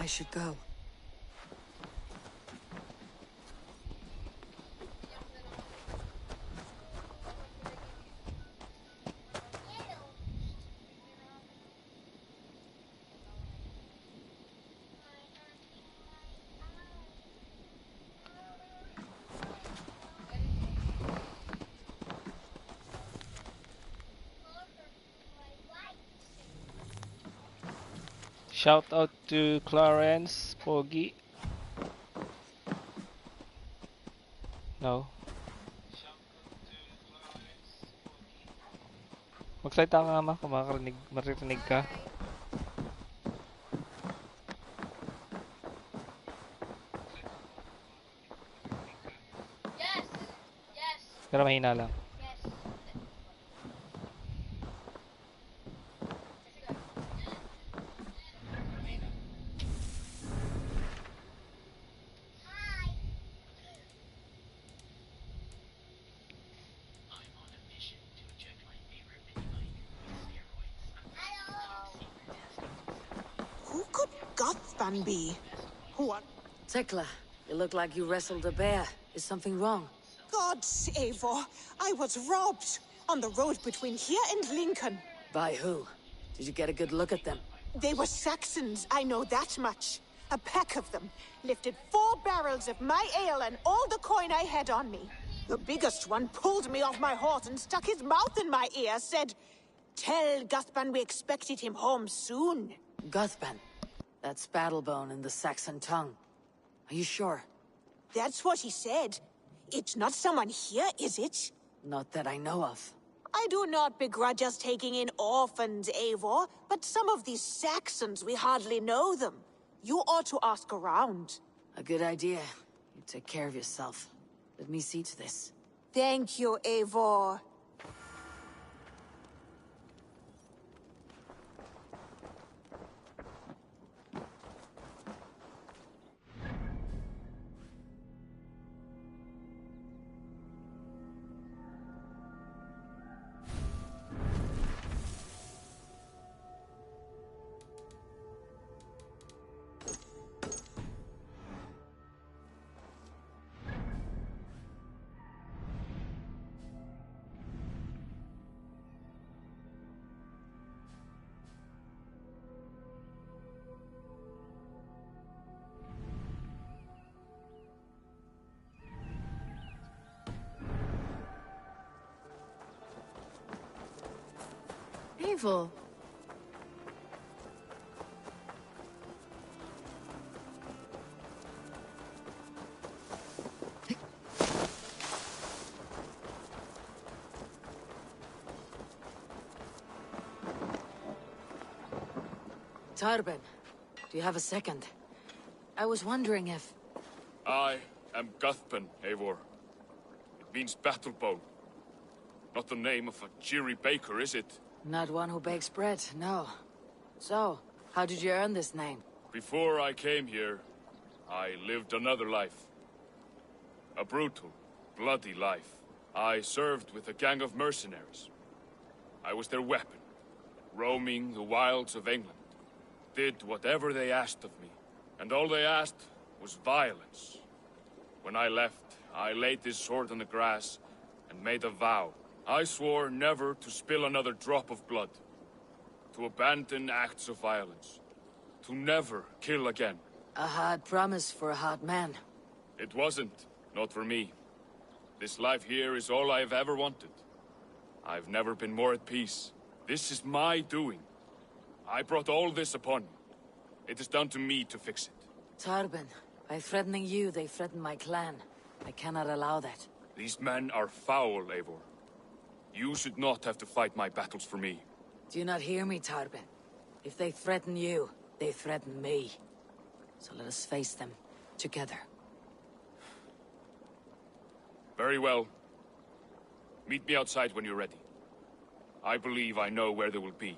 I should go. Shout out to Clarence, Pogi. No. Magsalita ka nga, kung maririnig ka. Yes. Yes. Pero mahina lang. Who could Gothban be? What? Tekla, you look like you wrestled a bear. Is something wrong? Gods, Eivor, I was robbed on the road between here and Lincoln. By who? Did you get a good look at them? They were Saxons, I know that much. A pack of them lifted 4 barrels of my ale and all the coin I had on me. The biggest one pulled me off my horse and stuck his mouth in my ear, said, "Tell Guthban we expected him home soon." Guthban. That's Battlebone in the Saxon tongue. Are you sure? That's what he said. It's not someone here, is it? Not that I know of. I do not begrudge us taking in orphans, Eivor, but some of these Saxons, we hardly know them. You ought to ask around. A good idea. You take care of yourself. Let me see to this. Thank you, Eivor. Evil. Tarben, do you have a second? I was wondering if... I am Guthban, Eivor. It means battlebone. Not the name of a cheery baker, is it? Not one who bakes bread, no. So, how did you earn this name? Before I came here, I lived another life. A brutal, bloody life. I served with a gang of mercenaries. I was their weapon, roaming the wilds of England. Did whatever they asked of me, and all they asked was violence. When I left, I laid this sword on the grass and made a vow. I swore never to spill another drop of blood, to abandon acts of violence, to never kill again. A hard promise for a hard man. It wasn't, not for me. This life here is all I've ever wanted. I've never been more at peace. This is my doing. I brought all this upon me. It is down to me to fix it. Tarben, by threatening you, they threaten my clan. I cannot allow that. These men are foul, Eivor. You should not have to fight my battles for me. Do you not hear me, Tarben? If they threaten you, they threaten me. So let us face them, together. Very well. Meet me outside when you're ready. I believe I know where they will be.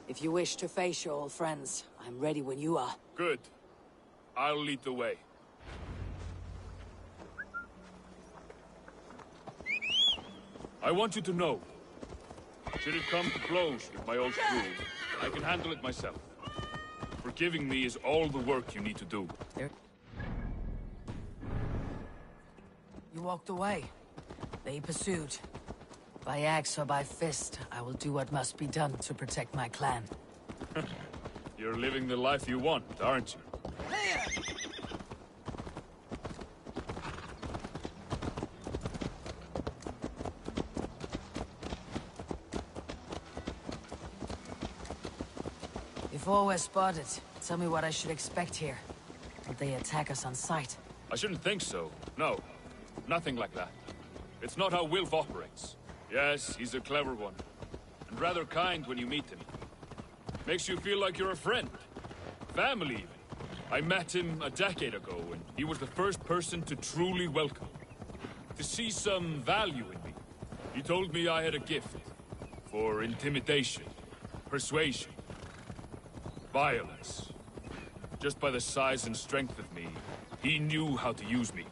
If you wish to face your old friends, I'm ready when you are. Good. I'll lead the way. I want you to know, should it come to blows with my old crew, I can handle it myself. Forgiving me is all the work you need to do. You walked away. They pursued. By axe or by fist, I will do what must be done to protect my clan. You're living the life you want, aren't you? Before we're spotted, tell me what I should expect here. Will they attack us on sight? I shouldn't think so. No, nothing like that. It's not how Wilf operates. Yes, he's a clever one. And rather kind when you meet him. Makes you feel like you're a friend. Family, even. I met him a decade ago, and he was the first person to truly welcome. To see some value in me. He told me I had a gift. For intimidation. Persuasion. Violence. Just by the size and strength of me, he knew how to use me.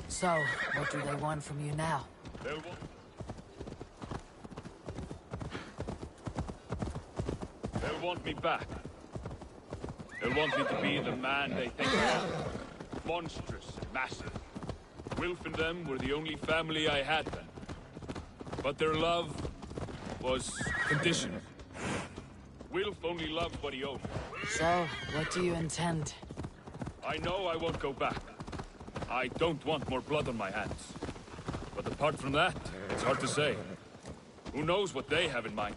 So, what do they want from you now? They'll want me back. They'll want me to be the man they think I am. Monstrous and massive. Wilf and them were the only family I had then. But their love was conditional. Wilf only loved what he owned. So, what do you intend? I know I won't go back. I don't want more blood on my hands. But apart from that, it's hard to say. Who knows what they have in mind?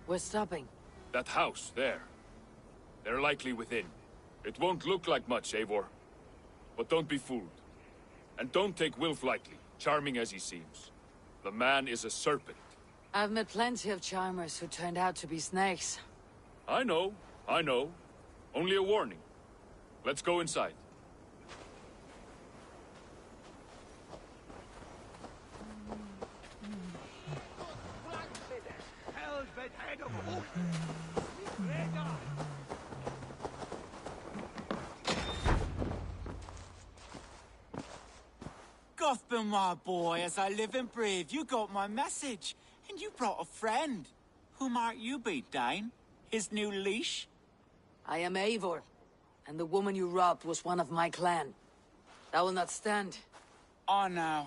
We're stopping. That house, there. They're likely within. It won't look like much, Eivor. But don't be fooled. And don't take Wilf lightly, charming as he seems. The man is a serpent. I've met plenty of charmers who turned out to be snakes. I know. Only a warning. Let's go inside. Gotham, my boy, as I live and breathe, you got my message. And you brought a friend. Who might you be, Dane? His new leash? I am Eivor, and the woman you robbed was one of my clan. That will not stand. I know.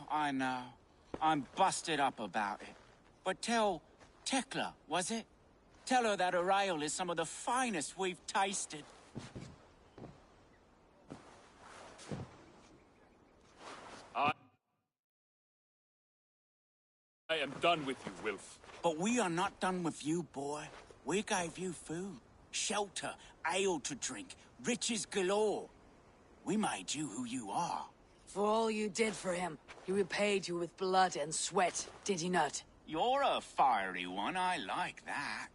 I'm busted up about it. But tell Tekla, was it? Tell her that her ale is some of the finest we've tasted. I am done with you, Wilf. But we are not done with you, boy. We gave you food. shelter, ale to drink, riches galore. We made you who you are. For all you did for him, he repaid you with blood and sweat, did he not? You're a fiery one, I like that.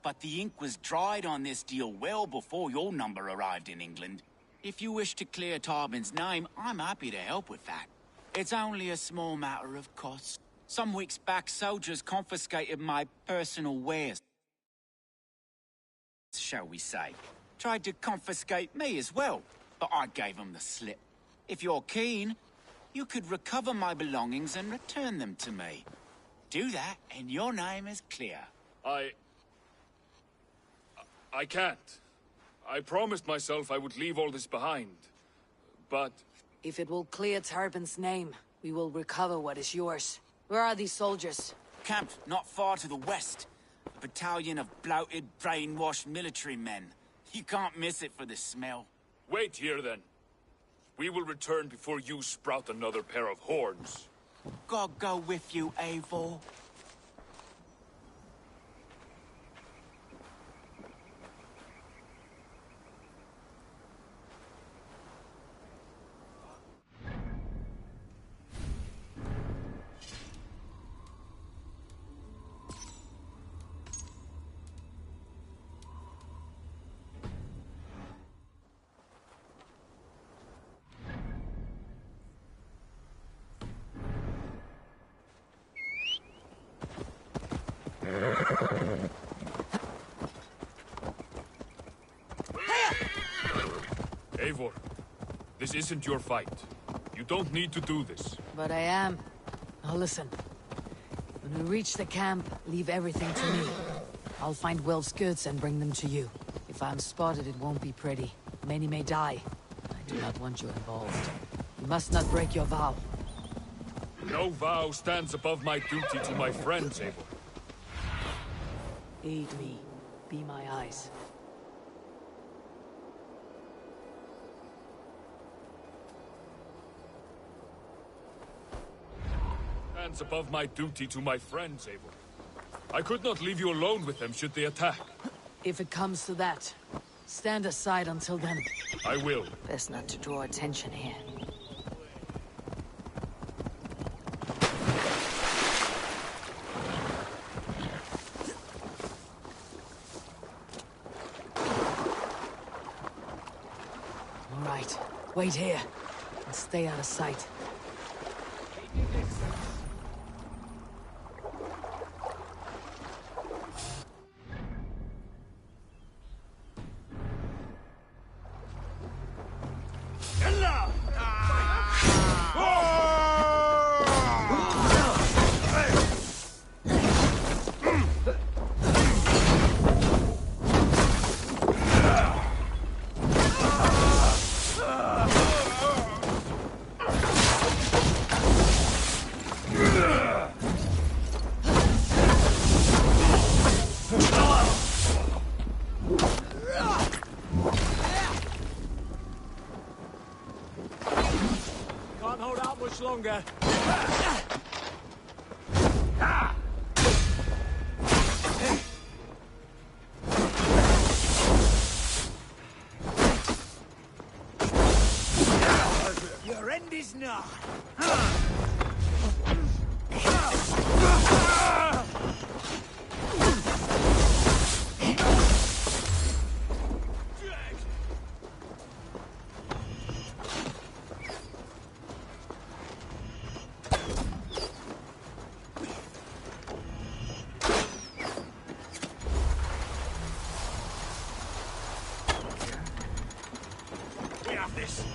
But the ink was dried on this deal well before your number arrived in England. If you wish to clear Tarbin's name, I'm happy to help with that. It's only a small matter of cost. Some weeks back, soldiers confiscated my personal wares, shall we say. Tried to confiscate me as well, but I gave them the slip. If you're keen, you could recover my belongings and return them to me. Do that, and your name is clear. I can't. I promised myself I would leave all this behind. But... If it will clear Tarbin's name, we will recover what is yours. Where are these soldiers? Camped not far to the west. A battalion of bloated, brainwashed military men. You can't miss it for the smell. wait here then. We will return before you sprout another pair of horns. God go with you, Eivor. Eivor, this isn't your fight. You don't need to do this. But I am. Now listen. When we reach the camp, leave everything to me. I'll find Will's goods and bring them to you. If I'm spotted, it won't be pretty. Many may die. I do not want you involved. You must not break your vow. No vow stands above my duty to my friends, Eivor. Aid me. Be my eyes. Stands above my duty to my friends, Eivor. I could not leave you alone with them should they attack. If it comes to that, stand aside until then. I will. Best not to draw attention here. All right, wait here and stay out of sight. Can't hold out much longer. Your end is nigh. We have this.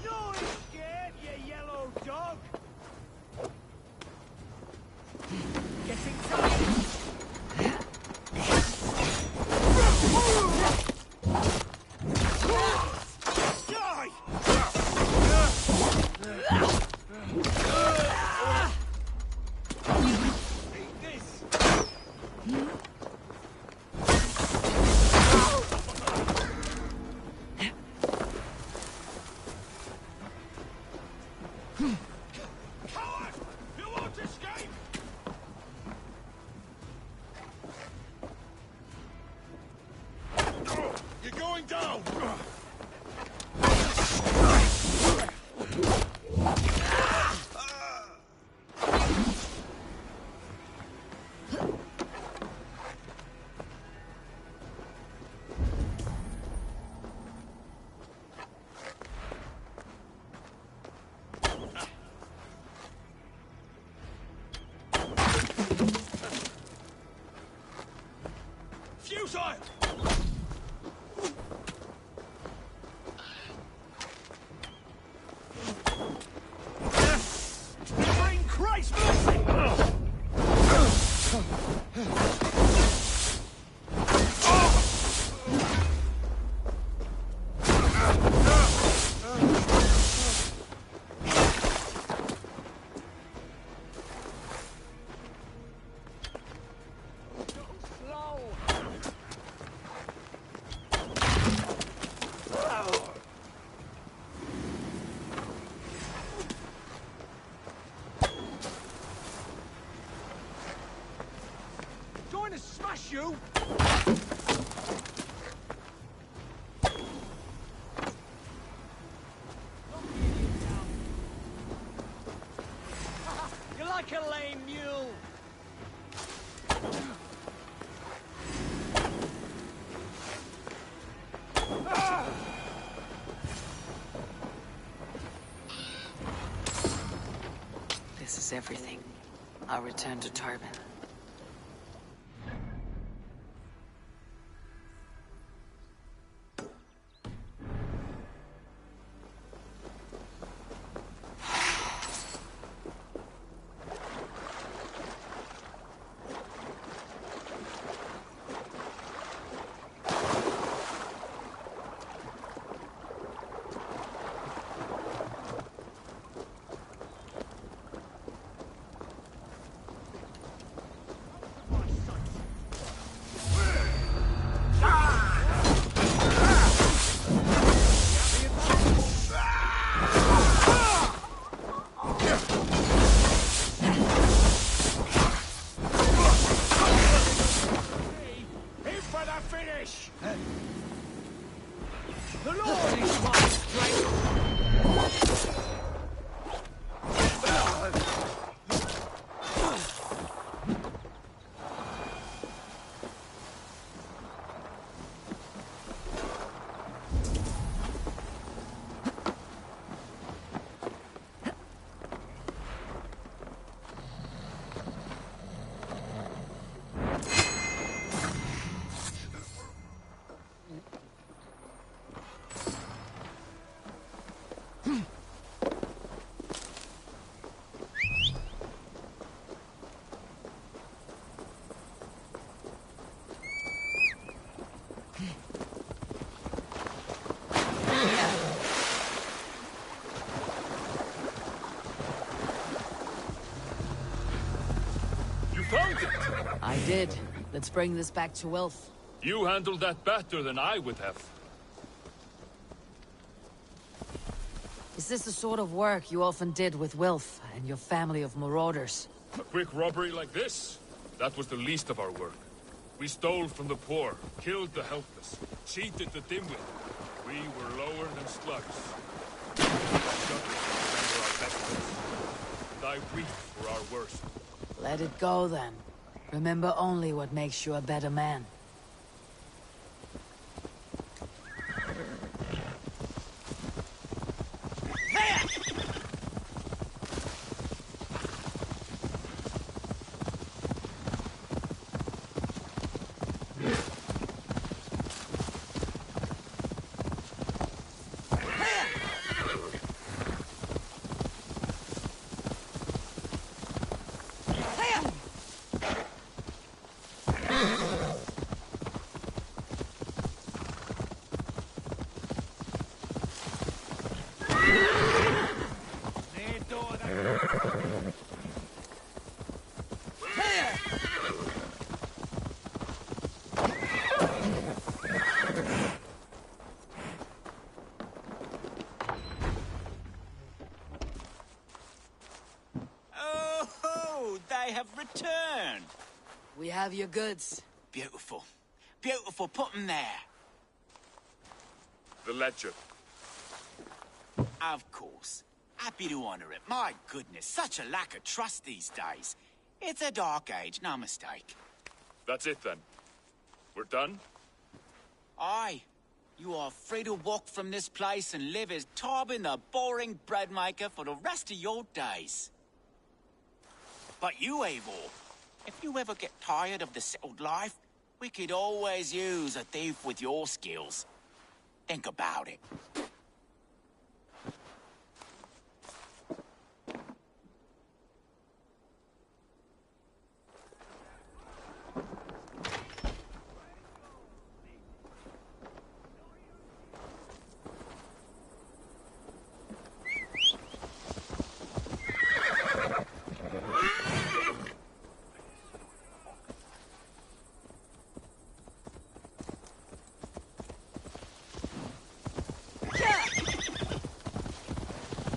No escape, you yellow dog! Getting tired! you? You're like a lame mule. This is everything. I'll return to Tarbin. Here for the finish! The Lord is my strength! You found it! I did. Let's bring this back to Wilf. You handled that better than I would have. Is this the sort of work you often did with Wilf and your family of marauders? A quick robbery like this? That was the least of our work. We stole from the poor, killed the helpless, cheated the dimwit. We were lower than slugs. Shudder to remember our best days. And I weep for our worst. Let it go, then. Remember only what makes you a better man. Oh, they have returned. We have your goods. Beautiful. Beautiful. Put them there. The ledger. Of course. Happy to honor it. My goodness, such a lack of trust these days. It's a dark age, no mistake. That's it then. We're done? Aye. You are free to walk from this place and live as Tarbin the boring bread maker for the rest of your days. But you, Eivor, if you ever get tired of the settled life, we could always use a thief with your skills. Think about it.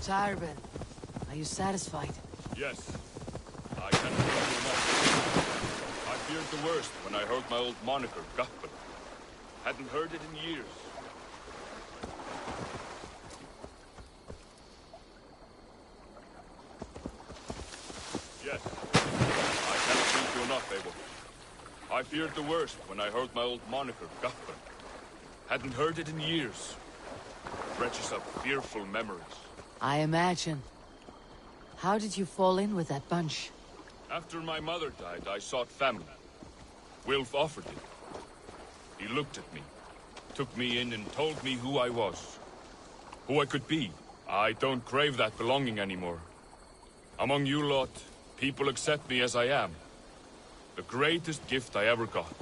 Tarbin, are you satisfied? Yes. I cannot tell you enough. I feared the worst when I heard my old moniker, Gutman. Hadn't heard it in years. Yes. I cannot thank you enough, Abel. I feared the worst when I heard my old moniker, Gutman. Hadn't heard it in years. Dredges up fearful memories. I imagine. How did you fall in with that bunch? After my mother died, I sought family. Wilf offered it. He looked at me, took me in and told me who I was. Who I could be. I don't crave that belonging anymore. Among you lot, people accept me as I am. The greatest gift I ever got.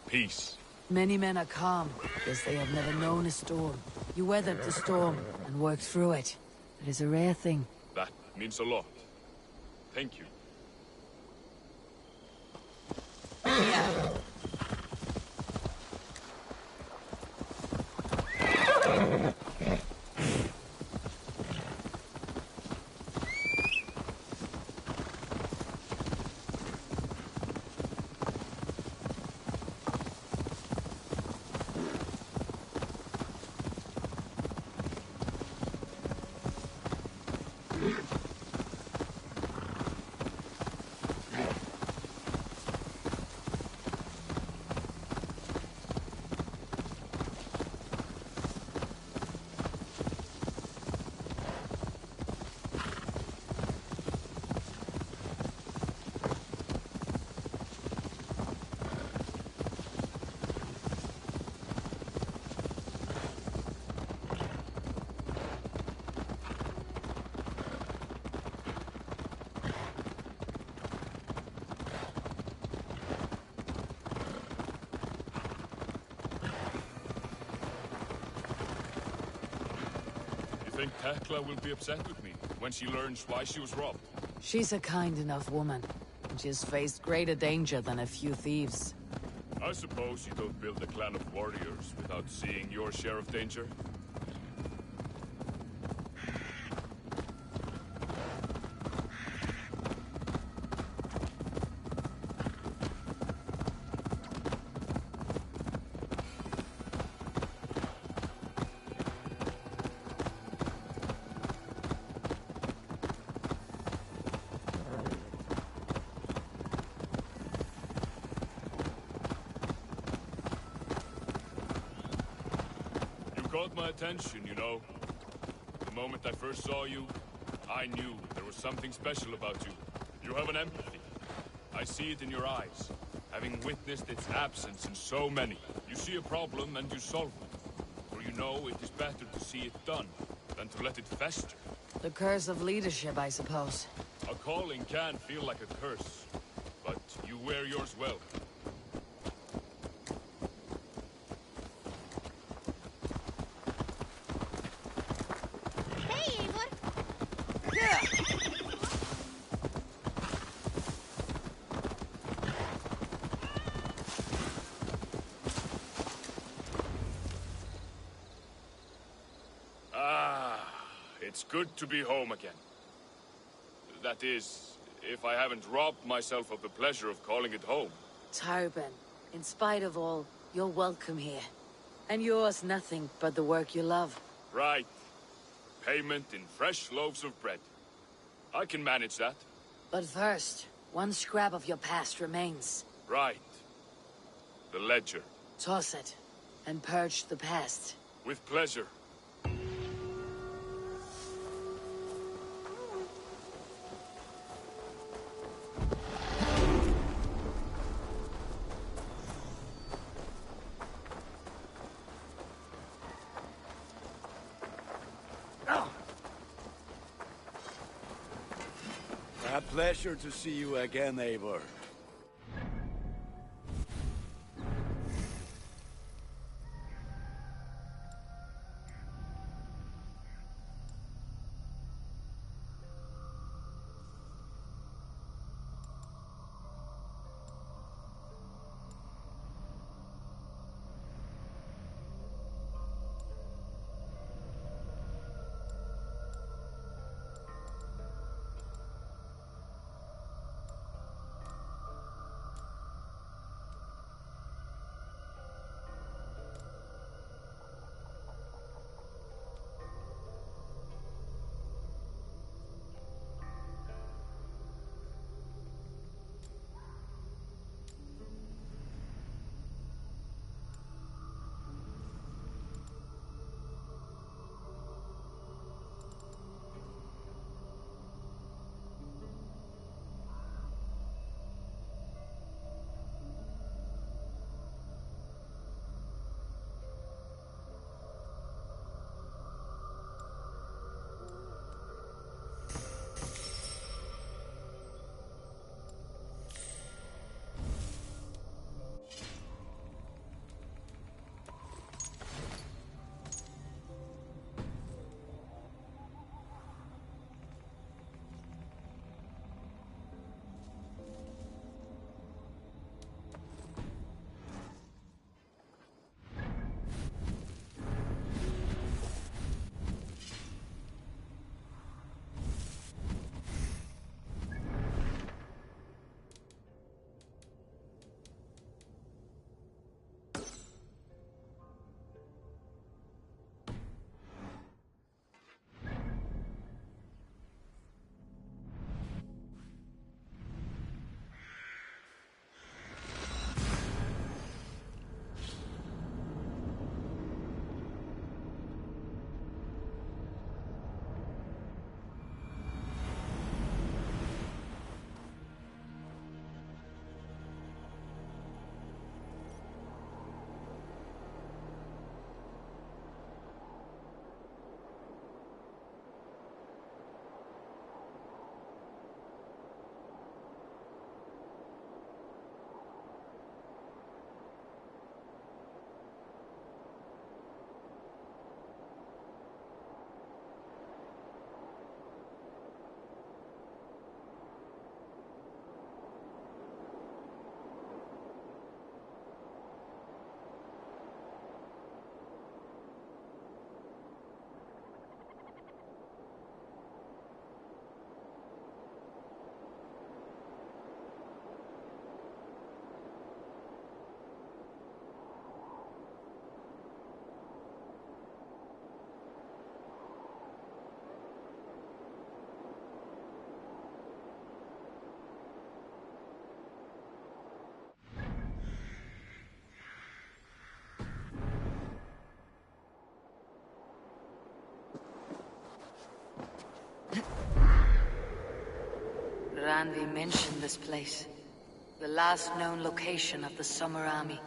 Peace. Many men are calm, because they have never known a storm. You weathered the storm, and worked through it. It is a rare thing. That means a lot. Thank you. You think Tekla will be upset with me when she learns why she was robbed? She's a kind enough woman, and she has faced greater danger than a few thieves. I suppose you don't build a clan of warriors without seeing your share of danger. Caught my attention, you know. The moment I first saw you, I knew there was something special about you. You have an empathy. I see it in your eyes, having witnessed its absence in so many. You see a problem and you solve it. For you know it is better to see it done than to let it fester. The curse of leadership, I suppose. A calling can feel like a curse, but you wear yours well. It's good to be home again. That is, if I haven't robbed myself of the pleasure of calling it home. Tarban, in spite of all, you're welcome here. And yours nothing but the work you love. Right. Payment in fresh loaves of bread. I can manage that. But first, one scrap of your past remains. Right. The ledger. Toss it, and purge the past. With pleasure. A pleasure to see you again, Eivor. Randi mentioned this place. The last known location of the Summer Army.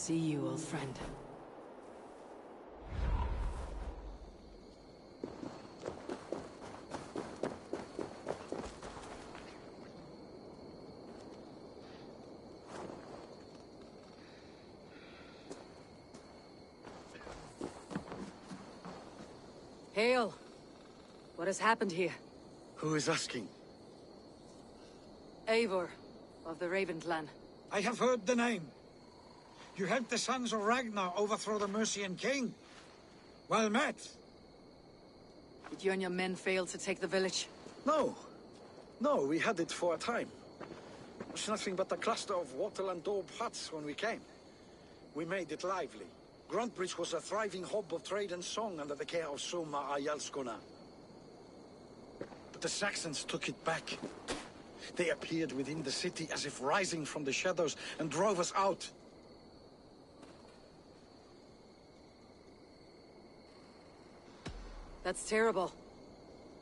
See you, old friend. Hail! What has happened here? Who is asking? Eivor, of the Raven clan. I have heard the name. You helped the sons of Ragnar overthrow the Mercian king. Well met. Did you and your men fail to take the village? No. No, we had it for a time. It was nothing but a cluster of wattle and daub huts when we came. We made it lively. Gruntbridge was a thriving hub of trade and song under the care of Soma Ayalskona. But the Saxons took it back. They appeared within the city as if rising from the shadows and drove us out. That's terrible.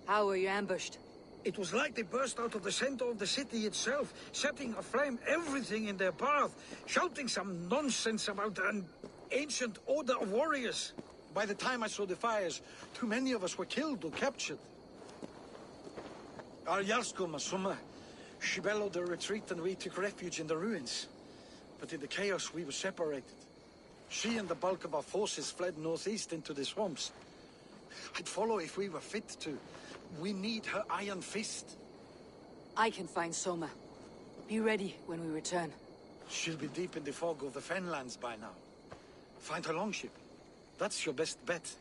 How were you ambushed? It was like they burst out of the center of the city itself, setting aflame everything in their path, shouting some nonsense about an ancient order of warriors. By the time I saw the fires, too many of us were killed or captured. Our Yarsko Masuma, she bellowed a retreat and we took refuge in the ruins. But in the chaos we were separated. She and the bulk of our forces fled northeast into the swamps. I'd follow if we were fit to. We need her iron fist. I can find Soma. Be ready when we return. She'll be deep in the fog of the Fenlands by now. Find her longship. That's your best bet.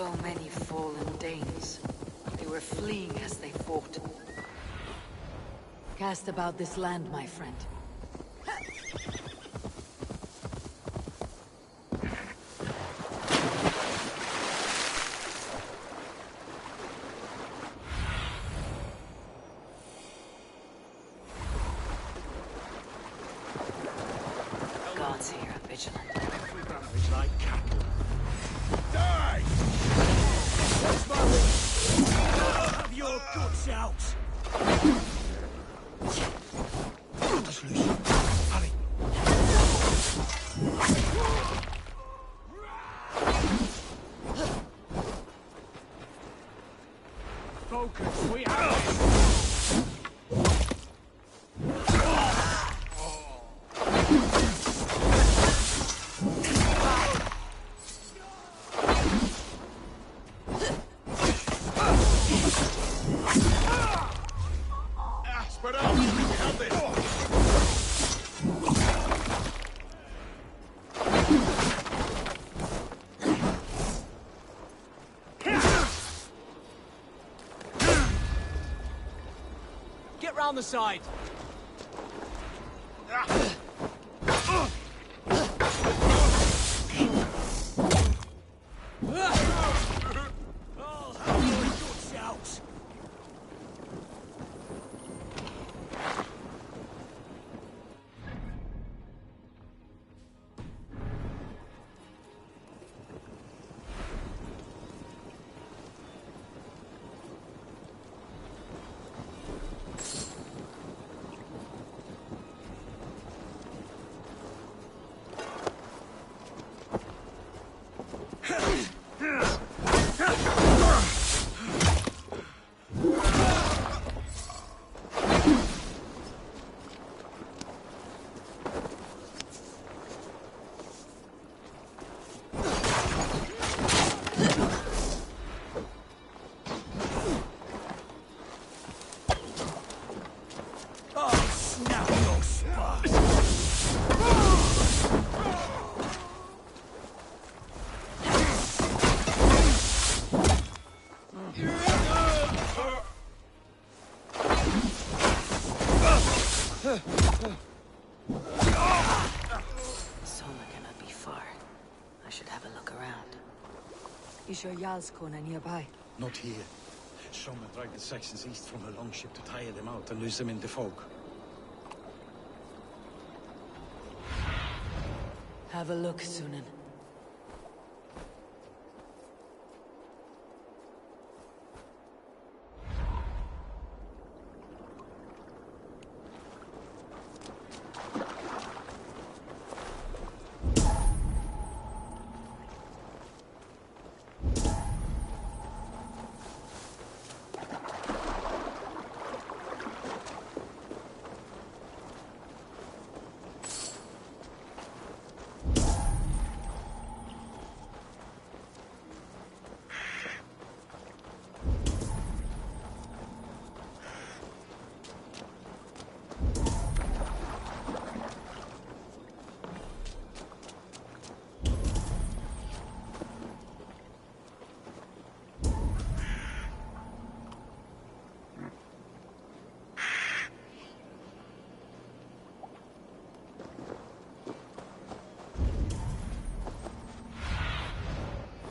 So many fallen Danes. They were fleeing as they fought. Cast about this land, my friend. Gods here are vigilant. It's like cattle. Die! That's my way. Have your guts out! Laat ons los. Harry. Focus, we have it! Spread out! We have this! Get round the side. Oh, have your guts out! Oh, snap your spine! Soma cannot be far. I should have a look around. Is your Jarlskona nearby? Not here. Someone dragged the Saxons east from a longship to tire them out and lose them in the fog. Have a look, Sunan.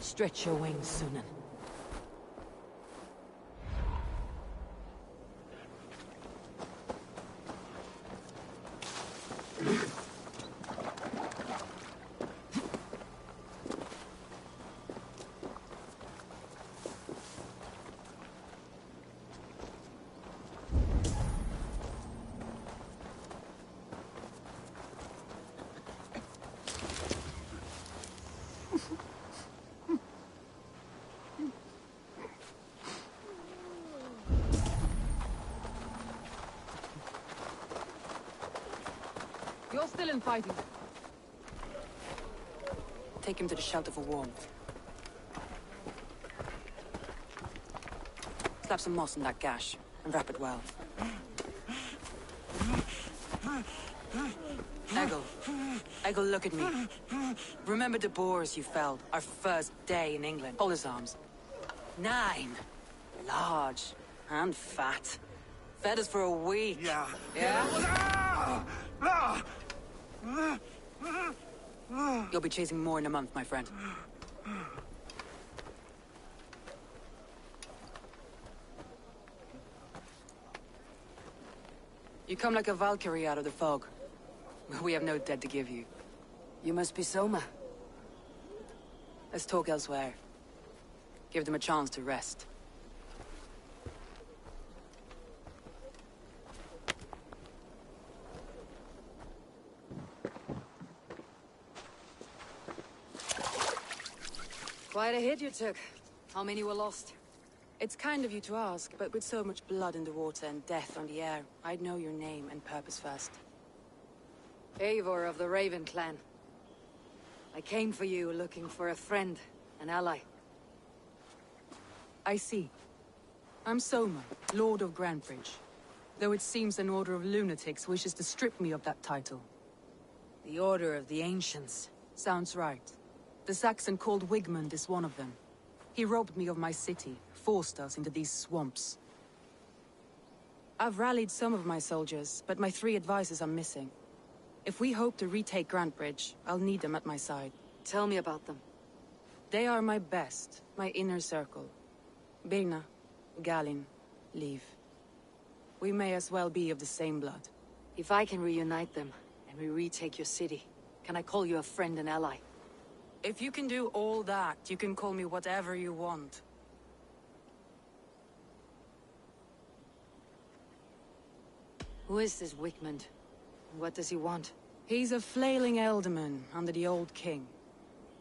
Stretch your wings, Sunan. You're still in fighting. Take him to the shelter for warmth. Slap some moss in that gash and wrap it well. Now go. Ego, look at me. Remember the boars you felled, our first day in England? Hold his arms. 9. Large. And fat. Fed us for a week. Yeah. Yeah? You'll be chasing more in a month, my friend. You come like a Valkyrie out of the fog. We have no debt to give you. You must be Soma. Let's talk elsewhere. Give them a chance to rest. Quite a hit you took. How many were lost? It's kind of you to ask, but with so much blood in the water and death on the air, I'd know your name and purpose first. Eivor of the Raven clan. I came for you looking for a friend, an ally. I see. I'm Soma, Lord of Grantbridge. Though it seems an order of lunatics wishes to strip me of that title. The Order of the Ancients. Sounds right. The Saxon called Wigmund is one of them. He robbed me of my city, forced us into these swamps. I've rallied some of my soldiers, but my 3 advisors are missing. If we hope to retake Grantbridge, I'll need them at my side. Tell me about them. They are my best, my inner circle. Birna, Galin, Leave. We may as well be of the same blood. If I can reunite them, and we retake your city, can I call you a friend and ally? If you can do all that, you can call me whatever you want. Who is this Wigmund? What does he want? He's a flailing elderman under the old king.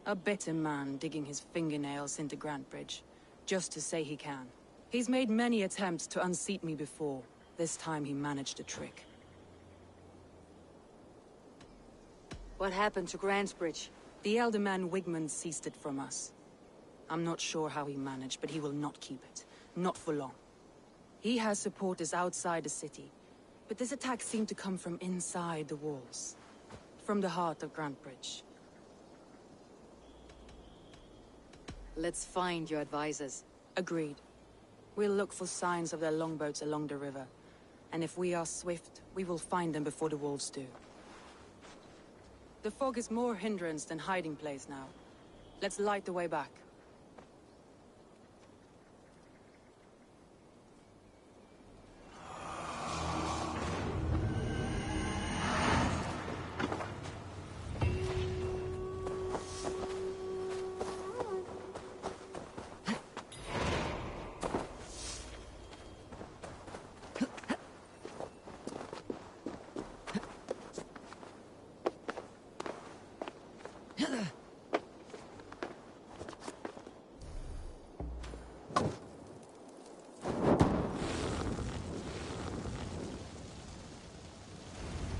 A bitter man digging his fingernails into Grantbridge, just to say he can. He's made many attempts to unseat me before. This time he managed a trick. What happened to Grantbridge? The elderman Wigmund seized it from us. I'm not sure how he managed, but he will not keep it. Not for long. He has supporters outside the city, but this attack seemed to come from inside the walls. From the heart of Grantbridge. Let's find your advisors. Agreed. We'll look for signs of their longboats along the river. And if we are swift, we will find them before the wolves do. The fog is more hindrance than hiding place now. Let's light the way back.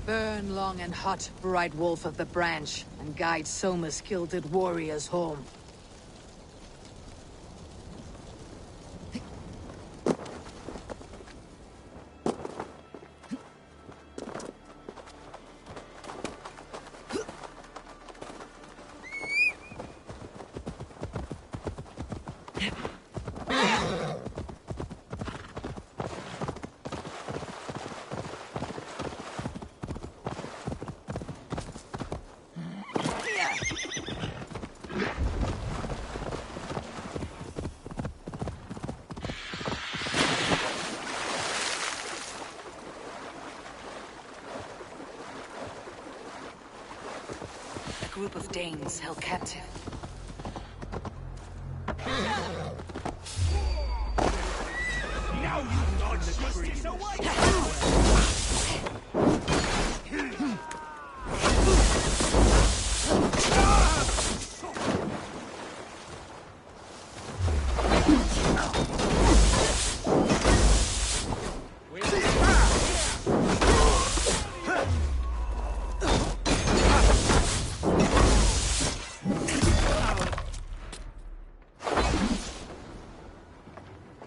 Burn long and hot, bright wolf of the branch, and guide Soma's gilded warriors home. A group of Danes held captive. Now you dodge the crease away!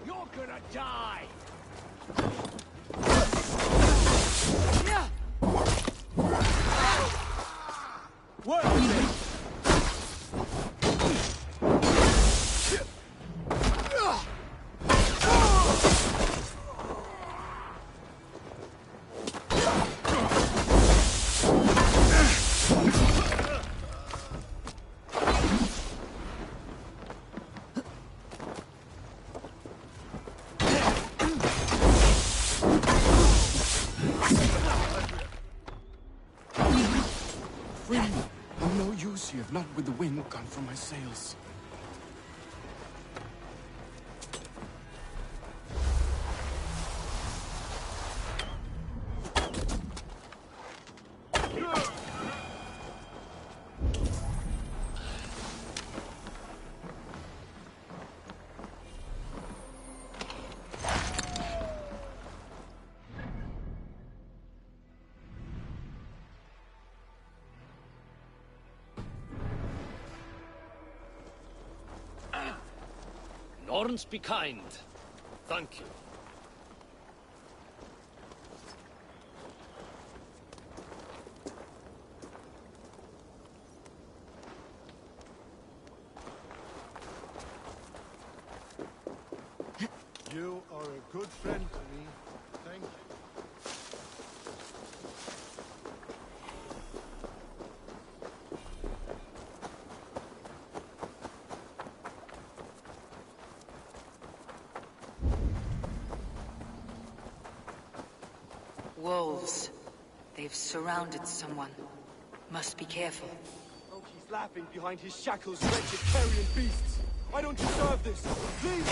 You're gonna die! free. I'm no use here, not with the wind gone from my sails. Norns, be kind. Thank you. You are a good friend to me. Thank you. Wolves. They've surrounded someone. Must be careful. Oh, he's laughing behind his shackles, wretched carrion beasts. I don't deserve this. Please.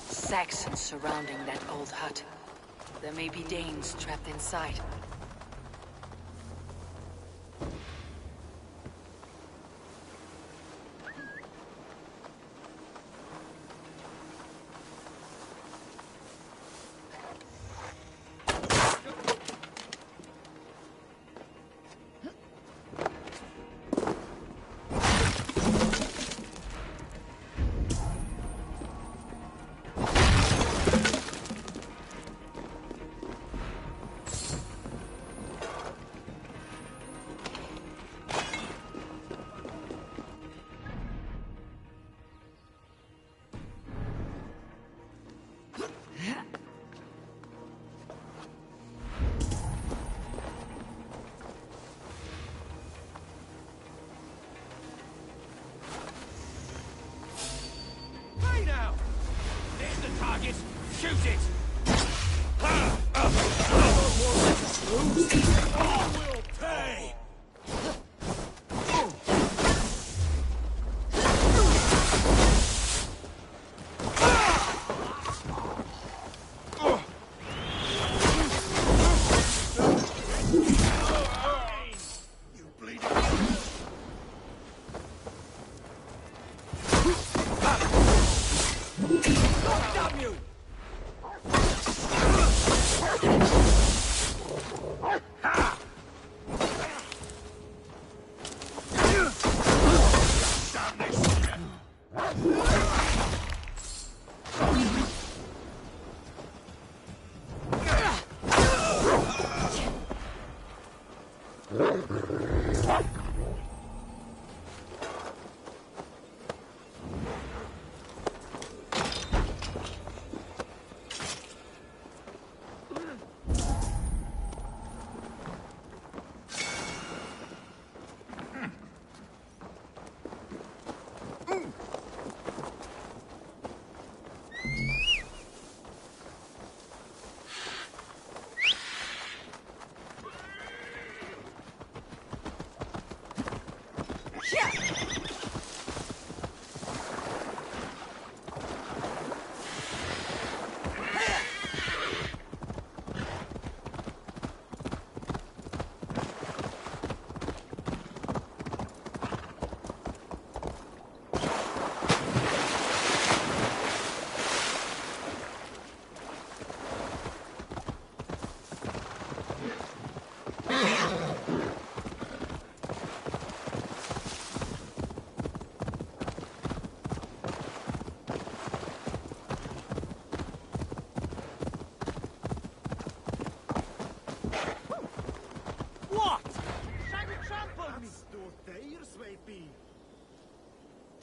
Saxons surrounding that old hut. There may be Danes trapped inside. Shoot it! All will pay! You bleeding? Damn you!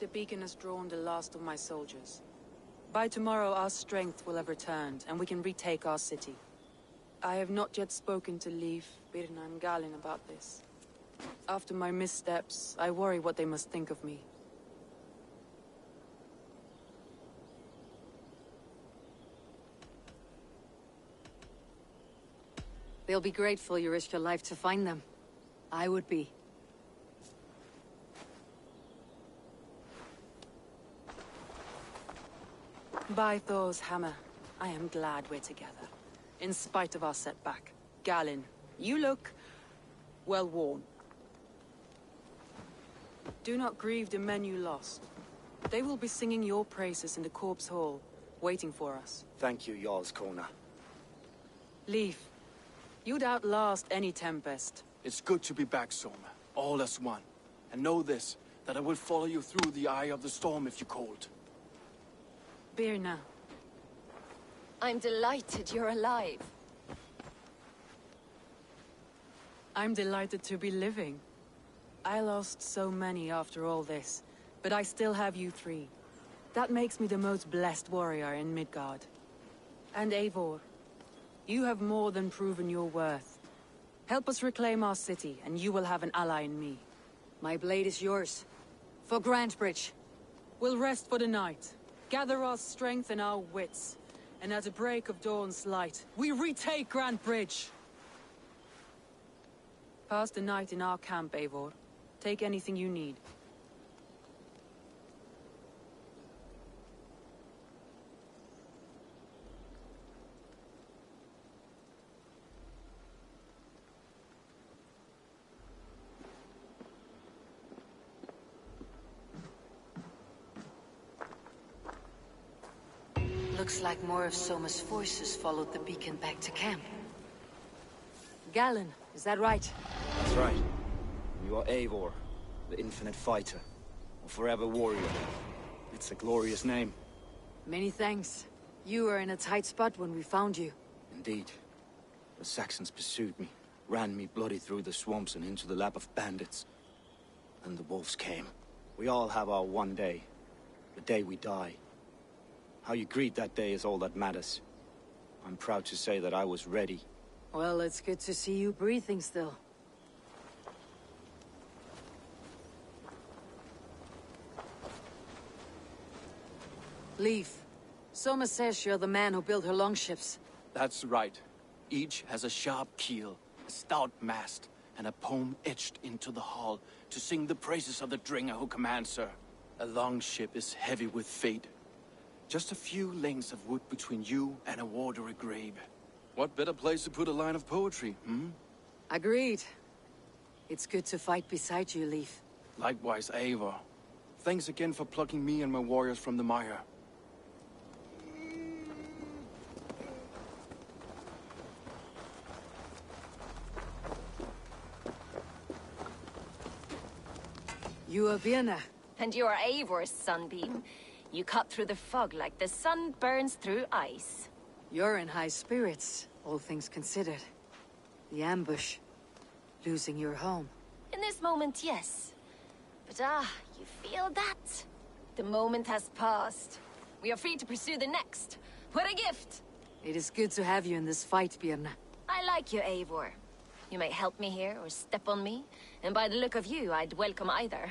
The beacon has drawn the last of my soldiers. By tomorrow, our strength will have returned, and we can retake our city. I have not yet spoken to Leif, Birna, and Galin about this. After my missteps, I worry what they must think of me. They'll be grateful you risked your life to find them. I would be. By Thor's hammer, I am glad we're together. In spite of our setback. Galin, you look... well worn. Do not grieve the men you lost. They will be singing your praises in the Corpse Hall, waiting for us. Thank you, Jarl's Kona. Leif, you'd outlast any tempest. It's good to be back, Soma. All as one. And know this, that I will follow you through the eye of the storm if you're cold. Birna. I'm delighted you're alive. I'm delighted to be living. I lost so many after all this, but I still have you three. That makes me the most blessed warrior in Midgard. And Eivor, you have more than proven your worth. Help us reclaim our city, and you will have an ally in me. My blade is yours. For Grantebridge. We'll rest for the night, gather our strength and our wits, and at the break of dawn's light, we retake Grantebridge! Pass the night in our camp, Eivor. Take anything you need. Looks like more of Soma's forces followed the beacon back to camp. Galin, is that right? That's right. You are Eivor, the infinite fighter, a forever warrior. It's a glorious name. Many thanks. You were in a tight spot when we found you. Indeed. The Saxons pursued me, ran me bloody through the swamps and into the lap of bandits. And the wolves came. We all have our one day. The day we die. How you greet that day is all that matters. I'm proud to say that I was ready. Well, it's good to see you breathing still. Leif, Soma says you're the man who built her longships. That's right. Each has a sharp keel, a stout mast, and a poem etched into the hull to sing the praises of the Dringer who commands her. A longship is heavy with fate. Just a few lengths of wood between you and a watery grave. What better place to put a line of poetry, hmm? Agreed. It's good to fight beside you, Leif. Likewise, Eivor. Thanks again for plucking me and my warriors from the mire. You are Birna. And you're Eivor's sunbeam. You cut through the fog like the sun burns through ice. You're in high spirits, all things considered. The ambush. Losing your home. In this moment, yes. But you feel that? The moment has passed. We are free to pursue the next. What a gift! It is good to have you in this fight, Birna. I like you, Eivor. You may help me here or step on me, and by the look of you, I'd welcome either.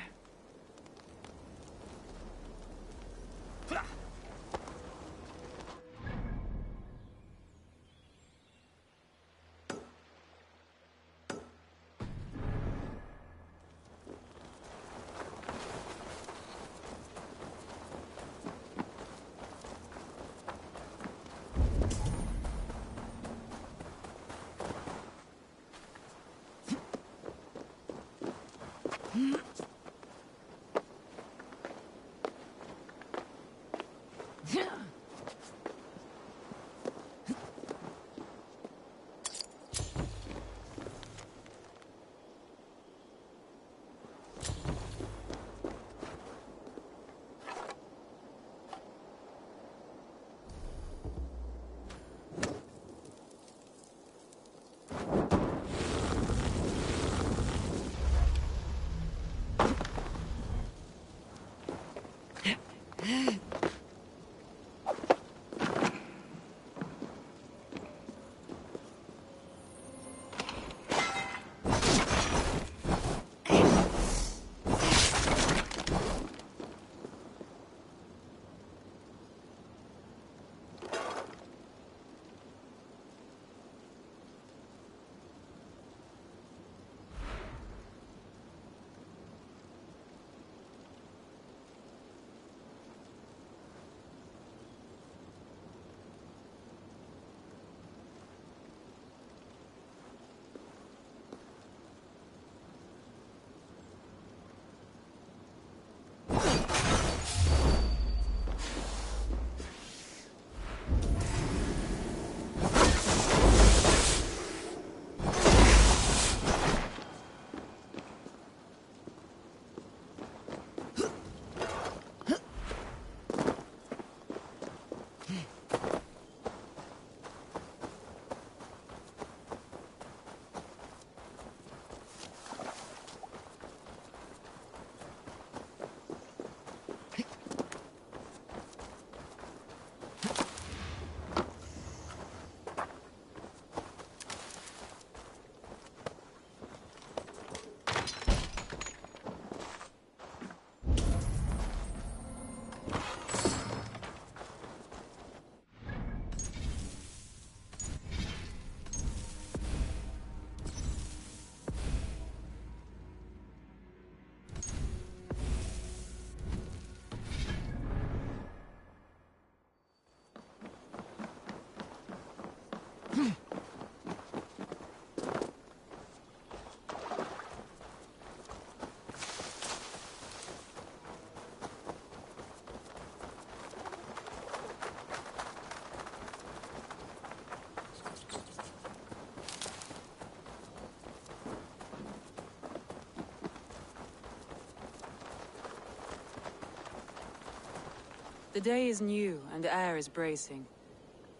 The day is new, and the air is bracing.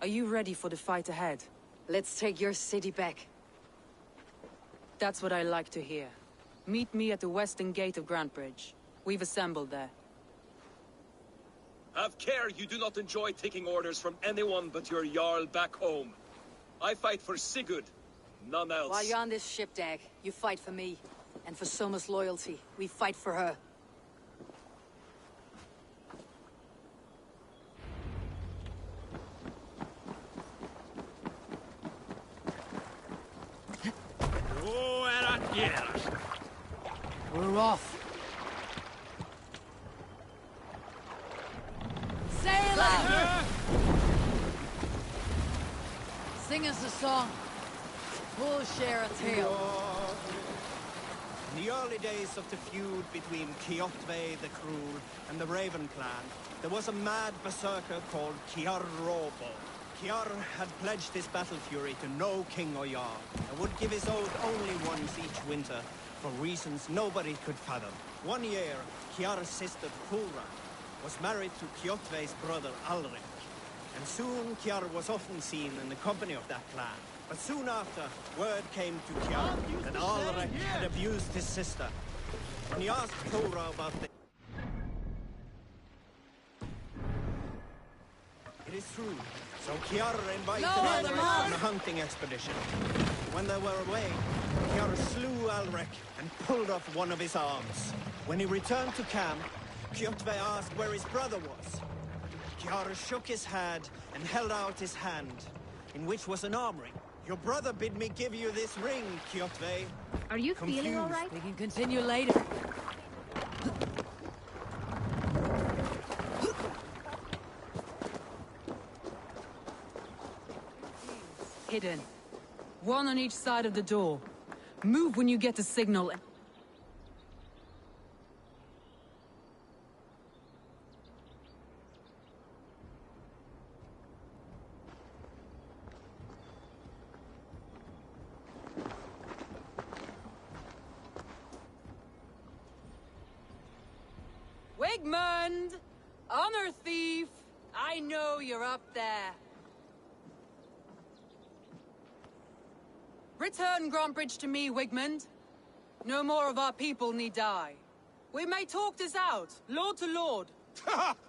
Are you ready for the fight ahead? Let's take your city back. That's what I like to hear. Meet me at the western gate of Grantbridge. We've assembled there. Have care you do not enjoy taking orders from anyone but your Jarl back home. I fight for Sigurd, none else. While you're on this ship, Dag, you fight for me. And for Summer's loyalty, we fight for her. We're off. Sail out! Sing us a song. We'll share a tale. In the early days of the feud between Kjotve the Cruel and the Raven clan, there was a mad berserker called Kiar Robo. Kiar had pledged his battle fury to no king or jarl, and would give his oath only once each winter, for reasons nobody could fathom. One year, Kiar's sister Pura was married to Kjotve's brother Alrik, and soon Kiar was often seen in the company of that clan. But soon after, word came to Kiar that Alrik had abused his sister. When he asked Pura about the... It is true. So Kiar invited Alrik on a hunting expedition. When they were away, Kiar slew Alrik and pulled off one of his arms. When he returned to camp, Kjotve asked where his brother was. Kiar shook his head and held out his hand, in which was an arm ring. Your brother bid me give you this ring, Kjotve. Are you Confused. feeling all right? We can continue later. Hidden. One on each side of the door. Move when you get the signal. Wigmund! Honor thief! I know you're up there. Return Grantbridge to me, Wigmund. No more of our people need die. We may talk this out, lord to lord.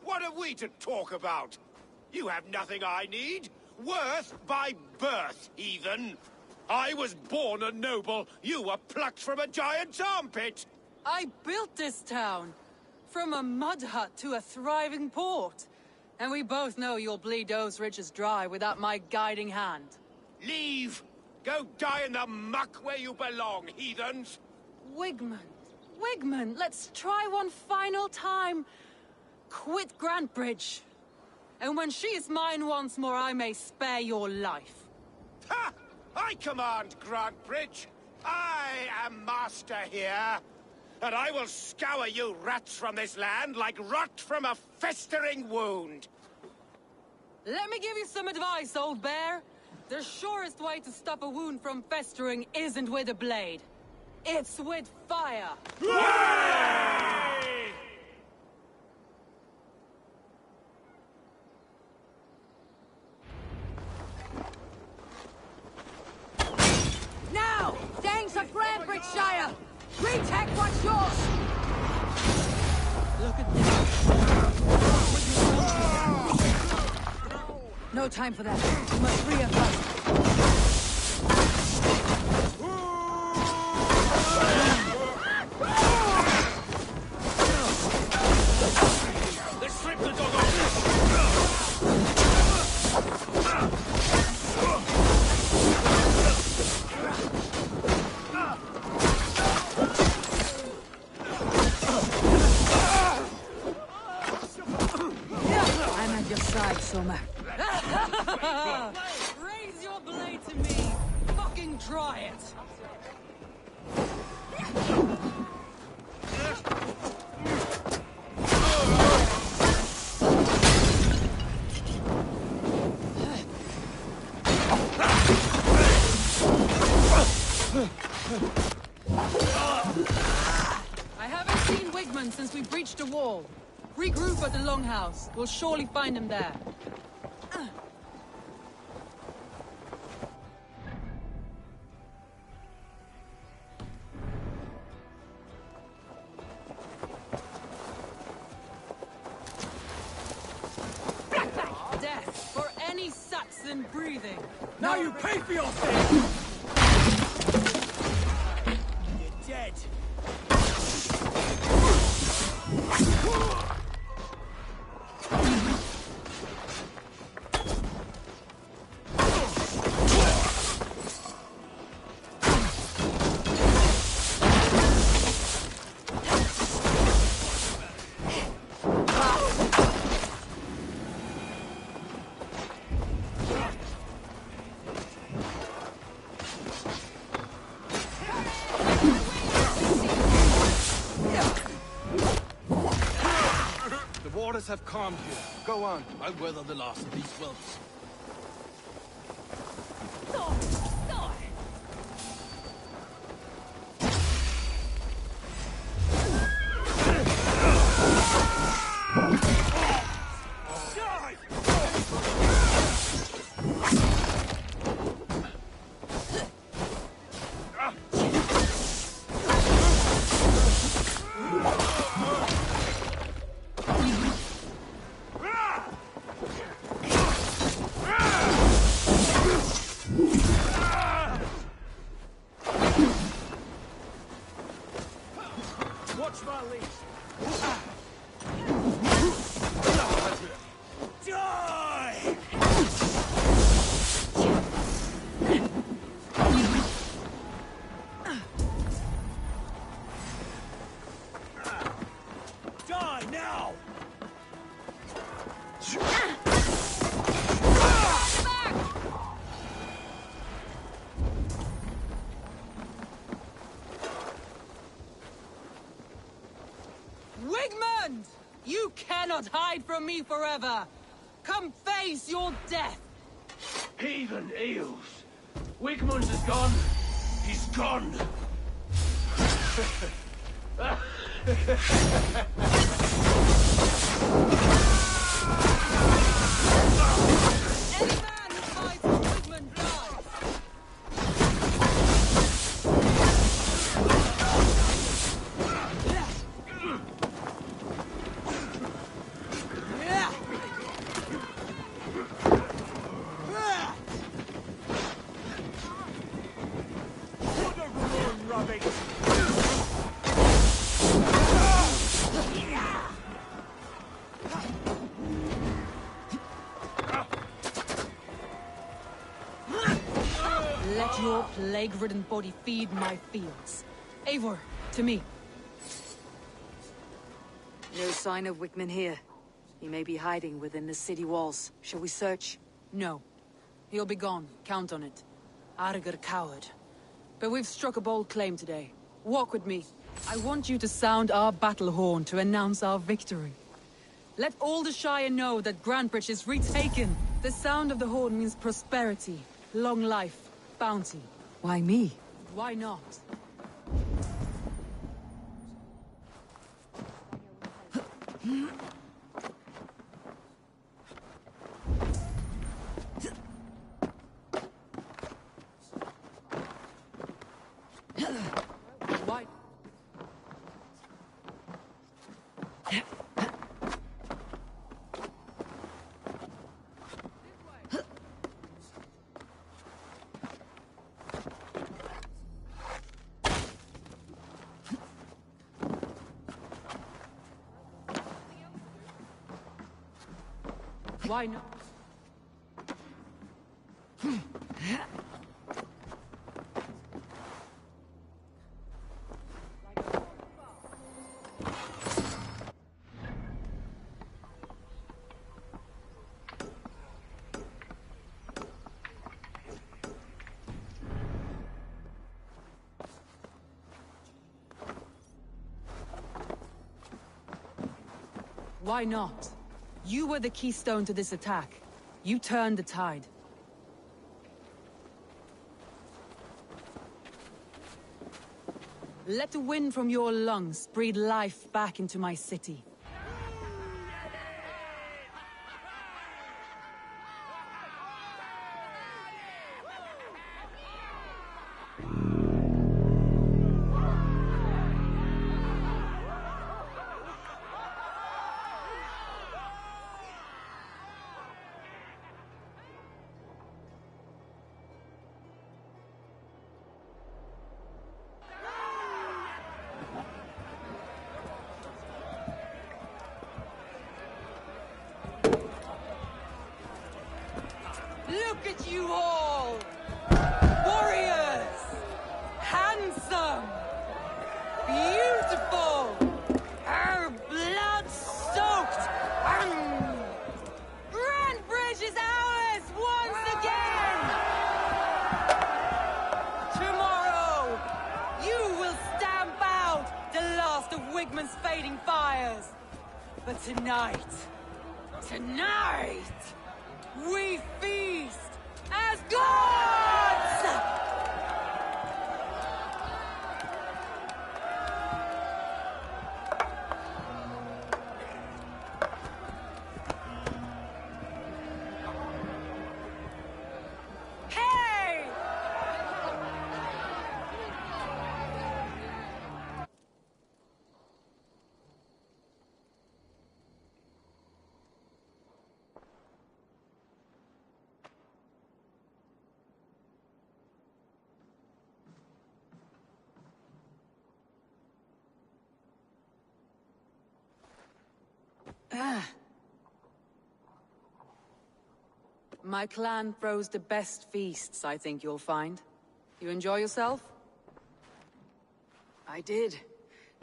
What have we to talk about? You have nothing I need. Worth by birth, heathen. I was born a noble. You were plucked from a giant's armpit. I built this town. From a mud hut to a thriving port. And we both know you'll bleed those riches dry without my guiding hand. Leave! Go die in the muck where you belong, heathens! Wigmund, Wigmund, let's try one final time. Quit Grantbridge. And when she is mine once more, I may spare your life. Ha! I command Grantbridge. I am master here. And I will scour you rats from this land like rot from a festering wound. Let me give you some advice, old bear. The surest way to stop a wound from festering isn't with a blade. It's with fire. Now! Thanks of Grantbridgeshire! Retake what's yours! Look at this. No time for that. We must free her first. Let's strip the dog off! I'm at your side, Soma. Raise your blade to me! Fucking try it! I haven't seen Wigman since we breached the wall. Regroup at the Longhouse. We'll surely find him there. Death for any Saxon breathing. Now you pay for your sin! You're dead. Have calmed here. Go on. I'll weather the loss of these whelps. Wigmund! You cannot hide from me forever! Come face your death! Heathen eels! Wigmund is gone! He's gone! Any man who fights for Wigmund dies! Let your plague-ridden body feed my fields. Eivor, to me. No sign of Wickman here. He may be hiding within the city walls. Shall we search? No. He'll be gone. Count on it. Arger coward. But we've struck a bold claim today. Walk with me. I want you to sound our battle horn to announce our victory. Let all the Shire know that Grantbridge is retaken. The sound of the horn means prosperity, long life, bounty. Why me? Why not? Why? Why not? Why not? You were the keystone to this attack. You turned the tide. Let the wind from your lungs breathe life back into my city. Look at you all! Warriors! Handsome! Beautiful! Her blood-soaked! Grantbridge is ours once again! Tomorrow, you will stamp out the last of Wigman's fading fires. But tonight, we feast as gods! Hey! My clan throws the best feasts, I think you'll find. You enjoy yourself? I did.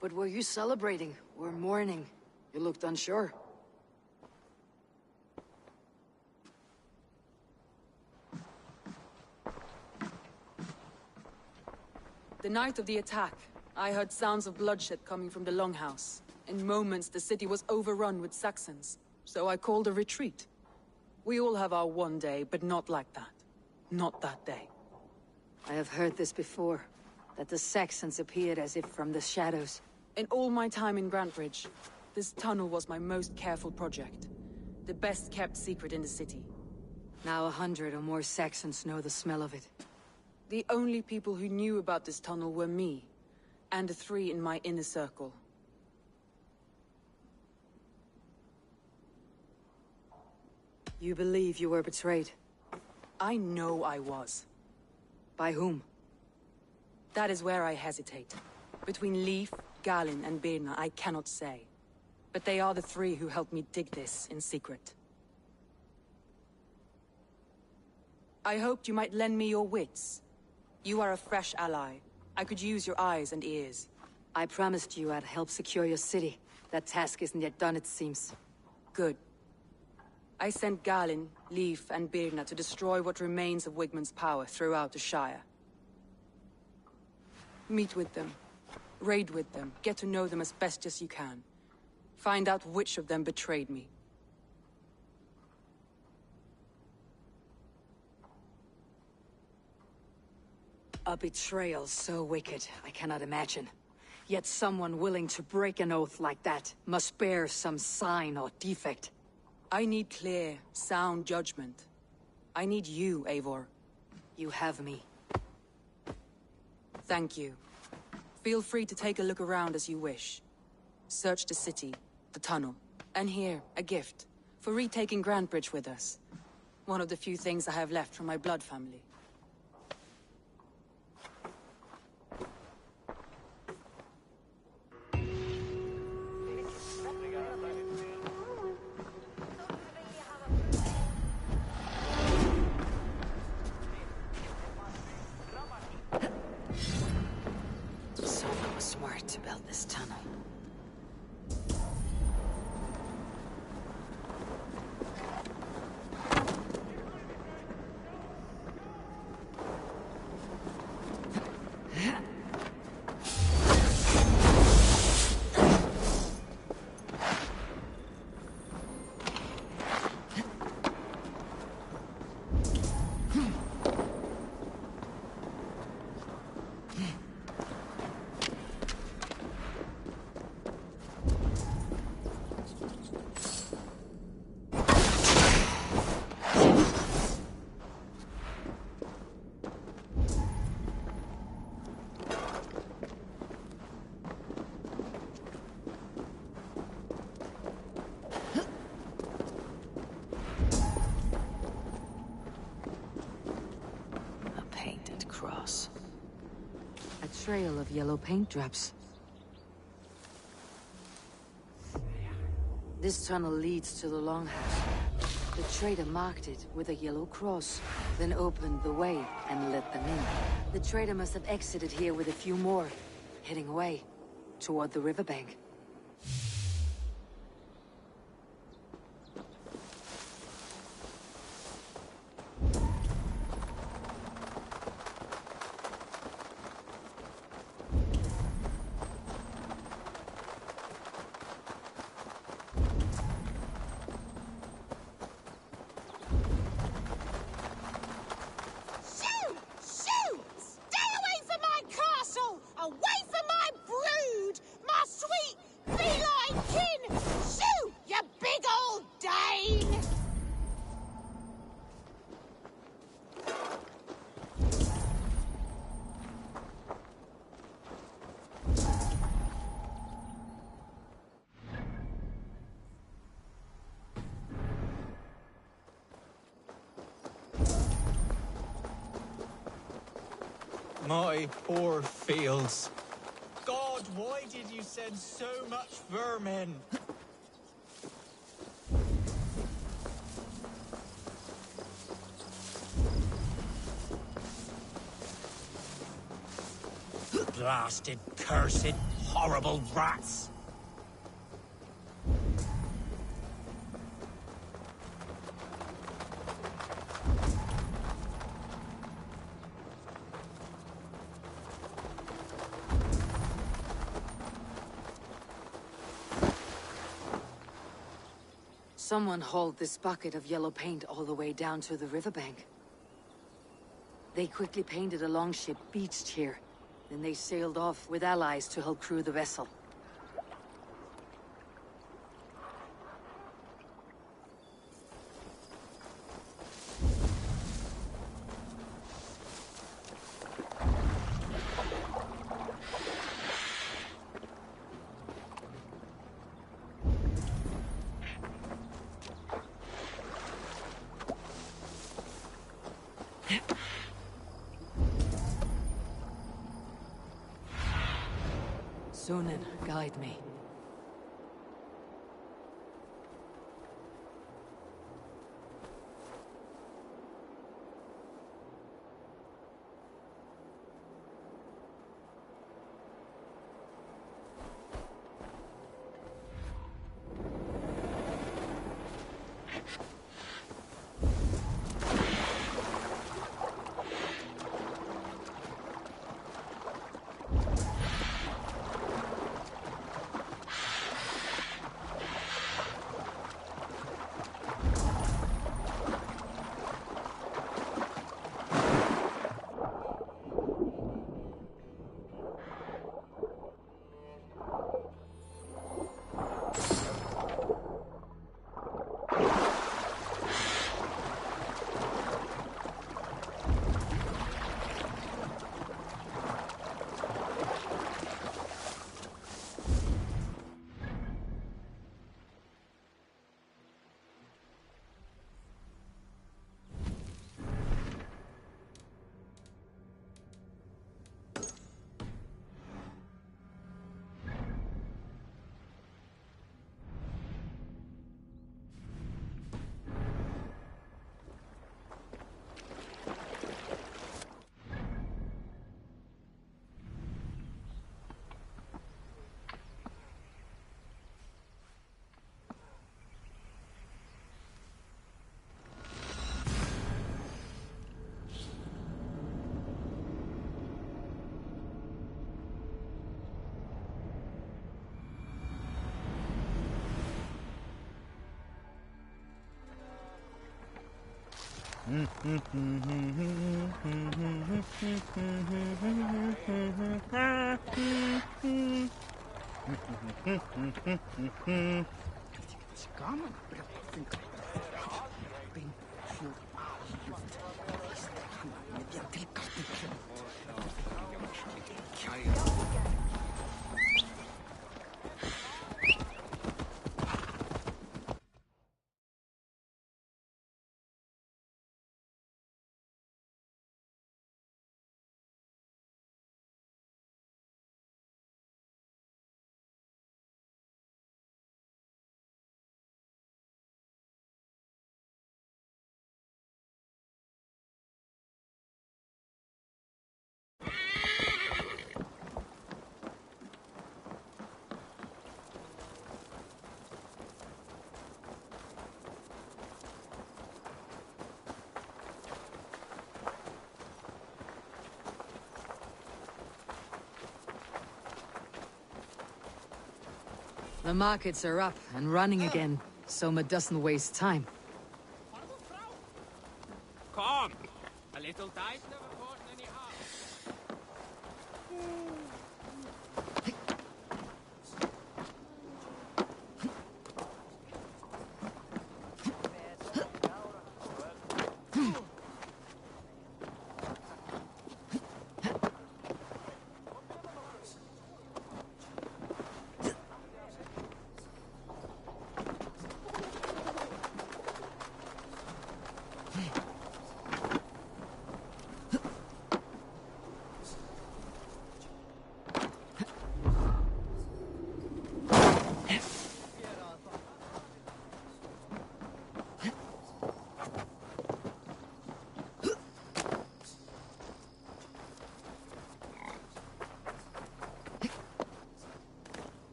But were you celebrating or mourning? You looked unsure. The night of the attack, I heard sounds of bloodshed coming from the Longhouse. In moments, the city was overrun with Saxons, so I called a retreat. We all have our one day, but not like that. Not that day. I have heard this before, that the Saxons appeared as if from the shadows. In all my time in Grantbridge, this tunnel was my most careful project. The best kept secret in the city. Now 100 or more Saxons know the smell of it. The only people who knew about this tunnel were me, and the 3 in my inner circle. You believe you were betrayed? I know I was. By whom? That is where I hesitate. Between Leif, Galin, and Birna, I cannot say. But they are the 3 who helped me dig this in secret. I hoped you might lend me your wits. You are a fresh ally. I could use your eyes and ears. I promised you I'd help secure your city. That task isn't yet done, it seems. Good. I sent Galin, Leif, and Birna to destroy what remains of Wigman's power throughout the Shire. Meet with them. Raid with them. Get to know them as best as you can. Find out which of them betrayed me. A betrayal so wicked, I cannot imagine. Yet someone willing to break an oath like that must bear some sign or defect. I need clear, sound judgment. I need you, Eivor. You have me. Thank you. Feel free to take a look around as you wish. Search the city, the tunnel, and here, a gift, for retaking Grantbridge with us. One of the few things I have left from my blood family. Someone was smart to build this tunnel. trail of yellow paint drops. This tunnel leads to the longhouse. The trader marked it with a yellow cross, then opened the way and let them in. The trader must have exited here with a few more, heading away toward the riverbank. Shoo! Shoo! Stay away from my castle! Away from my brood! My sweet feline kin! Shoo! You big old Dane! My poor fields. God, why did you send so much vermin? Blasted, cursed, horrible rats! Someone hauled this bucket of yellow paint all the way down to the riverbank. They quickly painted a longship beached here. Then they sailed off with allies to help crew the vessel. Sunan, guide me. The markets are up and running again. Soma doesn't waste time. Come! A little dice never caused any harm.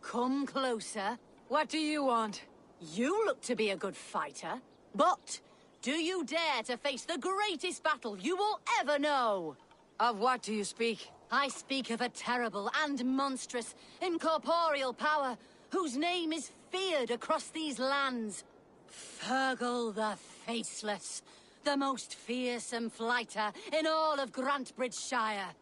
Come closer. What do you want? You look to be a good fighter, but do you dare to face the greatest battle you will ever know? Of what do you speak? I speak of a terrible and monstrous, incorporeal power whose name is feared across these lands. Fergal the Faceless, the most fearsome fighter in all of Grantbridgeshire.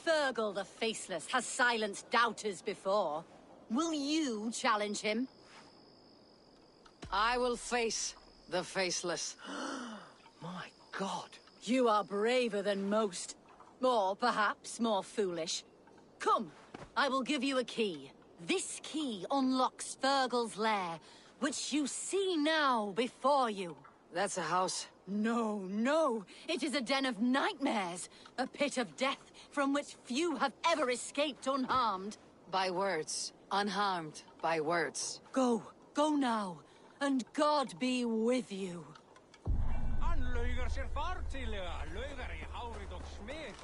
Fergal the Faceless has silenced doubters before. Will you challenge him? I will face the Faceless. My God. You are braver than most. Or perhaps more foolish. Come, I will give you a key. This key unlocks Fergal's lair, which you see now before you. That's a house. No, no. It is a den of nightmares. A pit of death from which few have ever escaped unharmed. By words. Unharmed by words. Go. Go now. And God be with you. Hann laugar sér fartilega, laugar í hárið og smit.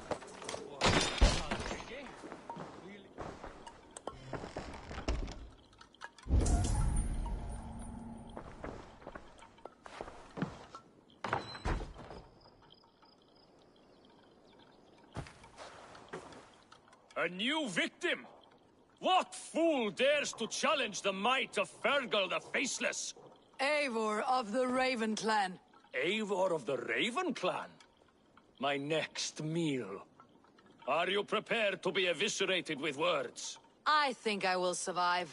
A new victim? What fool dares to challenge the might of Fergal the Faceless? Eivor of the Raven Clan. Eivor of the Raven Clan? My next meal. Are you prepared to be eviscerated with words? I think I will survive.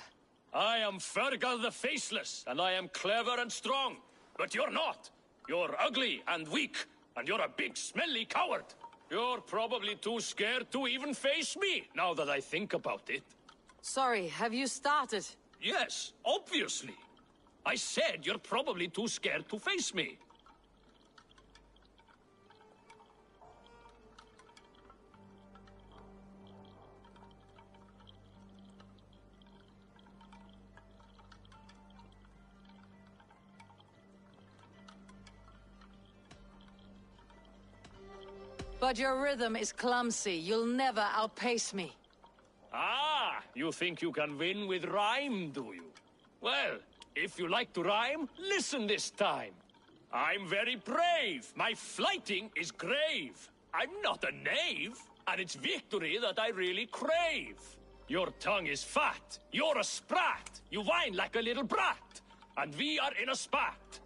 I am Fergal the Faceless, and I am clever and strong. But you're not. You're ugly and weak, and you're a big, smelly coward. You're probably too scared to even face me, now that I think about it. Sorry, have you started? Yes, obviously. I said you're probably too scared to face me. But your rhythm is clumsy. You'll never outpace me. Ah, you think you can win with rhyme, do you? Well, if you like to rhyme, listen this time. I'm very brave. My flighting is grave. I'm not a knave, and it's victory that I really crave. Your tongue is fat. You're a sprat. You whine like a little brat. And we are in a spat.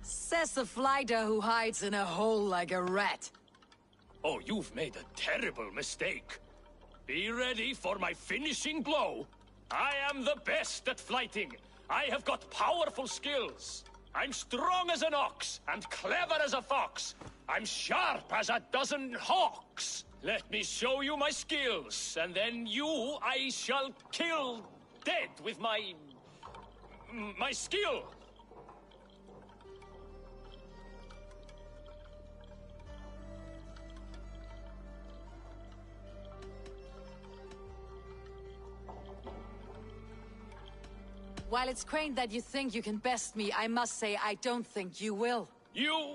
Says the flighter who hides in a hole like a rat. Oh, you've made a terrible mistake. Be ready for my finishing blow. I am the best at flighting. I have got powerful skills. I'm strong as an ox and clever as a fox. I'm sharp as a dozen hawks. Let me show you my skills, and then you I shall kill dead with my skill. While it's quaint that you think you can best me, I must say I don't think you will. You...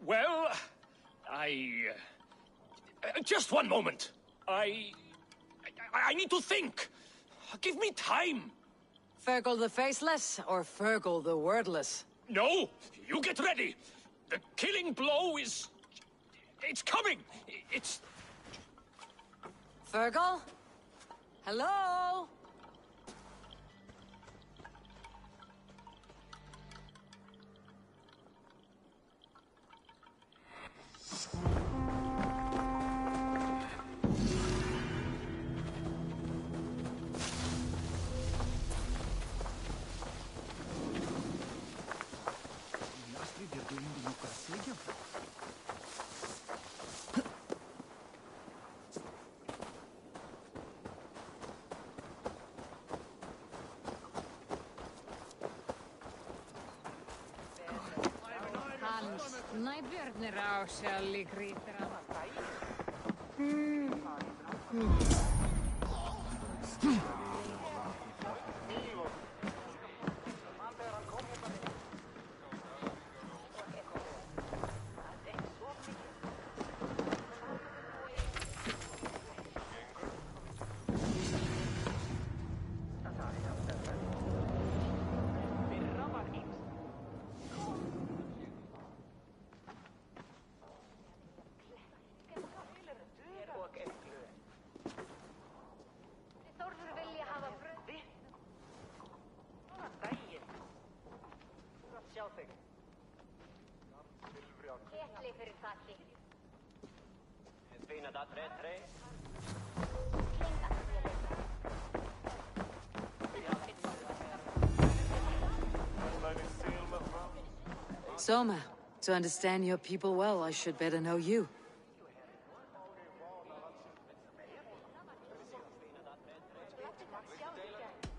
well... just one moment. I need to think. Give me time. Fergal the Faceless or Fergal the Wordless? No, you get ready. The killing blow is... it's coming. It's... Fergal? Hello? Soma, to understand your people well, I should better know you.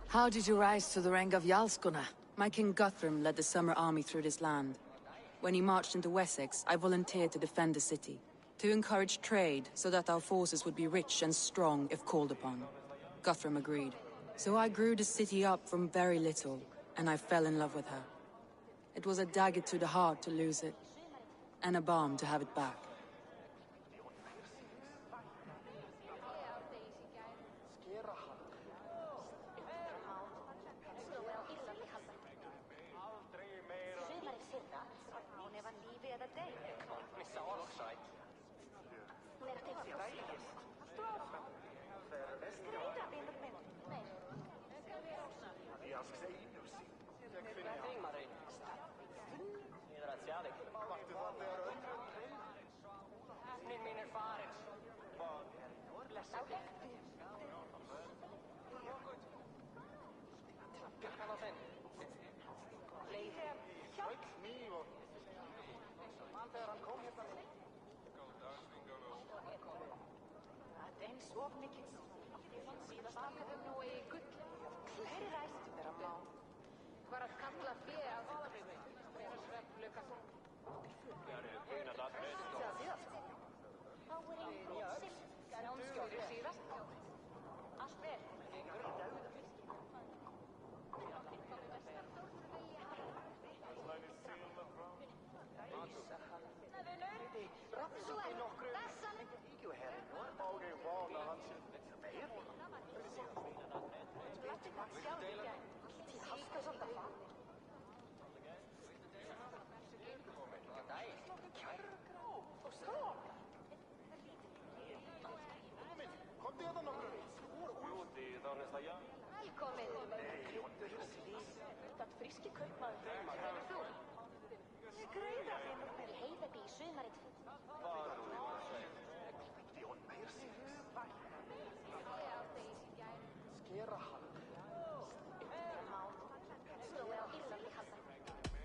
How did you rise to the rank of Jarlskona? My king Guthrum led the summer army through this land. When he marched into Wessex, I volunteered to defend the city. To encourage trade, so that our forces would be rich and strong if called upon. Guthrum agreed. So I grew the city up from very little, and I fell in love with her. It was a dagger to the heart to lose it, and a balm to have it back.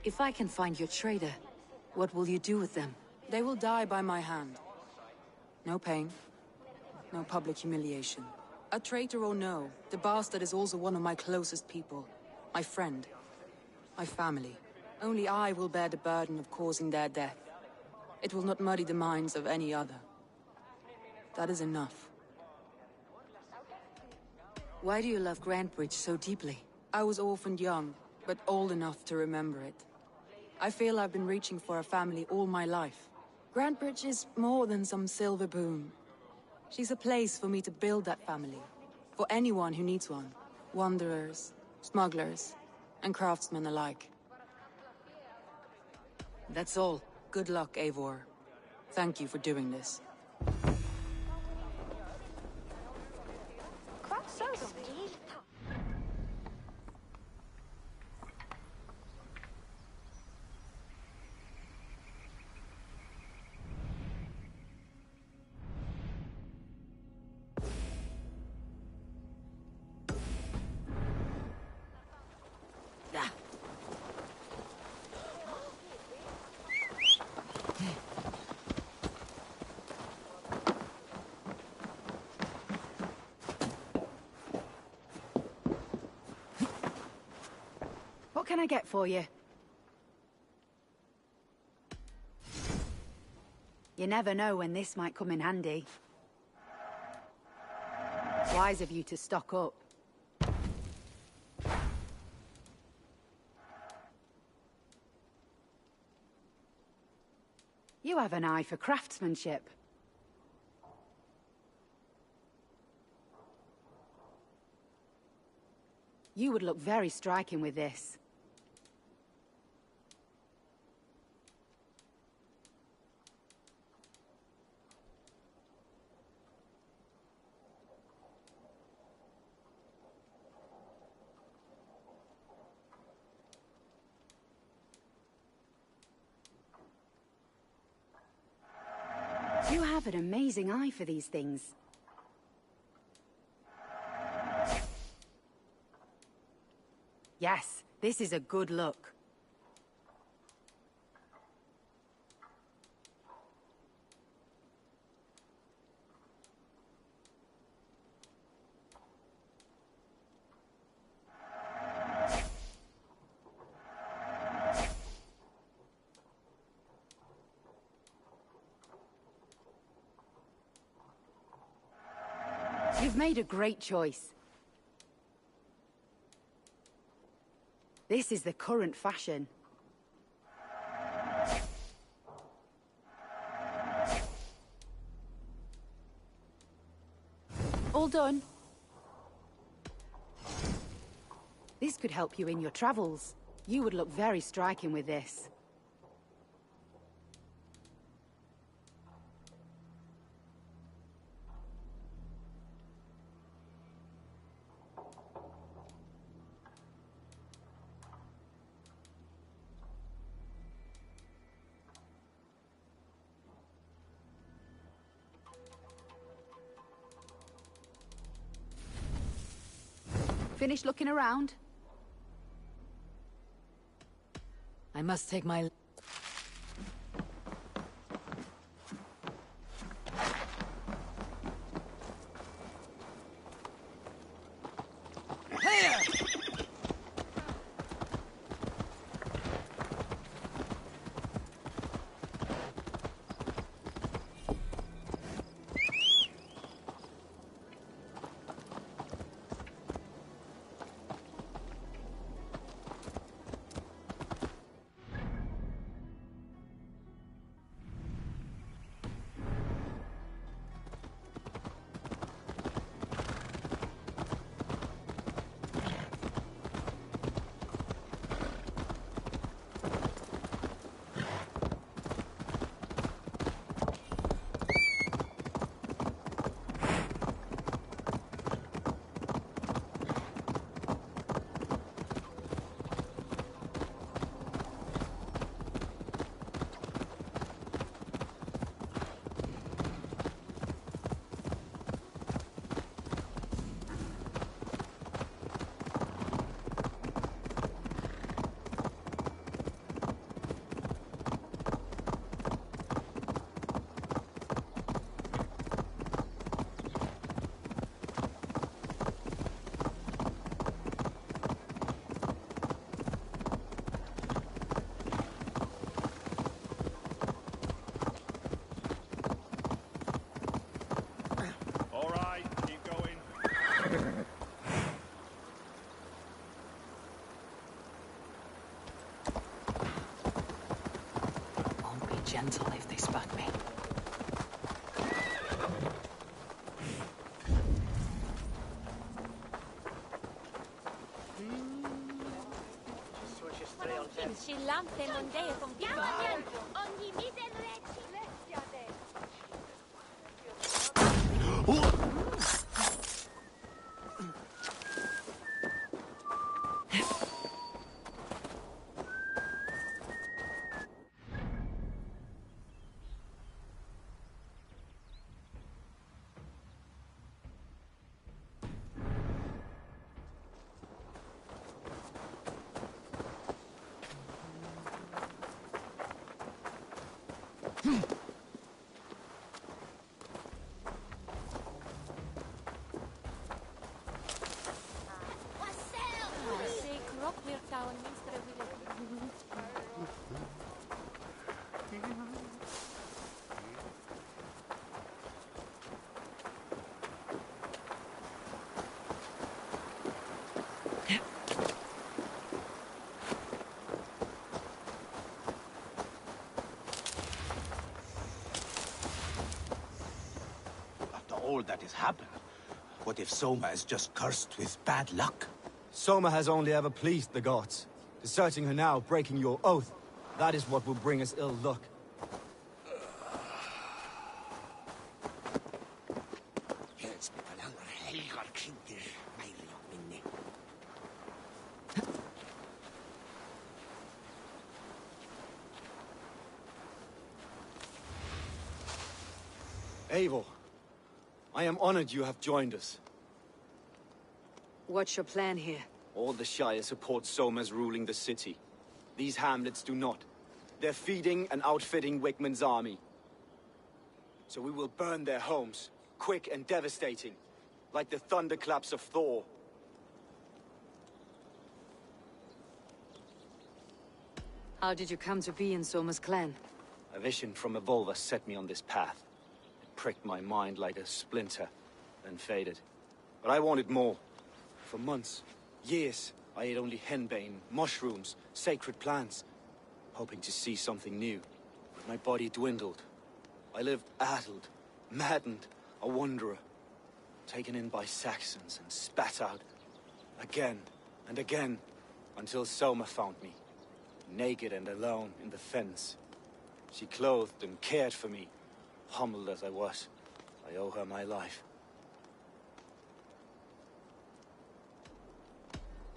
If I can find your trader, what will you do with them? They will die by my hand. No pain, no public humiliation. A traitor or no, the bastard is also one of my closest people. My friend. My family. Only I will bear the burden of causing their death. It will not muddy the minds of any other. That is enough. Why do you love Grantbridge so deeply? I was orphaned young, but old enough to remember it. I feel I've been reaching for a family all my life. Grantbridge is more than some silver boon. She's a place for me to build that family. For anyone who needs one. Wanderers, smugglers, and craftsmen alike. That's all. Good luck, Eivor. Thank you for doing this. What can I get for you? You never know when this might come in handy. Wise of you to stock up. You have an eye for craftsmanship. You would look very striking with this. You have an amazing eye for these things. Yes, this is a good look. You've made a great choice. This is the current fashion. All done. This could help you in your travels. You would look very striking with this. Finished looking around? I must take my... Gentle if they spot me. All that has happened. What if Soma is just cursed with bad luck? Soma has only ever pleased the gods. Deserting her now, breaking your oath, that is what will bring us ill luck. Eivor, I am honored you have joined us. What's your plan here? All the Shire support Soma's ruling the city. These hamlets do not. They're feeding and outfitting Wigmund's army. So we will burn their homes, quick and devastating, like the thunderclaps of Thor. How did you come to be in Soma's clan? A vision from Evolva set me on this path. It pricked my mind like a splinter, then faded. But I wanted more. For months, years, I ate only henbane, mushrooms, sacred plants, hoping to see something new. But my body dwindled. I lived addled, maddened, a wanderer, taken in by Saxons and spat out again and again, until Soma found me, naked and alone in the fens. She clothed and cared for me, humbled as I was. I owe her my life.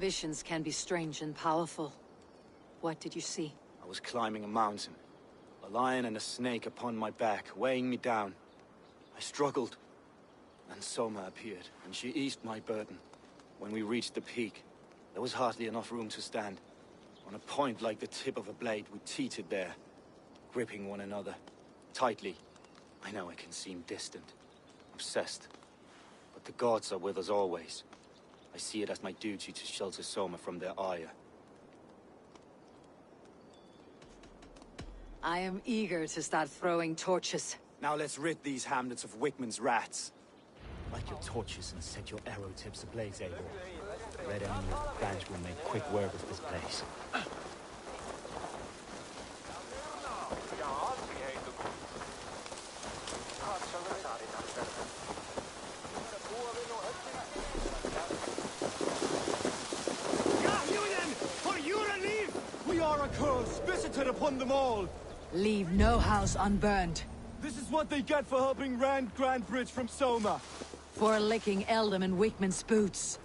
Visions can be strange and powerful. What did you see? I was climbing a mountain. A lion and a snake upon my back, weighing me down. I struggled. And Soma appeared, and she eased my burden. When we reached the peak, there was hardly enough room to stand. On a point like the tip of a blade, we teetered there, gripping one another, tightly. I know I can seem distant, obsessed. But the gods are with us always. I see it as my duty to shelter Soma from their ire. I am eager to start throwing torches. Now let's rid these hamlets of Wickman's rats. Light your torches and set your arrow tips ablaze, Eivor. The red enemy of the branch will make quick work of this place. We are a curse visited upon them all. Leave no house unburned. This is what they get for helping Rand Grandbridge from Soma. For licking Eldam and Wickman's boots.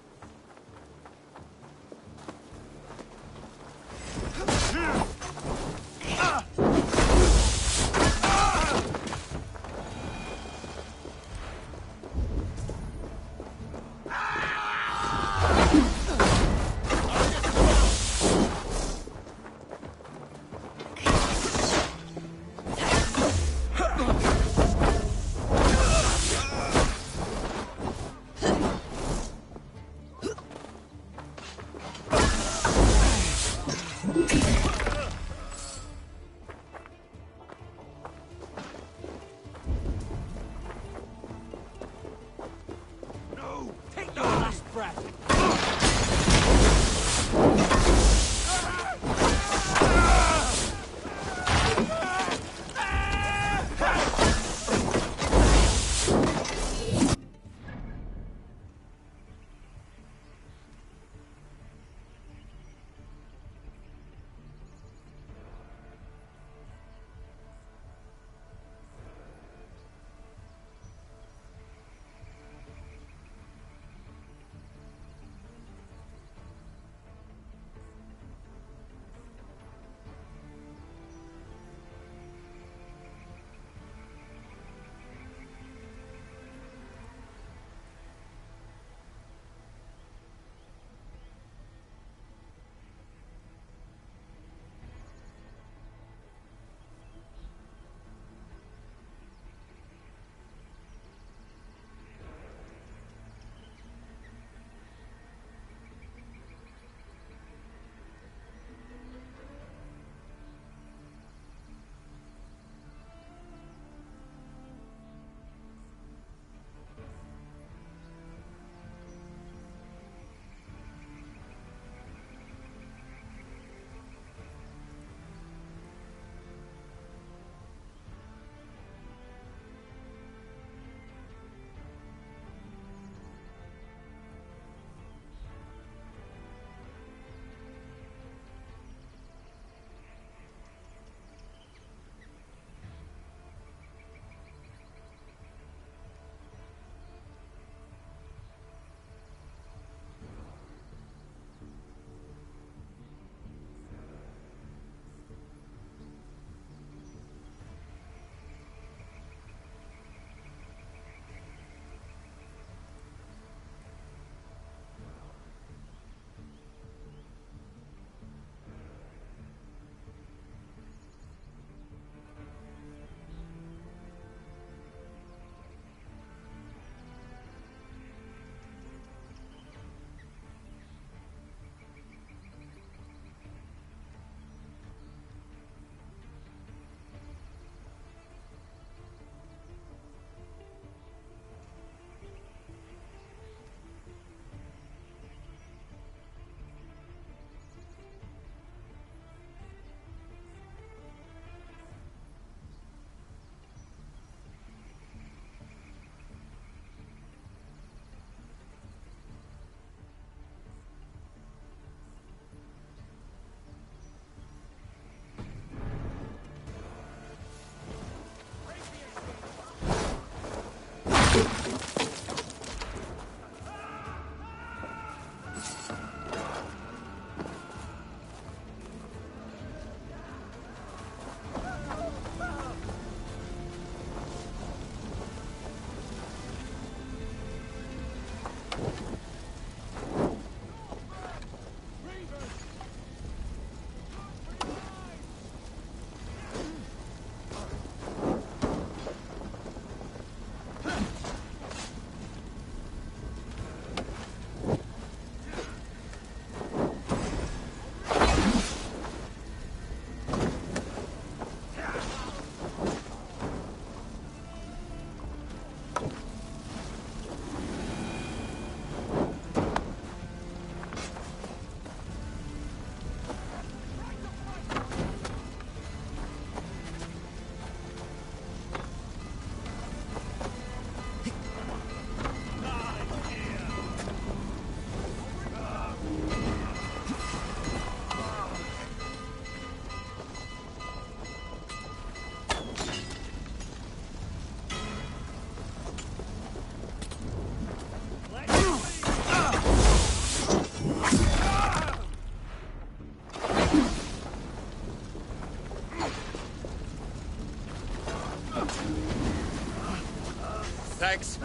Thanks.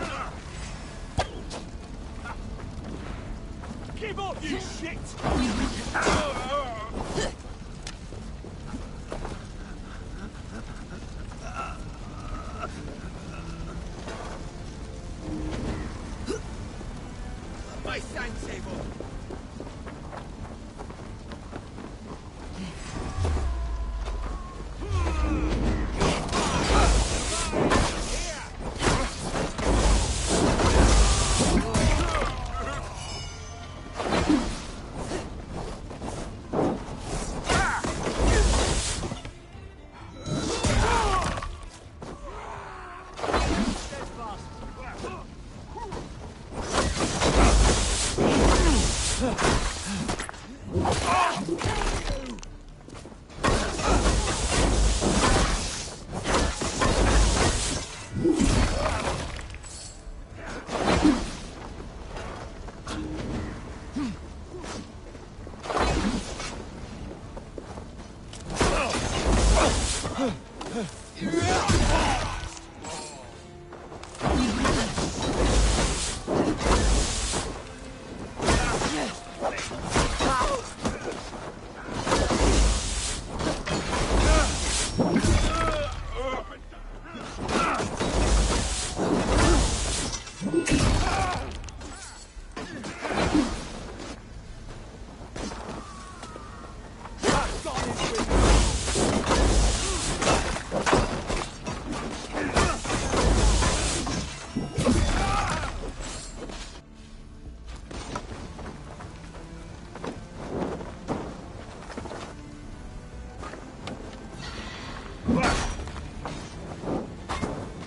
Give up, you shit! My sand table!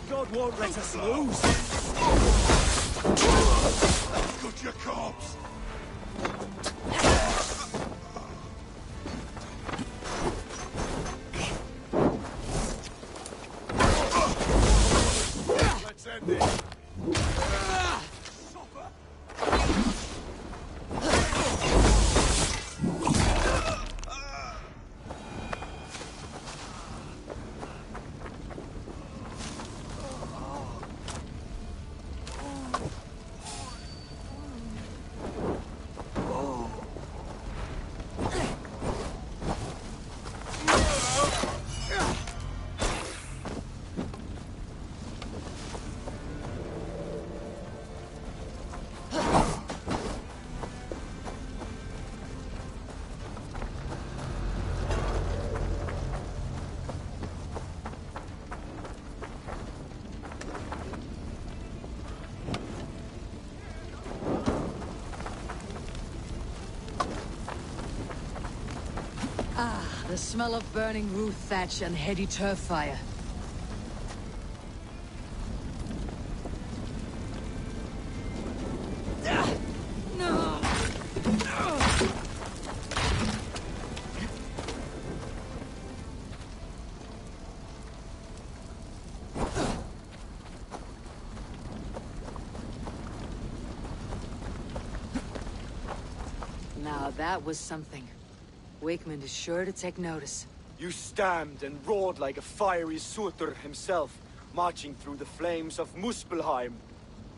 God won't let us lose! Got your corpse! Let's end it! The smell of burning roof thatch and heady turf fire. Now that was something. Wakeman is sure to take notice. You stamped and roared like a fiery Surtur himself, marching through the flames of Muspelheim.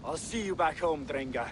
I'll see you back home, Drenga.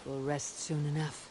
We'll rest soon enough.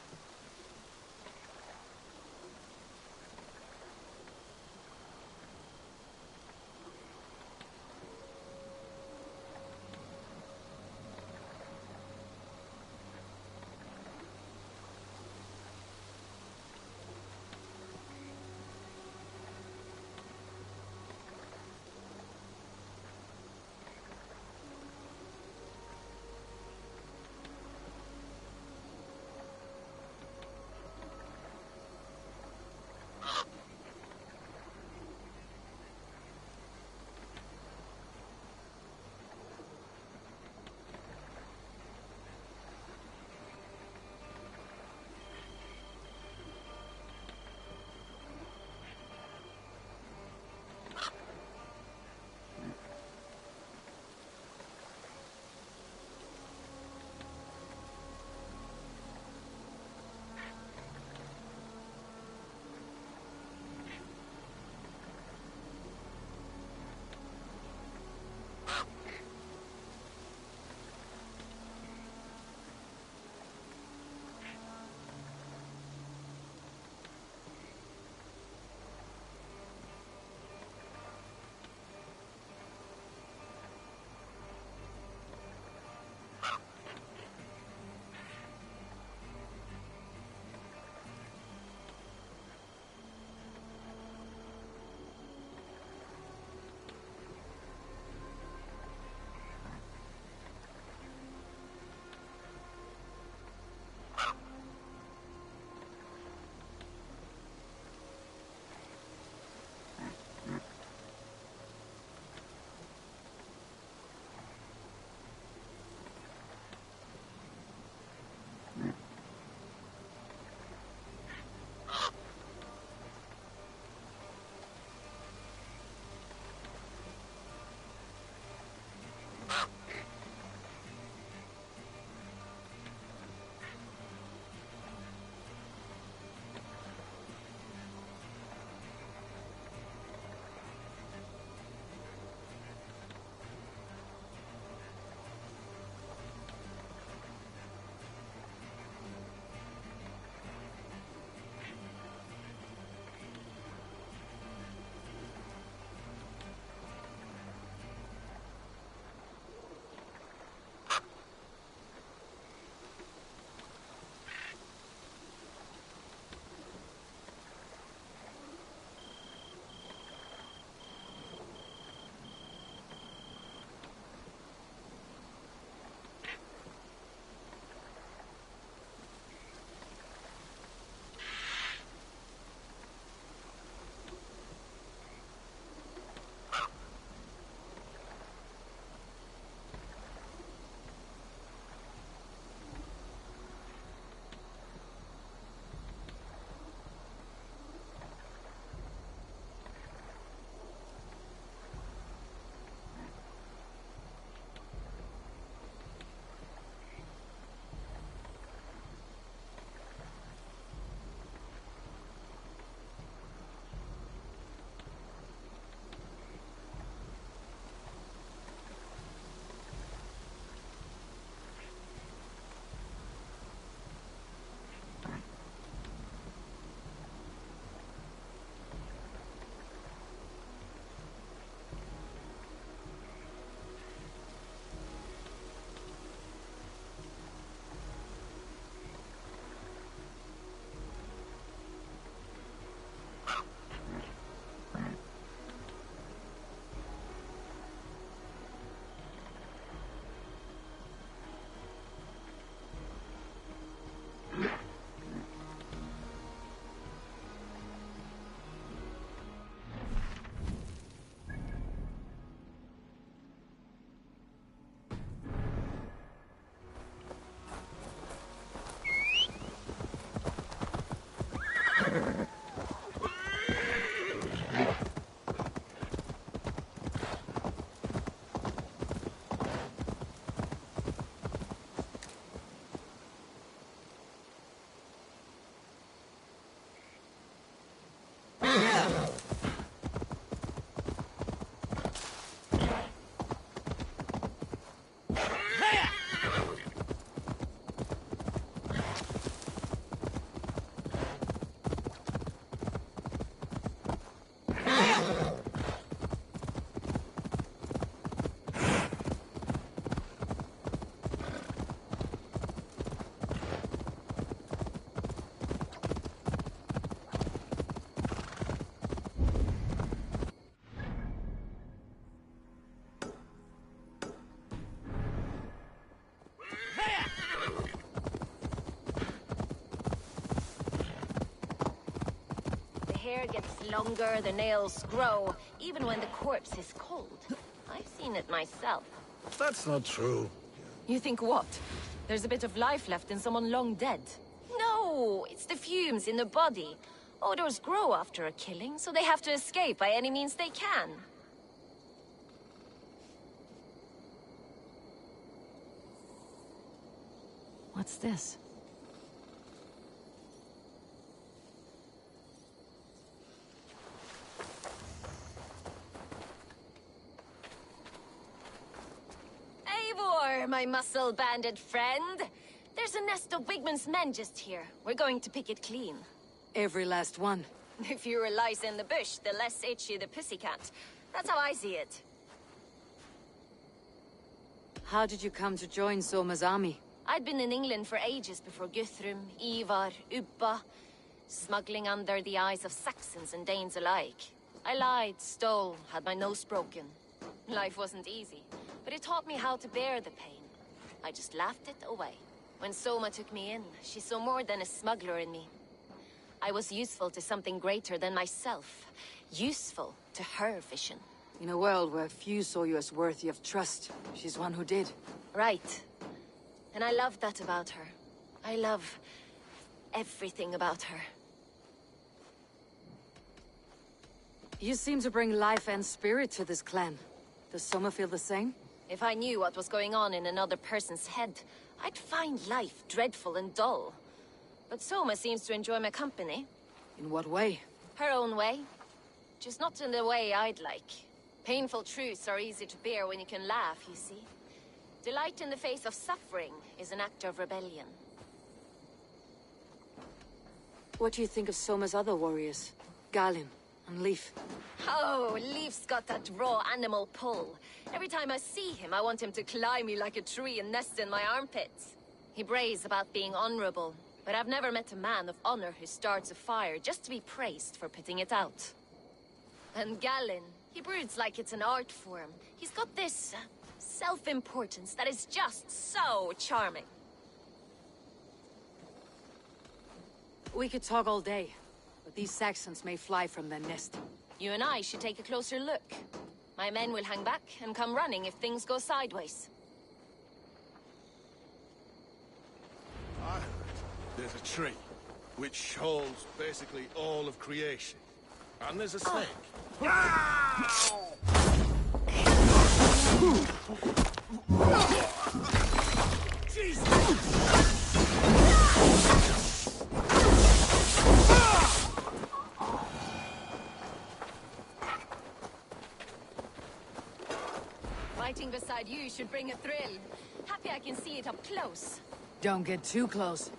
hair gets longer, the nails grow, even when the corpse is cold. I've seen it myself. That's not true. You think what? There's a bit of life left in someone long dead? No, it's the fumes in the body. Odors grow after a killing, so they have to escape by any means they can. What's this? Eivor, my muscle-banded friend. There's a nest of Wigman's men just here. We're going to pick it clean. Every last one. The fewer lice in the bush, the less itchy the pussycat. That's how I see it. How did you come to join Soma's army? I'd been in England for ages before Guthrum, Ivar, Ubba, smuggling under the eyes of Saxons and Danes alike. I lied, stole, had my nose broken. Life wasn't easy, but it taught me how to bear the pain. I just laughed it away. When Soma took me in, she saw more than a smuggler in me. I was useful to something greater than myself. Useful to her vision. In a world where few saw you as worthy of trust, she's one who did. Right. And I love that about her. I love everything about her. You seem to bring life and spirit to this clan. Does Soma feel the same? If I knew what was going on in another person's head, I'd find life dreadful and dull. But Soma seems to enjoy my company. In what way? Her own way. Just not in the way I'd like. Painful truths are easy to bear when you can laugh, you see. Delight in the face of suffering is an act of rebellion. What do you think of Soma's other warriors? Galin and Leif? Oh, Leif's got that raw animal pull. Every time I see him, I want him to climb me like a tree and nest in my armpits. He brays about being honorable, but I've never met a man of honor who starts a fire just to be praised for putting it out. And Galin, he broods like it's an art form. He's got this self-importance that is just so charming. We could talk all day, but these Saxons may fly from their nest. You and I should take a closer look. My men will hang back and come running if things go sideways. I heard there's a tree, which holds basically all of creation. And there's a snake. Fighting beside you should bring a thrill. Happy I can see it up close. Don't get too close.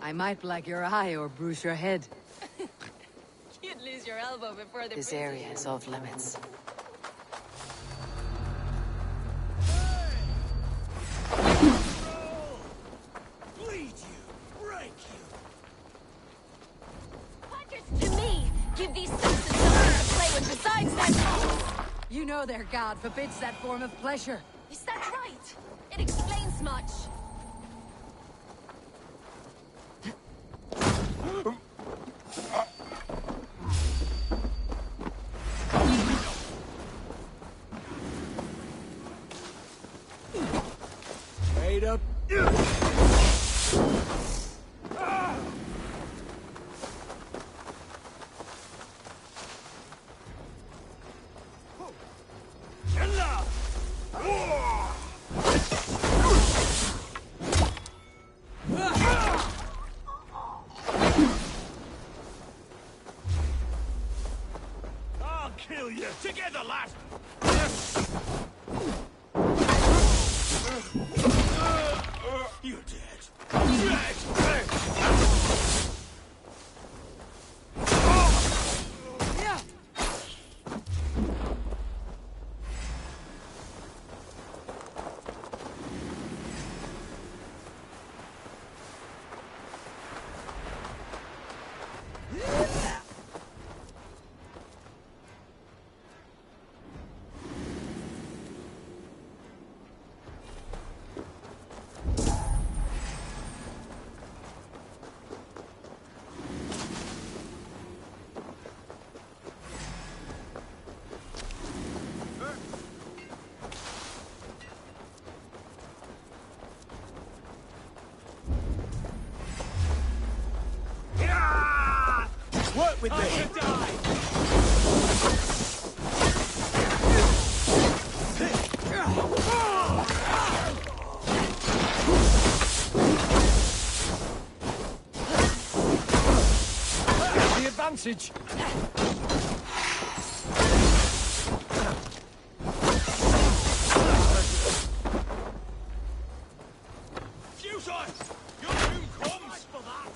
I might black your eye or bruise your head. You'd lose your elbow before the This area is off limits. Bleed you! Break you! To me! Give these Saxons something to play with besides that! You know their god forbids that form of pleasure. Is that right? It explains much. Made up. I'll kill you. Together, lad. You're dead. with me. The advantage. Your doom comes for that.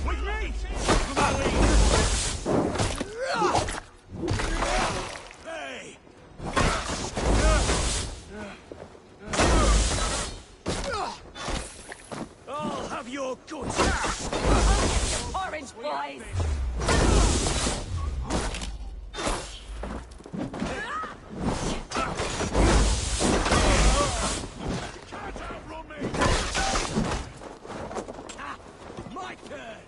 With me! Hey! I'll have your goods. Orange boys! My turn!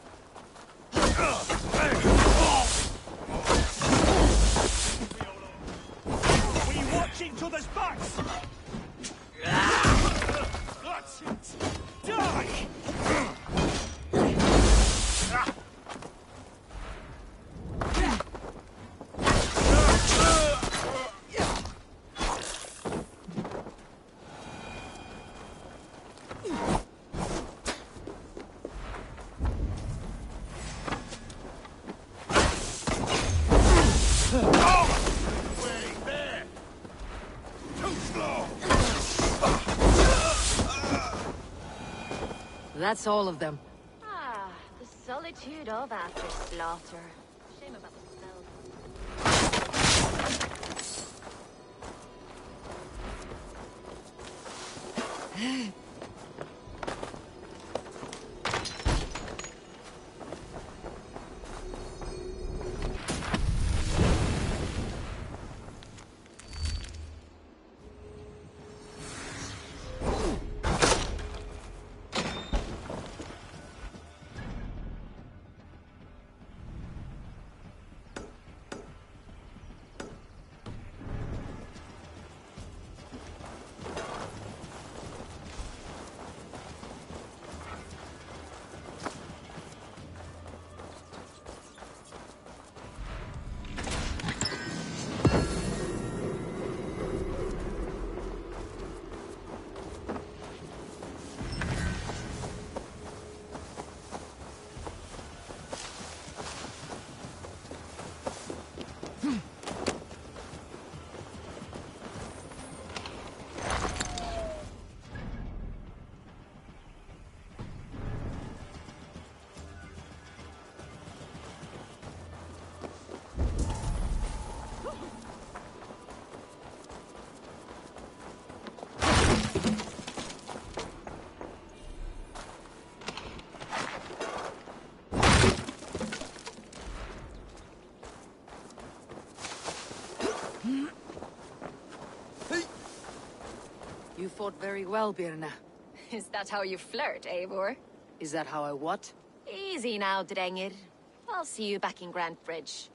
We watch each other's backs! That's it! Die! That's all of them. Ah, the solitude of after slaughter. Shame about the smell. You fought very well, Birna. Is that how you flirt, Eivor? Is that how I what? Easy now, Drengir. I'll see you back in Grand Bridge.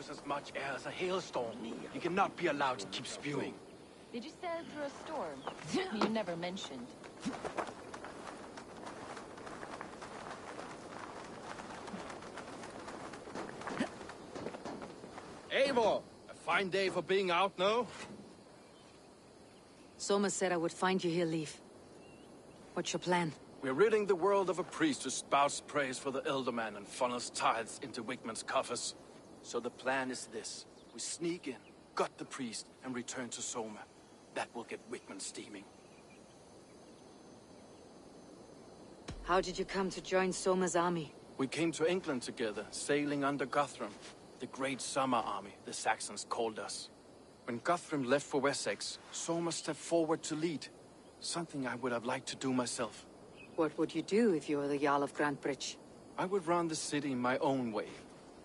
draws as much air as a hailstorm. You cannot be allowed to keep spewing. Did you sail through a storm? You never mentioned. Eivor! A fine day for being out, no? Soma said I would find you here, Leif. What's your plan? We're ridding the world of a priest who spouts praise for the Elderman and funnels tithes into Wigmund's coffers. So the plan is this. We sneak in, gut the priest, and return to Soma. That will get Wigmund steaming. How did you come to join Soma's army? We came to England together, sailing under Guthrum. The Great Summer Army, the Saxons called us. When Guthrum left for Wessex, Soma stepped forward to lead. Something I would have liked to do myself. What would you do if you were the Jarl of Grantebridge? I would run the city my own way.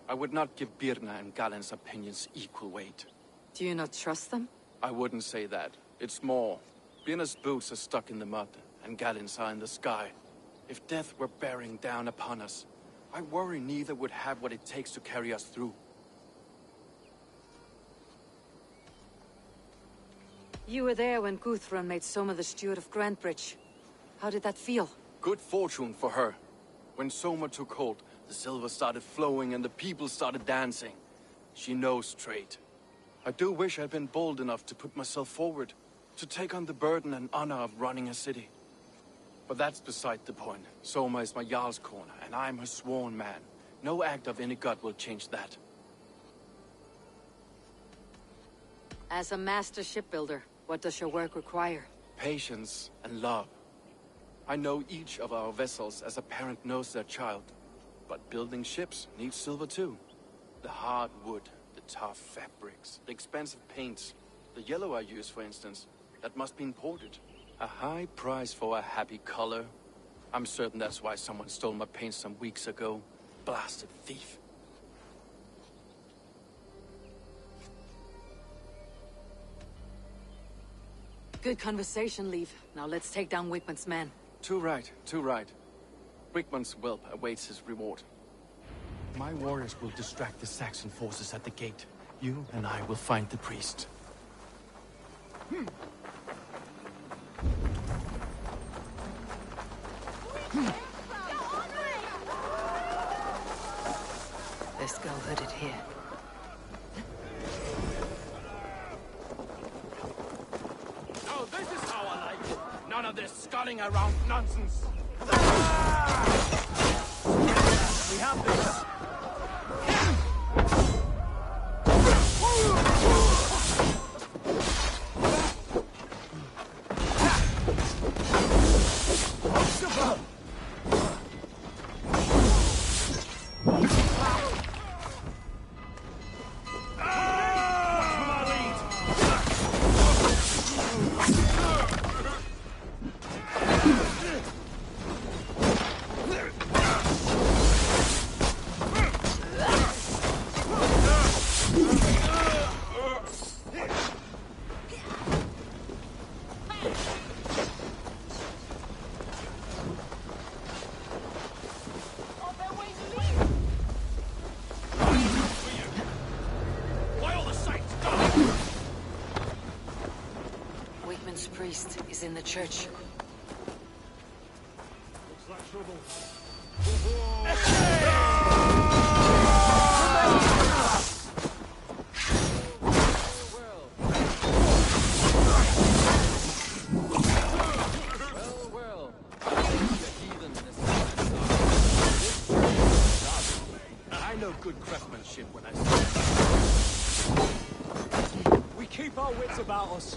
I would not give Birna and Galen's opinions equal weight. Do you not trust them? I wouldn't say that. It's more. Birna's boots are stuck in the mud, and Galen's are in the sky. If death were bearing down upon us, I worry neither would have what it takes to carry us through. You were there when Guthrum made Soma the steward of Grantebridge. How did that feel? Good fortune for her. When Soma took hold, the silver started flowing and the people started dancing. She knows trade. I do wish I'd been bold enough to put myself forward, to take on the burden and honor of running a city. But that's beside the point. Soma is my Jarl's corner, and I'm her sworn man. No act of any god will change that. As a master shipbuilder, what does your work require? Patience and love. I know each of our vessels as a parent knows their child. But building ships needs silver too. The hard wood, the tough fabrics, the expensive paints. The yellow I use, for instance, that must be imported. A high price for a happy color. I'm certain that's why someone stole my paint some weeks ago. Blasted thief. Good conversation, Leif. Now let's take down Wigmund's men. Too right, too right. Wigmund's whelp awaits his reward. My warriors will distract the Saxon forces at the gate. You and I will find the priest. Let's go hooded here. Oh, this is how I like it. None of this sculling around nonsense. We have this. Wigmund's priest is in the church. Looks like trouble. I know good craftsmanship when I see it. We keep our wits about us.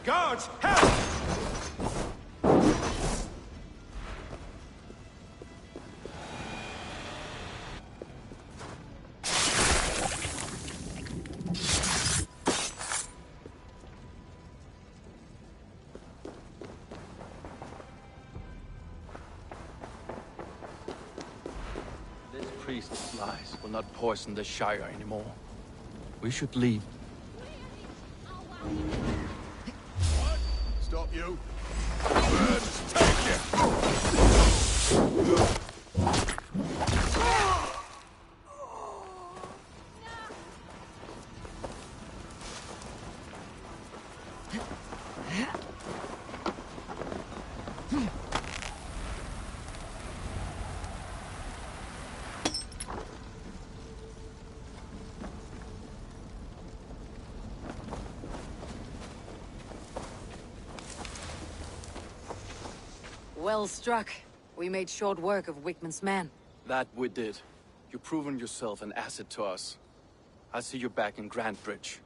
Guards, help! This priest's lies will not poison the Shire anymore. We should leave. Stop you. Burns, take it! Well struck. We made short work of Wickman's men. That we did. You've proven yourself an asset to us. I'll see you back in Grantbridge.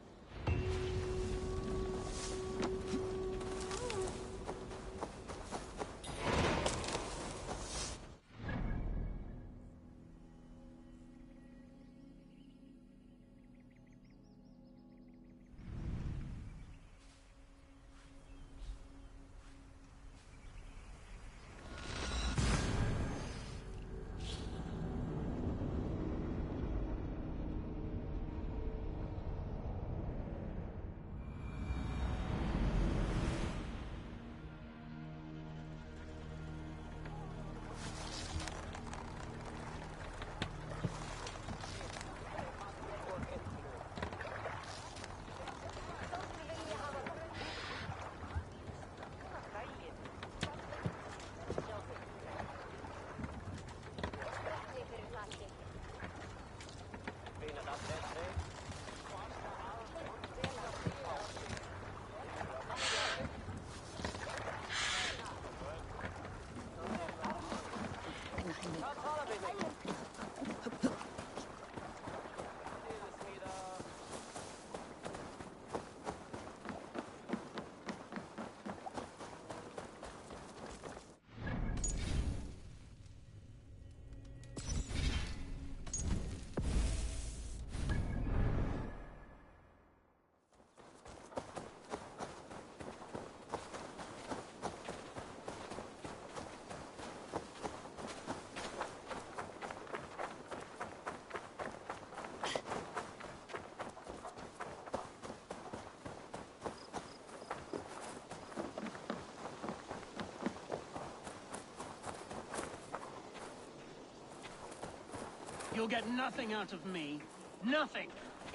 You'll get nothing out of me. Nothing!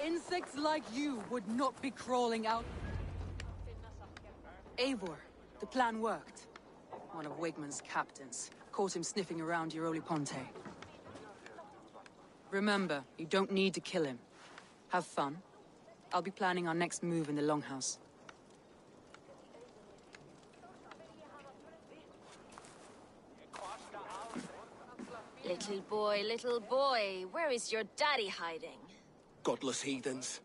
Insects like you would not be crawling out. Eivor, the plan worked. One of Wigman's captains caught him sniffing around Euroli Ponte. Remember, you don't need to kill him. Have fun. I'll be planning our next move in the Longhouse. Little boy, where is your daddy hiding? Godless heathens.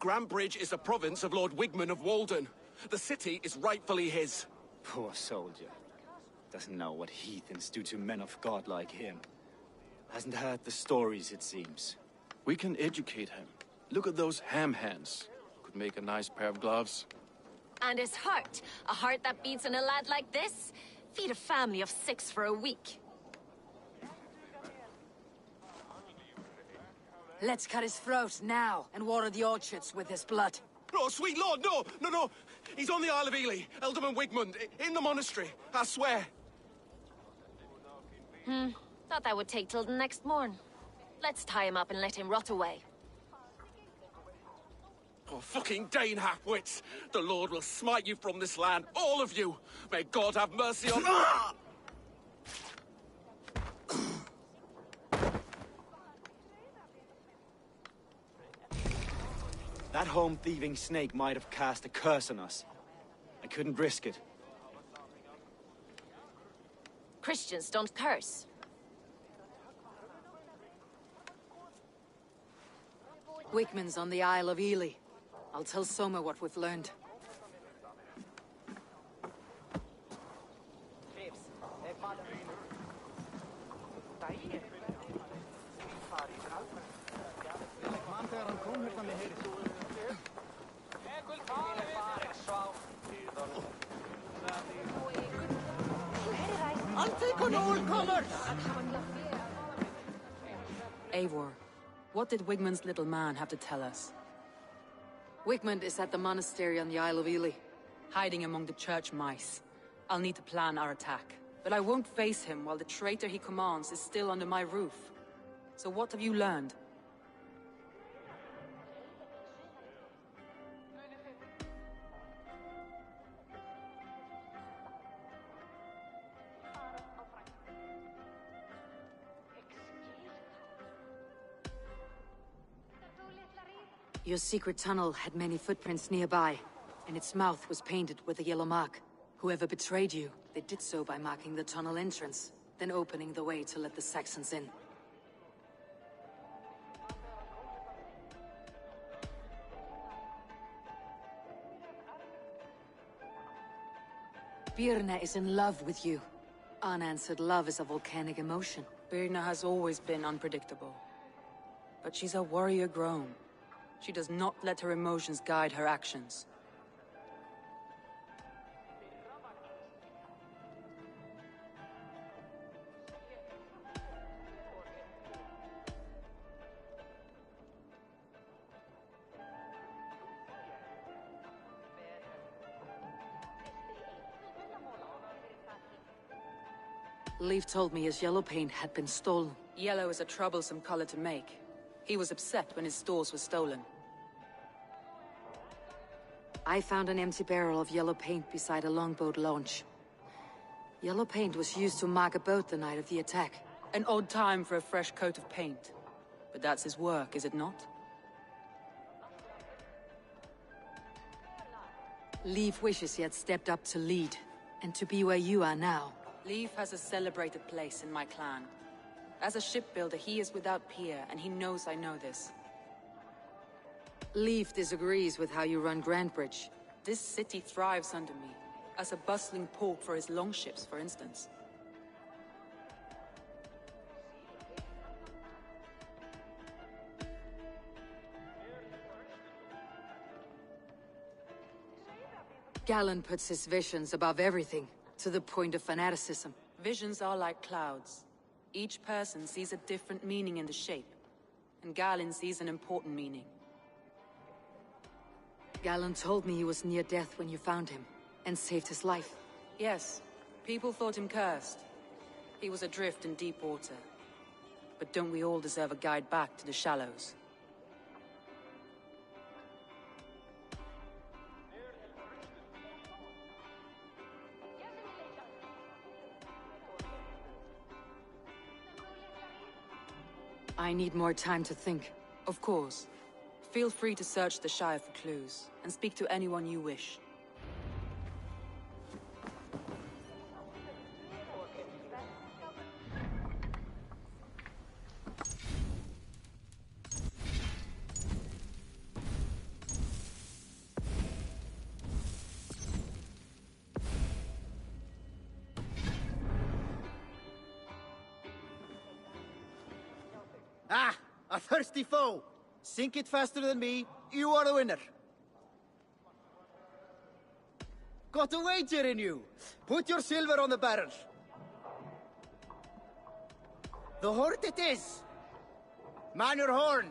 Grantbridge is a province of Lord Wigman of Walden. The city is rightfully his. Poor soldier. Doesn't know what heathens do to men of God like him. Hasn't heard the stories, it seems. We can educate him. Look at those ham hands. Could make a nice pair of gloves. And his heart. A heart that beats in a lad like this? Feed a family of 6 for a week. Let's cut his throat now and water the orchards with his blood. Oh, sweet lord, no! He's on the Isle of Ely, Ealdorman Wigmund, in the monastery, I swear. Thought that would take till the next morn. Let's tie him up and let him rot away. Oh, fucking Dane half-wits! The Lord will smite you from this land, all of you! May God have mercy on... That home-thieving snake might have cast a curse on us. I couldn't risk it. Christians don't curse. Wigman's on the Isle of Ely. I'll tell Soma what we've learned. Eivor, what did Wigmund's little man have to tell us? Wigmund is at the monastery on the Isle of Ely. Hiding among the church mice. I'll need to plan our attack. But I won't face him while the traitor he commands is still under my roof. So what have you learned? Your secret tunnel had many footprints nearby, and its mouth was painted with a yellow mark. Whoever betrayed you, they did so by marking the tunnel entrance, then opening the way to let the Saxons in. Birna is in love with you. Unanswered love is a volcanic emotion. Birna has always been unpredictable. But she's a warrior grown. She does not let her emotions guide her actions. Leif told me his yellow paint had been stolen. Yellow is a troublesome color to make. He was upset when his stores were stolen. I found an empty barrel of yellow paint beside a longboat launch. Yellow paint was used to mark a boat the night of the attack. An odd time for a fresh coat of paint. But that's his work, is it not? Leif wishes he had stepped up to lead, and to be where you are now. Leif has a celebrated place in my clan. As a shipbuilder, he is without peer, and he knows I know this. Leif disagrees with how you run Grantbridge. This city thrives under me, as a bustling port for his longships, for instance. Galen puts his visions above everything, to the point of fanaticism. Visions are like clouds. Each person sees a different meaning in the shape, and Galen sees an important meaning. Galen told me he was near death when you found him, and saved his life. Yes, people thought him cursed. He was adrift in deep water. But don't we all deserve a guide back to the shallows? I need more time to think. Of course. Feel free to search the Shire for clues, and speak to anyone you wish. Ah! A thirsty foe! Sink it faster than me, you are the winner. Got a wager in you. Put your silver on the barrel. The horde it is. Man your horn.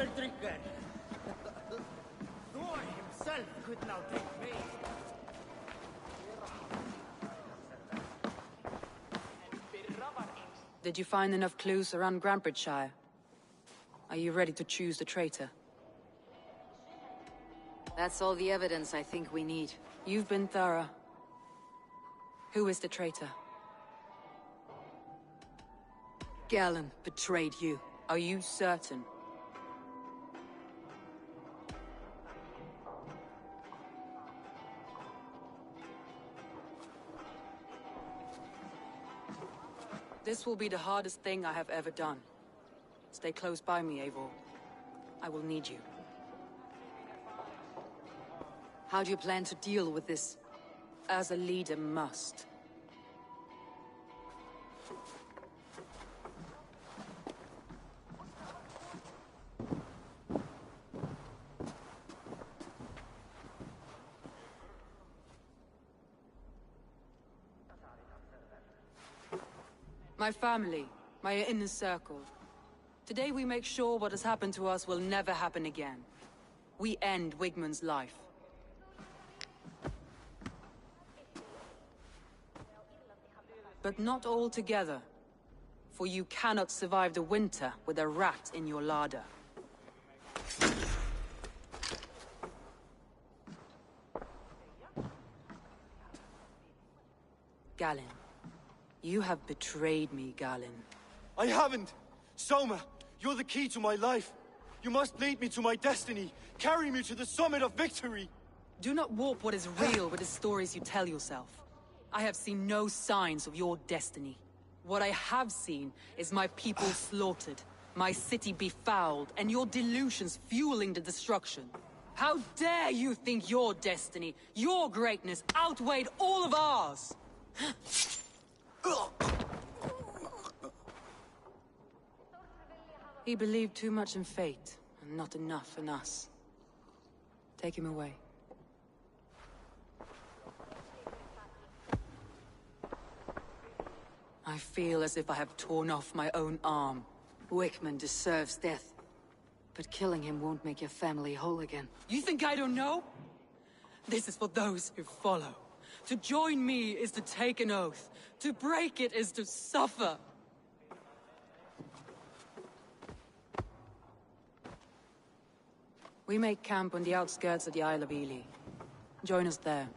Underdrinker! Thor himself could now take me. Did you find enough clues around Grantbridgeshire? Are you ready to choose the traitor? That's all the evidence I think we need. You've been thorough. Who is the traitor? Galen betrayed you. Are you certain? This will be the hardest thing I have ever done. Stay close by me, Eivor. I will need you. How do you plan to deal with this? As a leader must. My family, my inner circle. Today we make sure what has happened to us will never happen again. We end Wigmund's life. But not all together. For you cannot survive the winter with a rat in your larder. Galen. You have betrayed me, Galen. I haven't! Soma, you're the key to my life. You must lead me to my destiny. Carry me to the summit of victory. Do not warp what is real with the stories you tell yourself. I have seen no signs of your destiny. What I have seen is my people slaughtered, my city befouled, and your delusions fueling the destruction. How dare you think your destiny, your greatness, outweighed all of ours? He believed too much in fate, and not enough in us. Take him away. I feel as if I have torn off my own arm. Wigmund deserves death. But killing him won't make your family whole again. You think I don't know? This is for those who follow. To join me is to take an oath. To break it is to suffer. We make camp on the outskirts of the Isle of Ely. Join us there.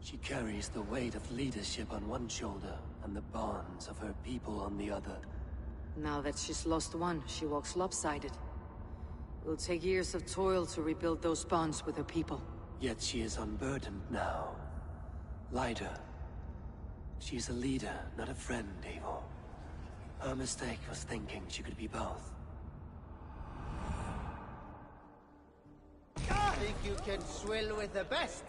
She carries the weight of leadership on one shoulder and the bonds of her people on the other. Now that she's lost one, she walks lopsided. It will take years of toil to rebuild those bonds with her people. Yet she is unburdened now. Lighter. She is a leader, not a friend, Eivor. Her mistake was thinking she could be both. Think you can swill with the best?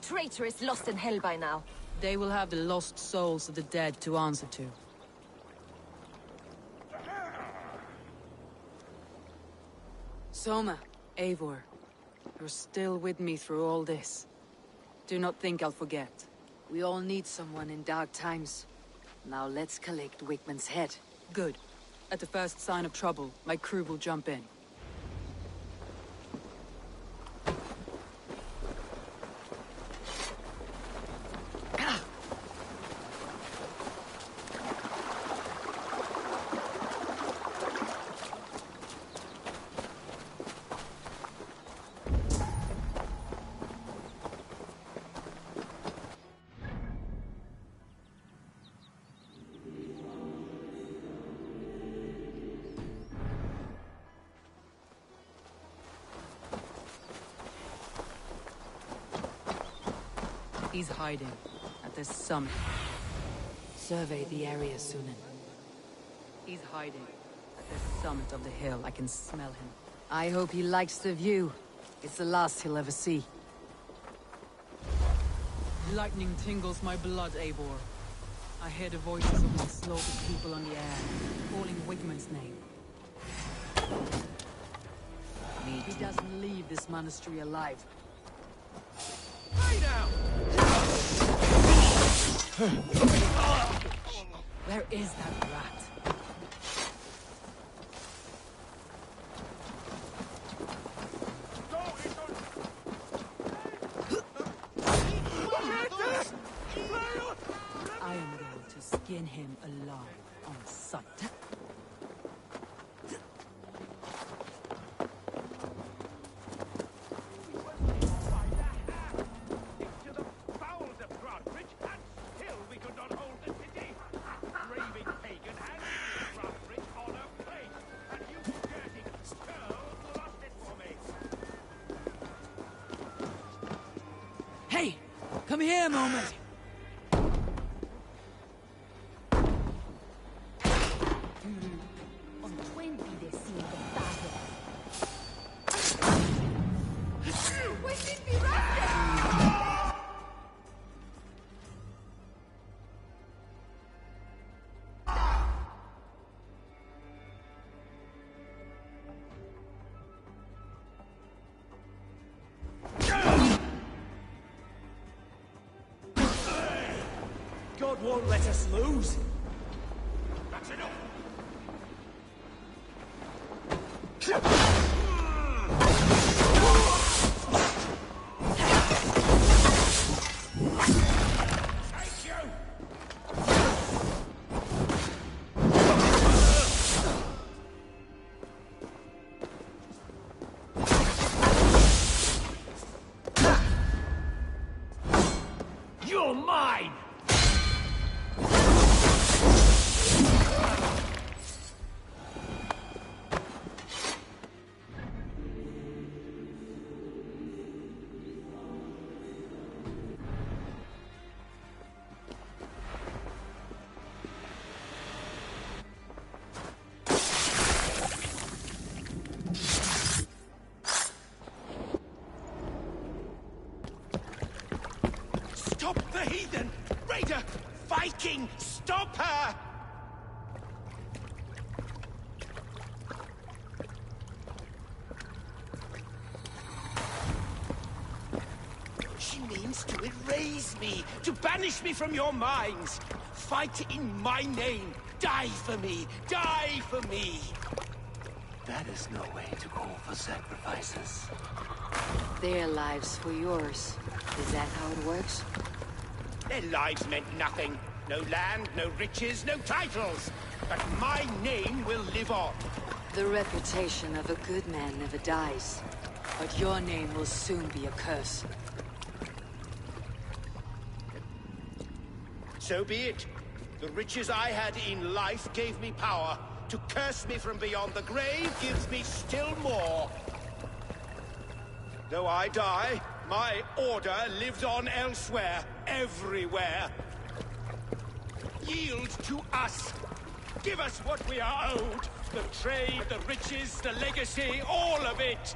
Traitor is lost in hell by now. They will have the lost souls of the dead to answer to. Soma, Eivor, you're still with me through all this. Do not think I'll forget. We all need someone in dark times. Now let's collect Wickman's head. Good. At the first sign of trouble, my crew will jump in. He's hiding at the summit. Survey the area, Sunan. He's hiding at the summit of the hill. I can smell him. I hope he likes the view. It's the last he'll ever see. Lightning tingles my blood, Eivor. I hear the voices of my slaughtered people on the air, calling Wigman's name. He doesn't leave this monastery alive. Hey now! Where is that rat? I am going to skin him alive on sight. Hey! Come here a moment! God won't let us lose. That's enough! Thank you! You're mine! Stop the heathen! Raider! Viking! Stop her! She means to erase me, to banish me from your minds. Fight in my name. Die for me. Die for me. That is no way to call for sacrifices. Their lives for yours. Is that how it works? Their lives meant nothing. No land, no riches, no titles. But my name will live on. The reputation of a good man never dies. But your name will soon be a curse. So be it. The riches I had in life gave me power. To curse me from beyond the grave gives me still more. Though I die, my order lives on elsewhere, everywhere. Yield to us. Give us what we are owed. The trade, the riches, the legacy, all of it.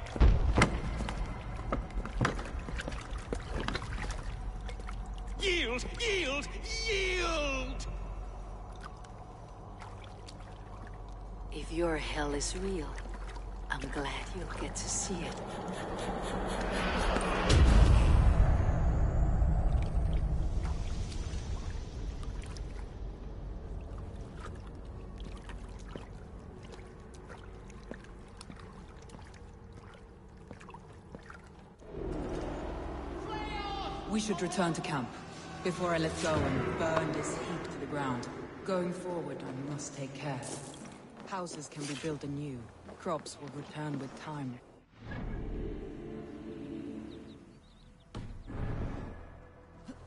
Yield! Yield! Yield! If your hell is real, I'm glad you'll get to see it. We should return to camp, before I let go and burn this heap to the ground. Going forward, I must take care. Houses can be built anew. Crops will return with time.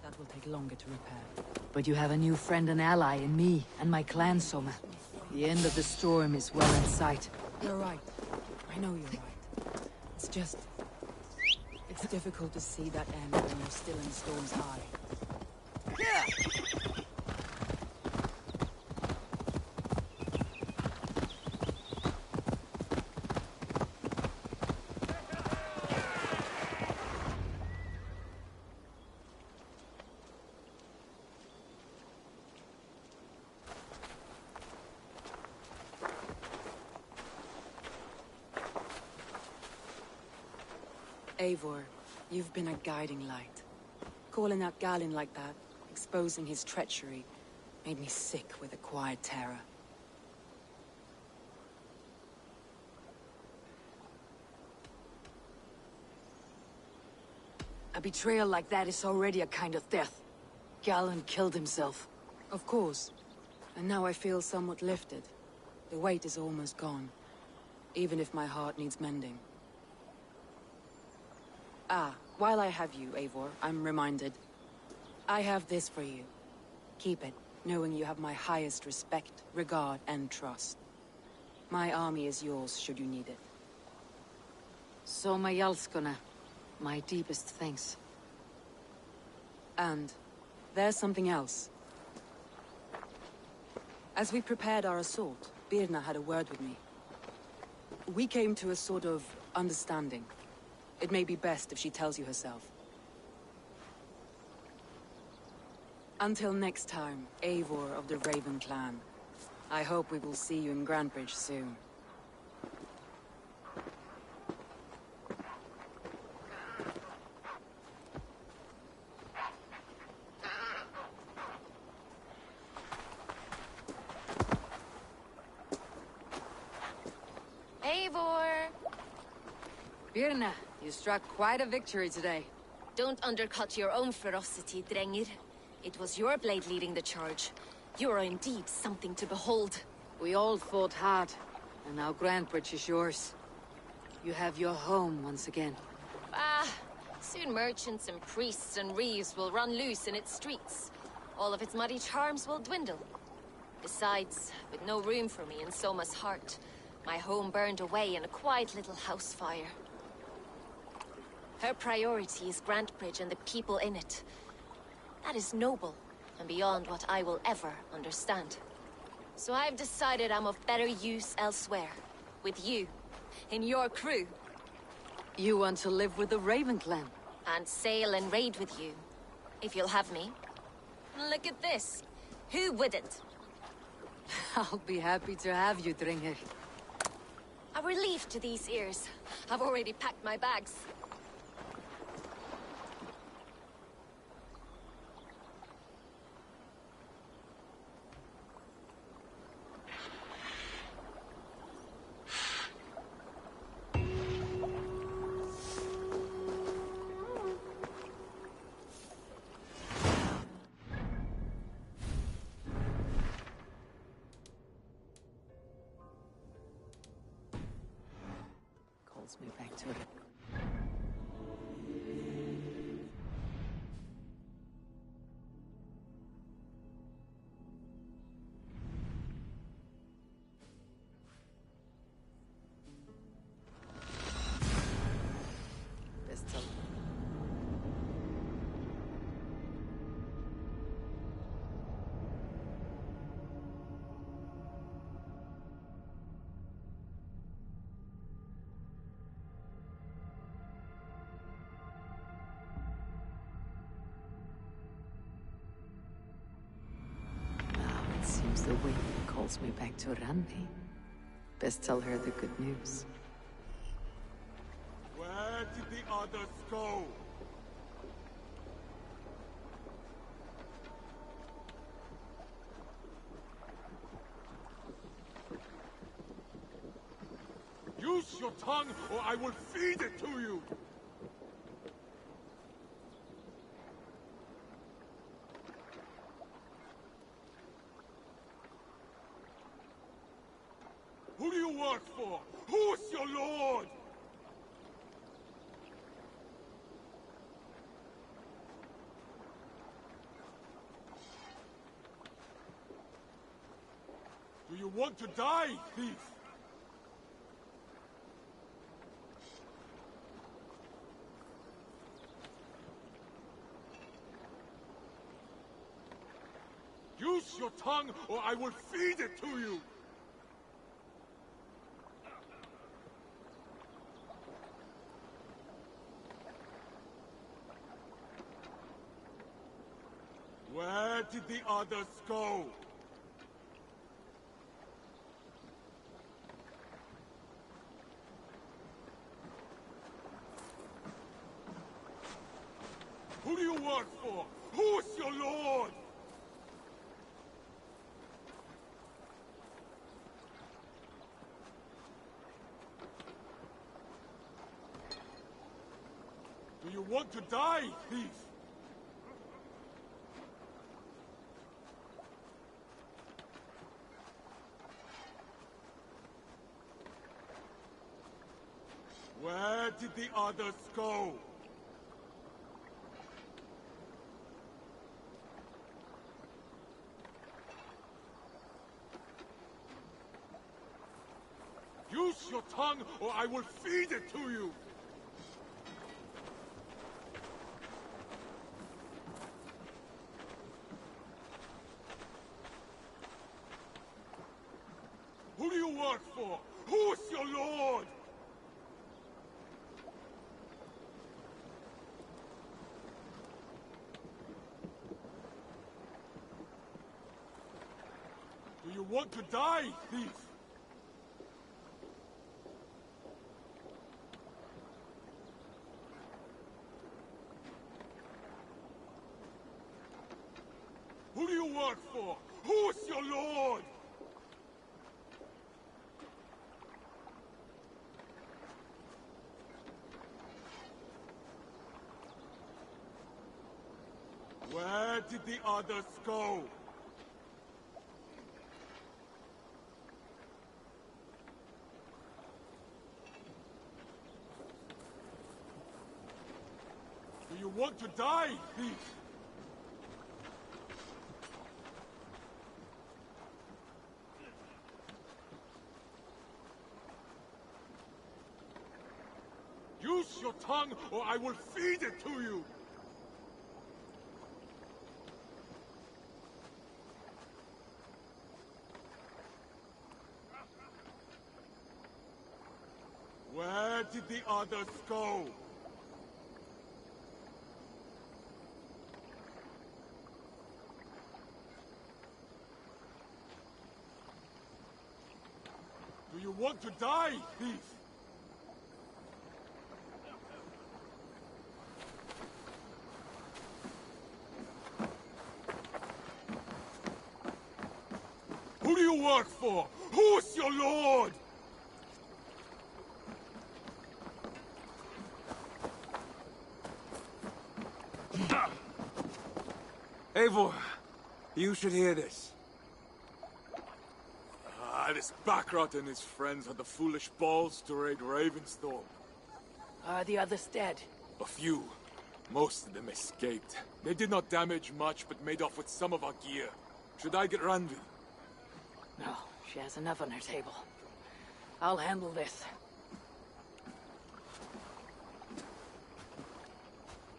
That will take longer to repair. But you have a new friend and ally in me and my clan, Soma. The end of the storm is well in sight. You're right. I know you're right. It's just... it's difficult to see that end when you're still in the storm's eye. Yeah! Eivor, you've been a guiding light. Calling out Galinn like that, exposing his treachery, made me sick with a quiet terror. A betrayal like that is already a kind of death. Galinn killed himself. Of course. And now I feel somewhat lifted. The weight is almost gone. Even if my heart needs mending. Ah, while I have you, Eivor, I'm reminded. I have this for you. Keep it, knowing you have my highest respect, regard, and trust. My army is yours, should you need it. Soma Jalskona, my deepest thanks. And there's something else. As we prepared our assault, Birna had a word with me. We came to a sort of understanding. It may be best if she tells you herself. Until next time, Eivor of the Raven Clan. I hope we will see you in Grantebridge soon. Eivor! Birna, you struck quite a victory today. Don't undercut your own ferocity, Drengir. It was your blade leading the charge. You are indeed something to behold. We all fought hard, and now Grantebridge is yours. You have your home once again. Ah, soon merchants and priests and reeves will run loose in its streets. All of its muddy charms will dwindle. Besides, with no room for me in Soma's heart, my home burned away in a quiet little house fire. Her priority is Grantebridge and the people in it. That is noble, and beyond what I will ever understand. So I've decided I'm of better use elsewhere. With you. In your crew. You want to live with the Raven Clan? And sail and raid with you. If you'll have me. Look at this. Who wouldn't? I'll be happy to have you, Drengir. A relief to these ears. I've already packed my bags. calls me back to it. Pistol. It seems the wind calls me back to Randi. Best tell her the good news. Where did the others go? Use your tongue, or I will feed it to you! Who do you work for? Who's your lord? Do you want to die, thief? Use your tongue, or I will feed it to you! Where did the others go? Who do you work for? Who's your lord? Do you want to die, thief? Where did the others go? Use your tongue, or I will feed it to you! Who do you work for? Who's your lord? Do you want to die, thief? Who do you work for? Who's your lord? Where did the others go? Do you want to die, thief? Use your tongue, or I will feed it to you! Where did the others go? Do you want to die, thief? Who do you work for? Who's your lord? Eivor, you should hear this. This Backrot and his friends had the foolish balls to raid Ravensthorpe. Are the others dead? A few. Most of them escaped. They did not damage much, but made off with some of our gear. Should I get Randvi? No, she has enough on her table. I'll handle this.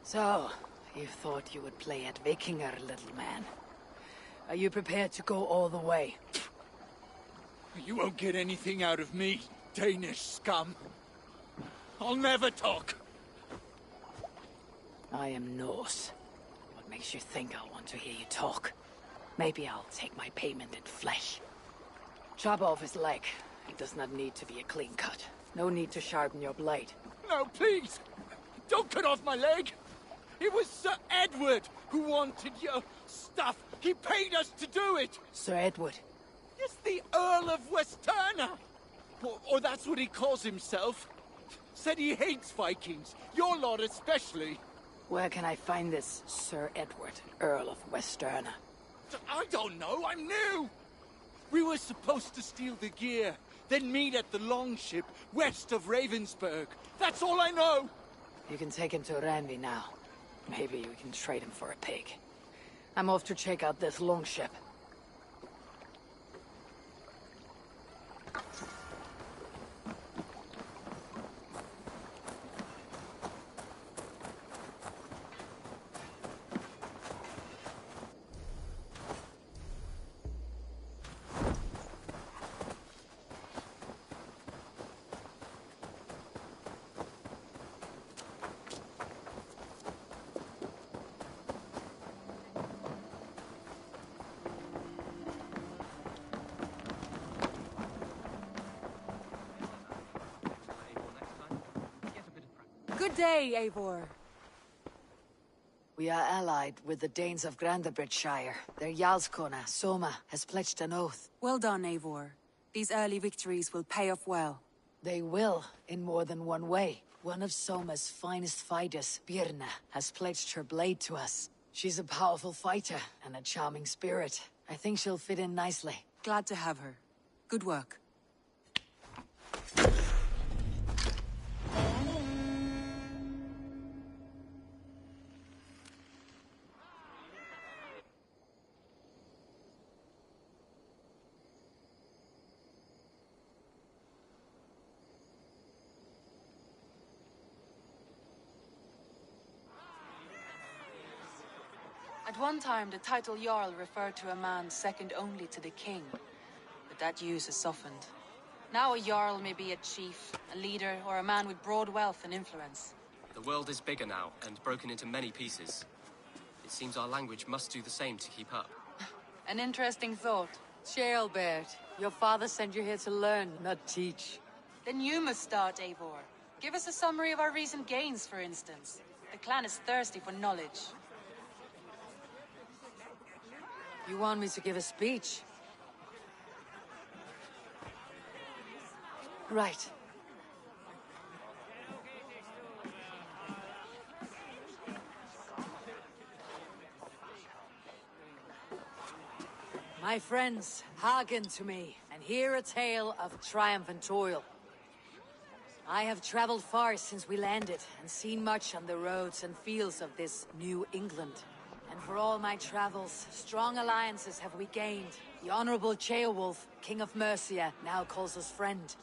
So, you thought you would play at Vikinger, little man. Are you prepared to go all the way? You won't get anything out of me, Danish scum. I'll never talk. I am Norse. What makes you think I want to hear you talk? Maybe I'll take my payment in flesh. Chop off his leg. It does not need to be a clean cut. No need to sharpen your blade. No, please! Don't cut off my leg! It was Sir Edward who wanted your stuff. He paid us to do it! Sir Edward? Yes, the Earl of Westerna! Or that's what he calls himself. Said he hates Vikings. Your lot especially. Where can I find this Sir Edward, Earl of Westerna? I don't know, I'm new! We were supposed to steal the gear, then meet at the longship west of Ravensburg. That's all I know! You can take him to Randvi now. Maybe we can trade him for a pig. I'm off to check out this longship. Good day, Eivor. We are allied with the Danes of Grandabridgeshire. Their Jarlskona, Soma, has pledged an oath. Well done, Eivor. These early victories will pay off well. They will, in more than one way. One of Soma's finest fighters, Birna, has pledged her blade to us. She's a powerful fighter and a charming spirit. I think she'll fit in nicely. Glad to have her. Good work. At one time, the title Jarl referred to a man second only to the king. But that use has softened. Now a Jarl may be a chief, a leader, or a man with broad wealth and influence. The world is bigger now, and broken into many pieces. It seems our language must do the same to keep up. An interesting thought. Ceolbert, your father sent you here to learn, not teach. Then you must start, Eivor. Give us a summary of our recent gains, for instance. The clan is thirsty for knowledge. You want me to give a speech? Right. My friends, hearken to me, and hear a tale of triumph and toil. I have traveled far since we landed, and seen much on the roads and fields of this New England. And for all my travels, strong alliances have we gained. The Honorable Ceolwulf, King of Mercia, now calls us friend.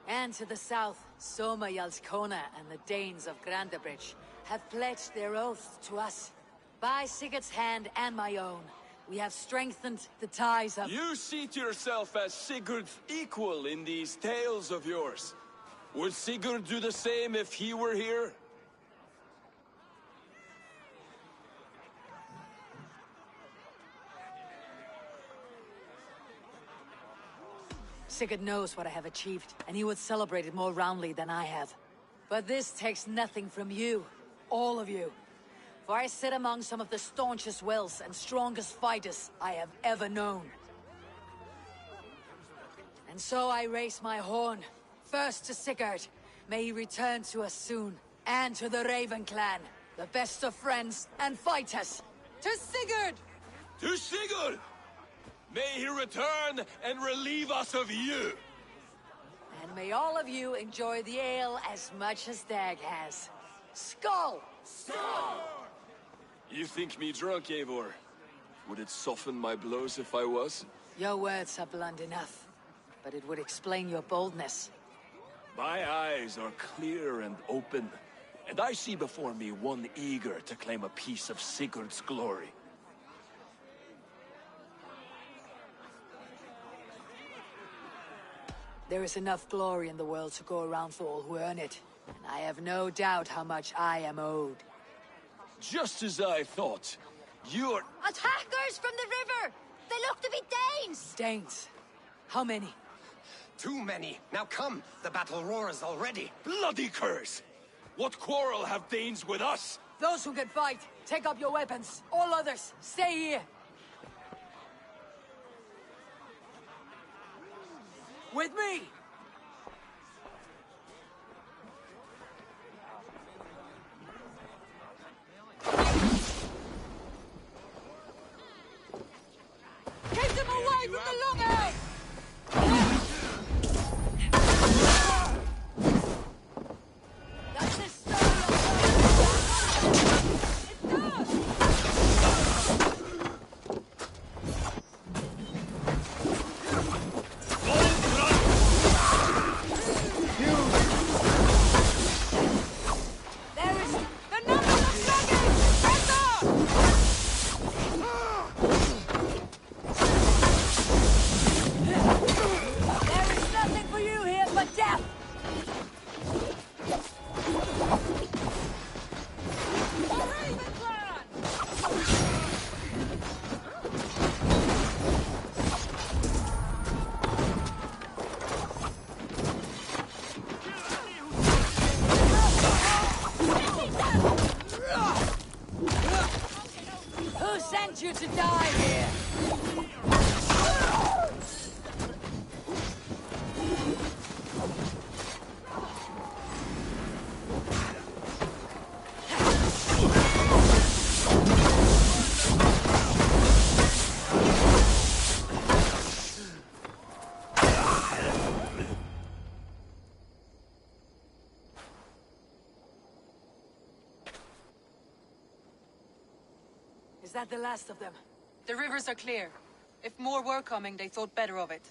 And to the south, Soma Jarlskona and the Danes of Grandabridge have pledged their oaths to us. By Sigurd's hand and my own, we have strengthened the ties of— You seat yourself as Sigurd's equal in these tales of yours. Would Sigurd do the same if he were here? Sigurd knows what I have achieved, and he would celebrate it more roundly than I have. But this takes nothing from you, all of you. For I sit among some of the staunchest wills and strongest fighters I have ever known. And so I raise my horn, first to Sigurd. May he return to us soon. And to the Raven clan, the best of friends and fighters. To Sigurd! To Sigurd! May he return and relieve us of you! And may all of you enjoy the ale as much as Dag has. Skull! Skull! You think me drunk, Eivor? Would it soften my blows if I was? Your words are blunt enough, but it would explain your boldness. My eyes are clear and open, and I see before me one eager to claim a piece of Sigurd's glory. There is enough glory in the world to go around for all who earn it, and I have no doubt how much I am owed. Just as I thought. You're... Attackers from the river! They look to be Danes! Danes? How many? Too many. Now come, the battle roars already. Bloody curse! What quarrel have Danes with us? Those who can fight, take up your weapons. All others, stay here. With me! Keep them away from the longhouse! That's the Who sent you to die here? Is that the last of them? The rivers are clear. If more were coming, they thought better of it.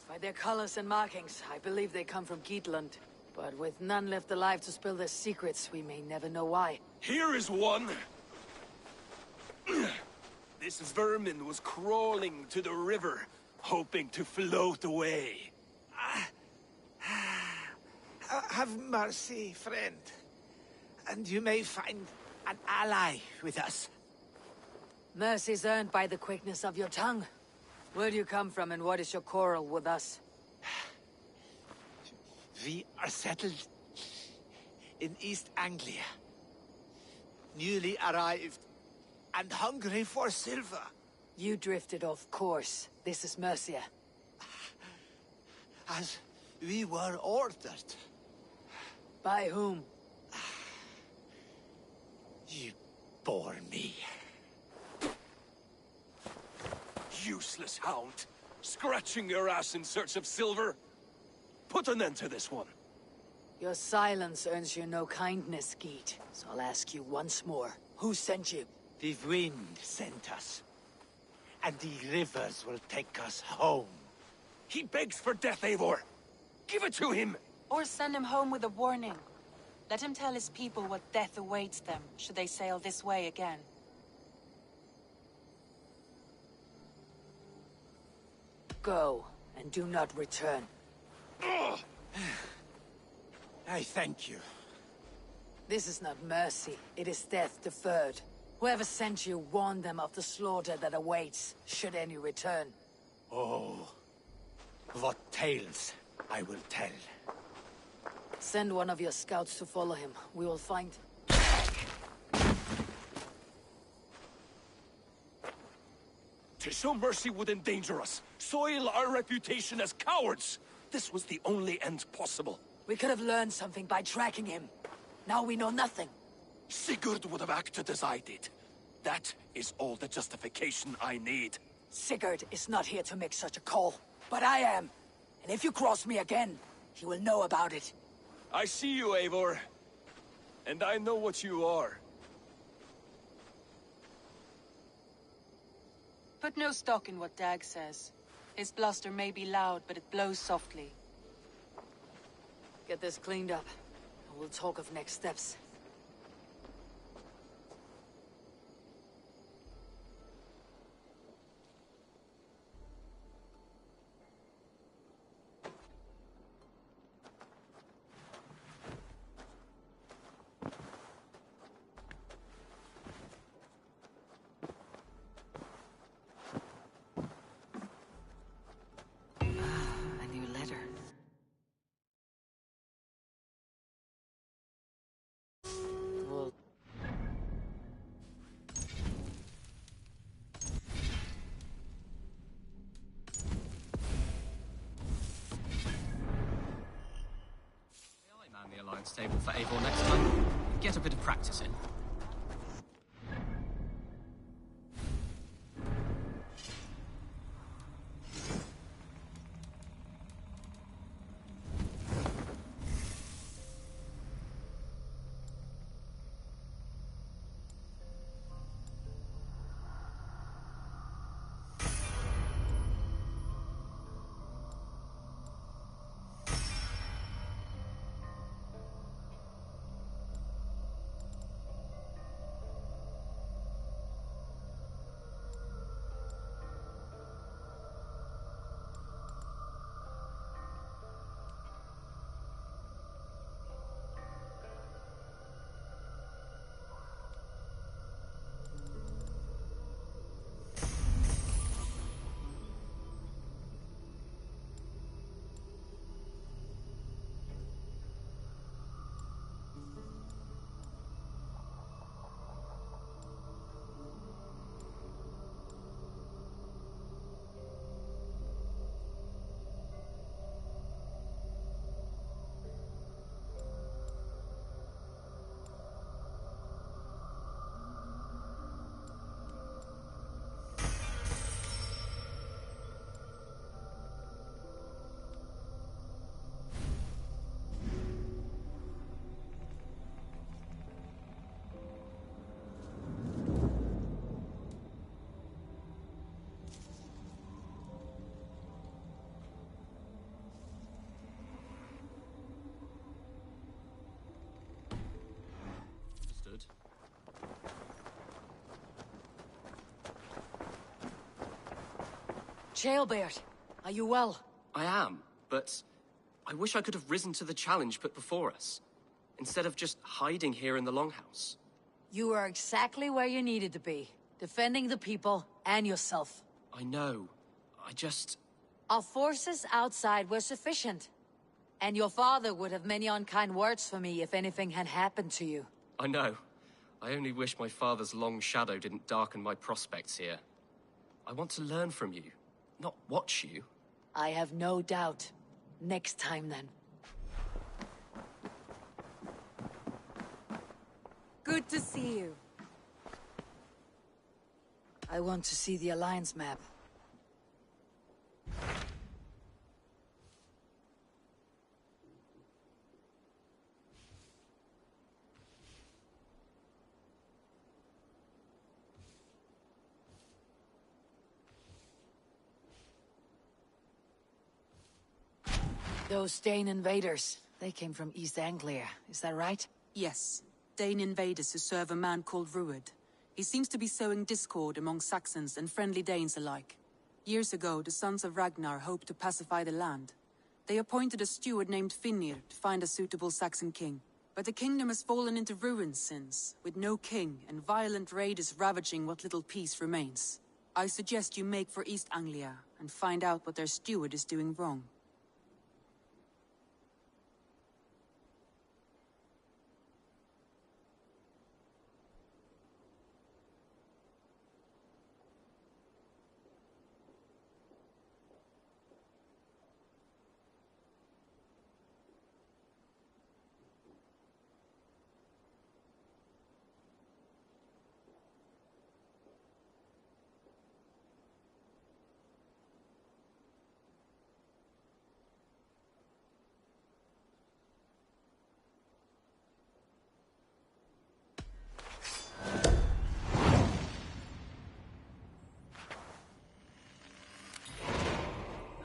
By their colors and markings, I believe they come from Geatland. But with none left alive to spill their secrets, we may never know why. Here is one! This vermin was crawling to the river, hoping to float away. Have mercy, friend. And you may find an ally with us. Mercy's earned by the quickness of your tongue. Where do you come from and what is your quarrel with us? We are settled in East Anglia. Newly arrived and hungry for silver. You drifted off course. This is Mercia. As we were ordered. By whom? You bore me. Useless hound! Scratching your ass in search of silver! Put an end to this one! Your silence earns you no kindness, Geet. So I'll ask you once more. Who sent you? The wind sent us. And the rivers will take us home. He begs for death, Eivor! Give it to him! Or send him home with a warning. Let him tell his people what death awaits them, should they sail this way again. Go, and do not return. I thank you. This is not mercy, it is death deferred. Whoever sent you warned them of the slaughter that awaits, should any return. Oh, what tales I will tell. Send one of your scouts to follow him. We will find... To show mercy would endanger us, soil our reputation as cowards. This was the only end possible. We could have learned something by tracking him. Now we know nothing. Sigurd would have acted as I did. That is all the justification I need. Sigurd is not here to make such a call. but I am. And if you cross me again, he will know about it. I see you, Eivor. And I know what you are. Put no stock in what Dag says. His bluster may be loud, but it blows softly. Get this cleaned up, and we'll talk of next steps. A new letter. Well, I man the alliance table for Eivor next time. Get a bit of practice in. Understood. Jailbert, are you well? I am, but I wish I could have risen to the challenge put before us, instead of just hiding here in the Longhouse. You are exactly where you needed to be, defending the people and yourself. I know. I just... Our forces outside were sufficient. And your father would have many unkind words for me if anything had happened to you. I know. I only wish my father's long shadow didn't darken my prospects here. I want to learn from you, not watch you. I have no doubt. Next time, then. Good to see you. I want to see the Alliance map. Those Dane invaders, they came from East Anglia, is that right? Yes. Dane invaders who serve a man called Rued. He seems to be sowing discord among Saxons and friendly Danes alike. Years ago, the sons of Ragnar hoped to pacify the land. They appointed a steward named Finnir to find a suitable Saxon king. But the kingdom has fallen into ruins since, with no king and violent raiders ravaging what little peace remains. I suggest you make for East Anglia and find out what their steward is doing wrong.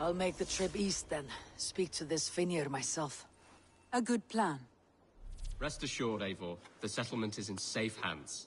I'll make the trip east then. Speak to this Finir myself. A good plan. Rest assured, Eivor, the settlement is in safe hands.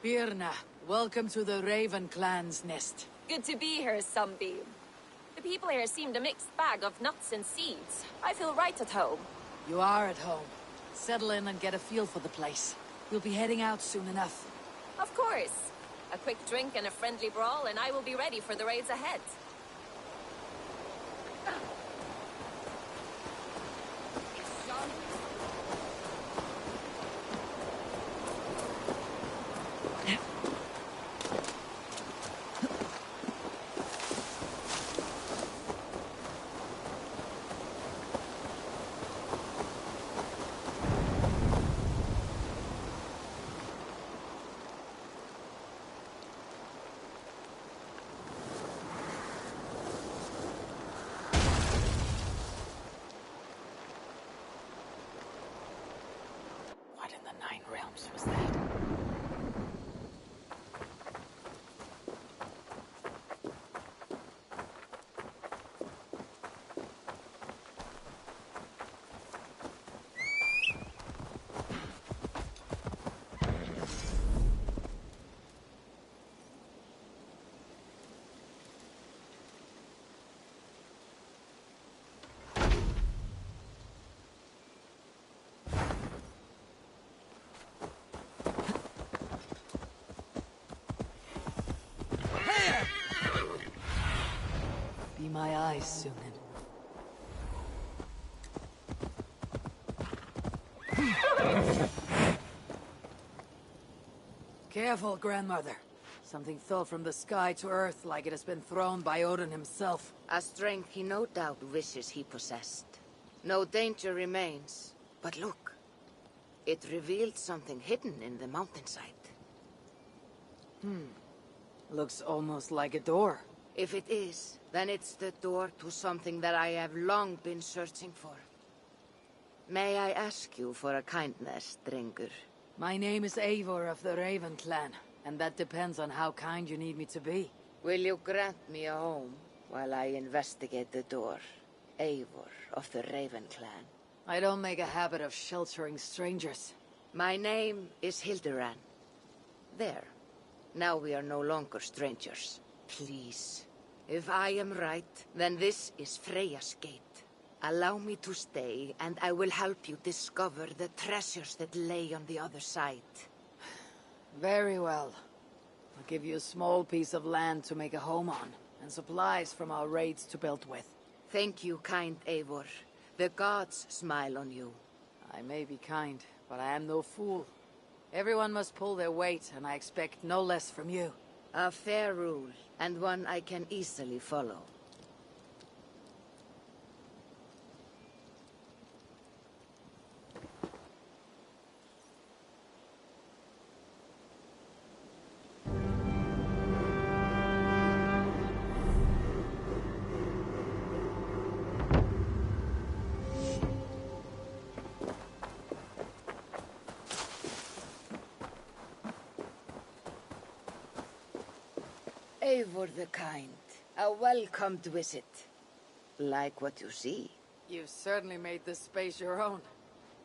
Birna, welcome to the Raven clan's nest. Good to be here, Sunbeam. The people here seemed a mixed bag of nuts and seeds. I feel right at home. You are at home. Settle in and get a feel for the place. You'll be heading out soon enough. Of course. A quick drink and a friendly brawl, and I will be ready for the raids ahead. What in the Nine Realms was that? Be my eyes, Sunan. Careful, grandmother. Something fell from the sky to earth like it has been thrown by Odin himself. A strength he no doubt wishes he possessed. No danger remains. But look. It revealed something hidden in the mountainside. Looks almost like a door. If it is, then it's the door to something that I have long been searching for. May I ask you for a kindness, Drengur? My name is Eivor of the Raven clan, and that depends on how kind you need me to be. Will you grant me a home while I investigate the door? Eivor of the Raven clan. I don't make a habit of sheltering strangers. My name is Hilderan. There. Now we are no longer strangers. Please. If I am right, then this is Freya's gate. Allow me to stay, and I will help you discover the treasures that lay on the other side. Very well. I'll give you a small piece of land to make a home on, and supplies from our raids to build with. Thank you, kind Eivor. The gods smile on you. I may be kind, but I am no fool. Everyone must pull their weight, and I expect no less from you. A fair rule, and one I can easily follow. Eivor the Kind, a welcomed visit. Like what you see. You've certainly made this space your own.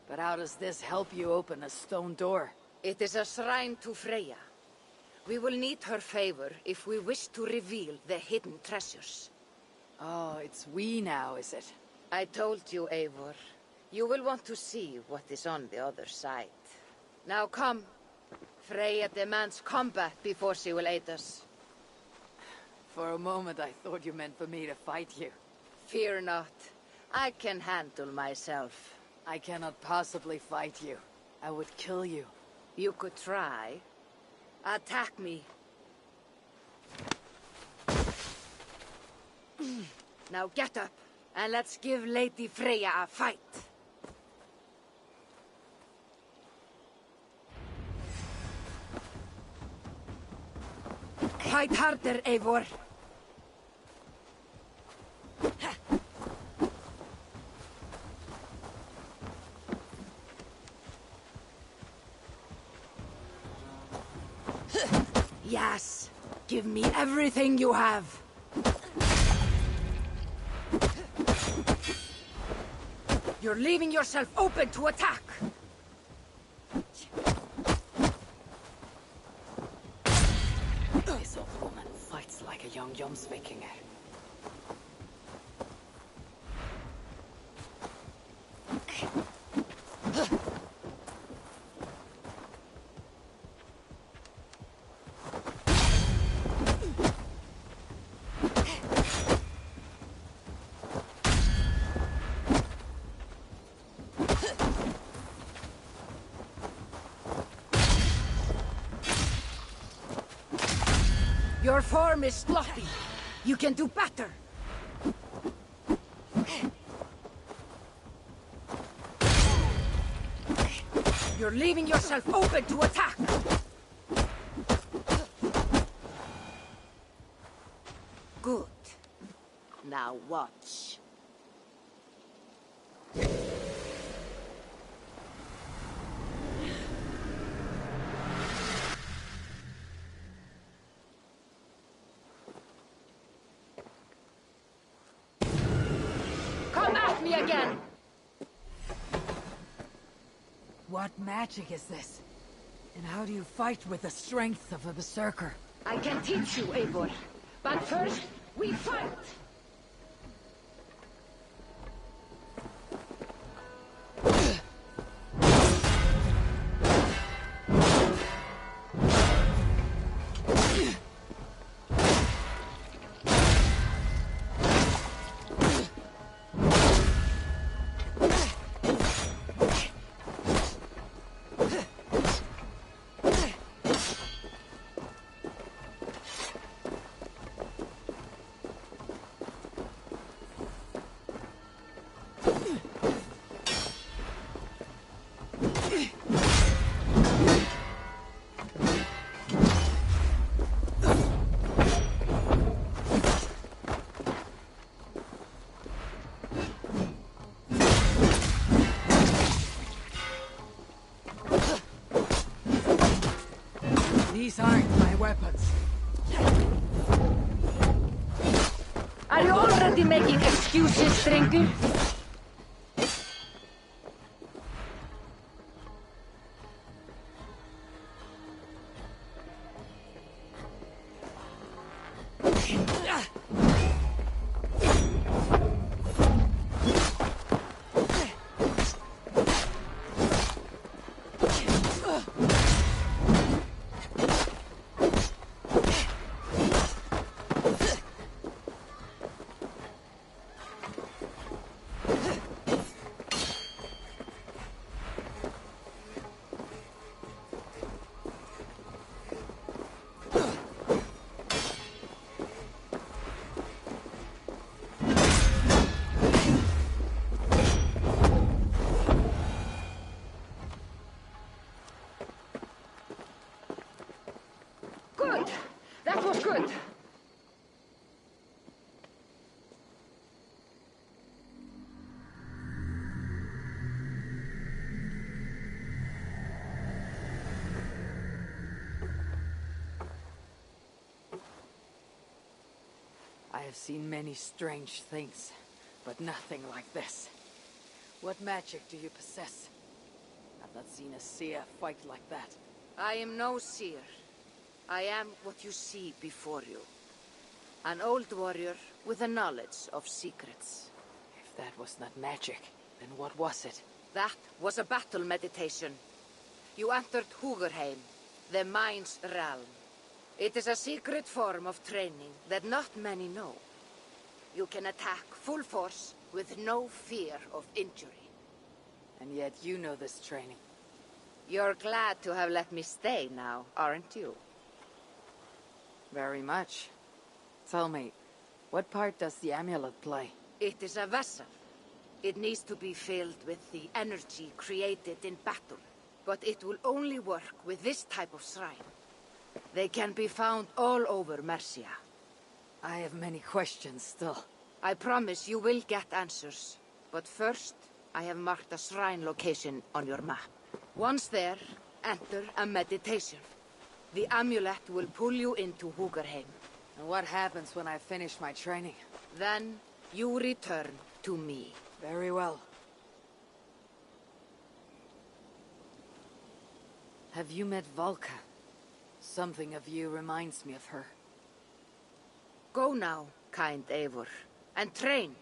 But how does this help you open a stone door? It is a shrine to Freya. We will need her favor if we wish to reveal the hidden treasures. Oh, it's we now, is it? I told you, Eivor. You will want to see what is on the other side. Now come. Freya demands combat before she will aid us. For a moment I thought you meant for me to fight you. Fear not. I can handle myself. I cannot possibly fight you. I would kill you. You could try. Attack me. Now get up, and let's give Lady Freya a fight. Fight harder, Eivor. Yes, give me everything you have. You're leaving yourself open to attack. This old woman fights like a young Jomsvikinger. Your form is sloppy. You can do better. You're leaving yourself open to attack. Good. Now watch. Come at me again! What magic is this? And how do you fight with the strength of a berserker? I can teach you, Eivor. But first, we fight! These aren't my weapons. Are you already making excuses, drinker? Good! That was good! I have seen many strange things, but nothing like this. What magic do you possess? I've not seen a seer fight like that. I am no seer. I am what you see before you. An old warrior with a knowledge of secrets. If that was not magic, then what was it? That was a battle meditation. You entered Hugurheim, the mind's realm. It is a secret form of training that not many know. You can attack full force with no fear of injury. And yet you know this training. You're glad to have let me stay now, aren't you? Very much. Tell me, what part does the amulet play? It is a vessel. It needs to be filled with the energy created in battle. But it will only work with this type of shrine. They can be found all over Mercia. I have many questions still. I promise you will get answers. But first, I have marked a shrine location on your map. Once there, enter a meditation. The amulet will pull you into Húgarheim. And what happens when I finish my training? Then, you return to me. Very well. Have you met Valka? Something of you reminds me of her. Go now, kind Eivor, and train.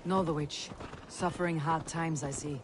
Northwich. Suffering hard times, I see.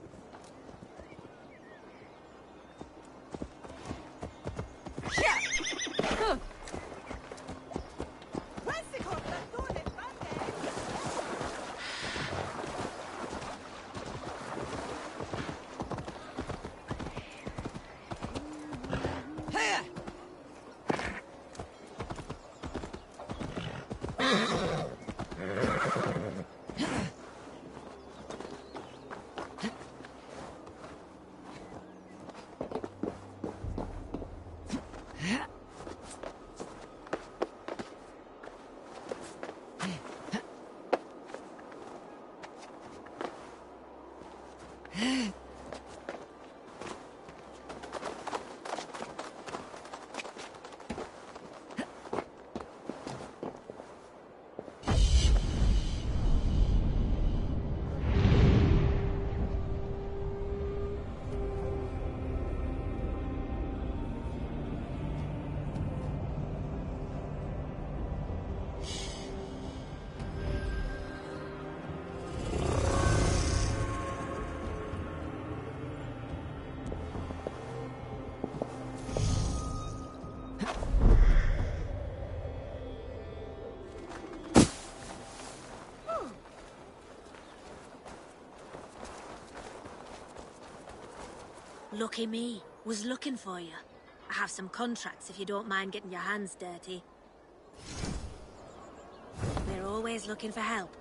Lucky me. Was looking for you. I have some contracts if you don't mind getting your hands dirty. We're always looking for help.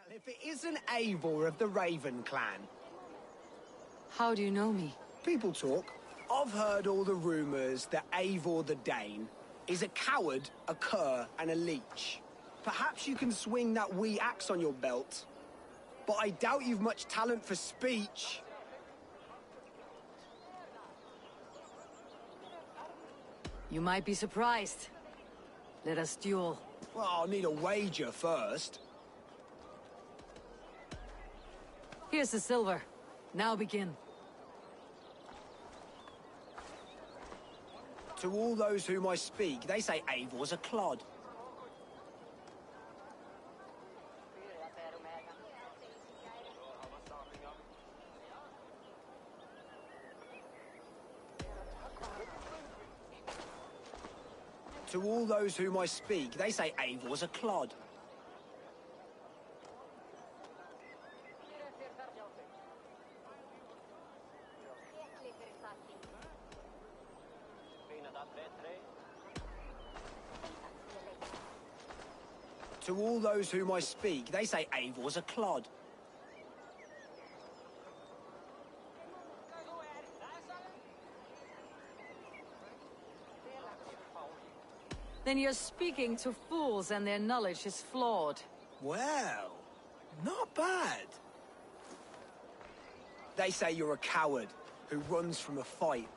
If it isn't Eivor of the Raven clan. How do you know me? People talk. I've heard all the rumors that Eivor the Dane is a coward, a cur, and a leech. Perhaps you can swing that wee axe on your belt. But I doubt you've much talent for speech. You might be surprised. Let us duel. Well, I'll need a wager first. Here's the silver. Now begin. To all those whom I speak, they say Eivor's a clod. To all those whom I speak, they say Eivor's a clod. To all those whom I speak, they say Eivor's a clod. Then you're speaking to fools and their knowledge is flawed. Well, not bad. They say you're a coward who runs from a fight.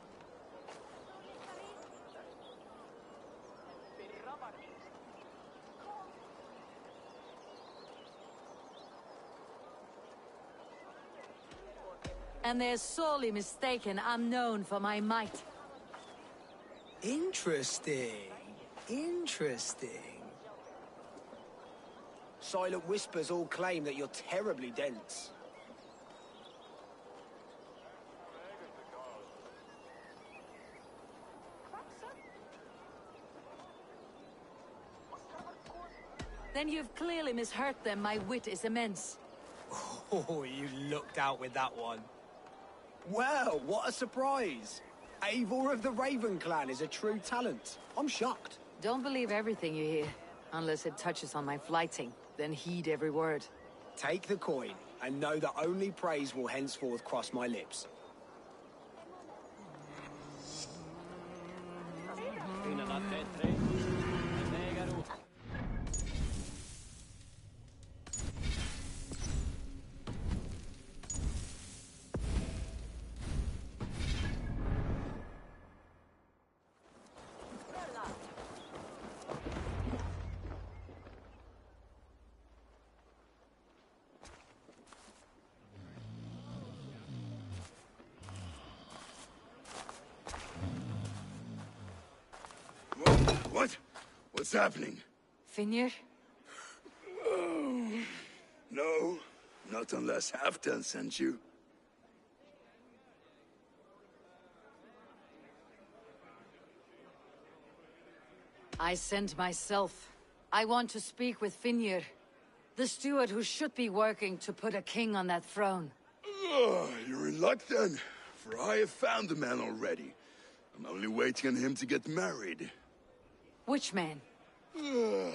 And they're sorely mistaken. I'm known for my might. Interesting. Interesting. Silent whispers all claim that you're terribly dense. Then you've clearly misheard them. My wit is immense. Oh, you lucked out with that one. Well, what a surprise! Eivor of the Raven clan is a true talent. I'm shocked. Don't believe everything you hear, unless it touches on my flighting. Then heed every word. Take the coin, and know that only praise will henceforth cross my lips. What? What's happening? Finnr? Oh, no, not unless Halfdan sent you. I sent myself. I want to speak with Finnr, the steward who should be working to put a king on that throne. You're in luck then, for I have found the man already. I'm only waiting on him to get married. Which man? You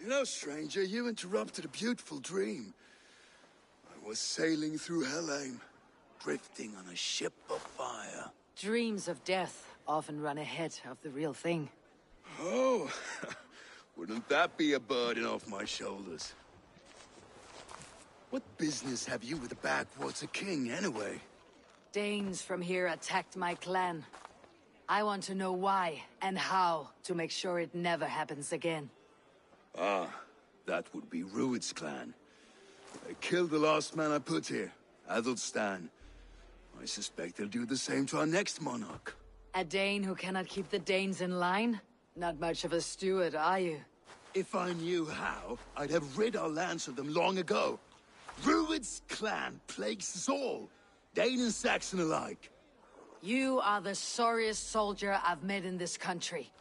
know, stranger, you interrupted a beautiful dream. I was sailing through Helheim, drifting on a ship of fire. Dreams of death often run ahead of the real thing. Oh, wouldn't that be a burden off my shoulders? What business have you with the backwater king, anyway? Danes from here attacked my clan. I want to know why and how to make sure it never happens again. Ah, that would be Rued's clan. They killed the last man I put here, Adelstan. I suspect they'll do the same to our next monarch. A Dane who cannot keep the Danes in line? Not much of a steward, are you? If I knew how, I'd have rid our lands of them long ago. Rued's clan plagues us all, Dane and Saxon alike. You are the sorriest soldier I've met in this country.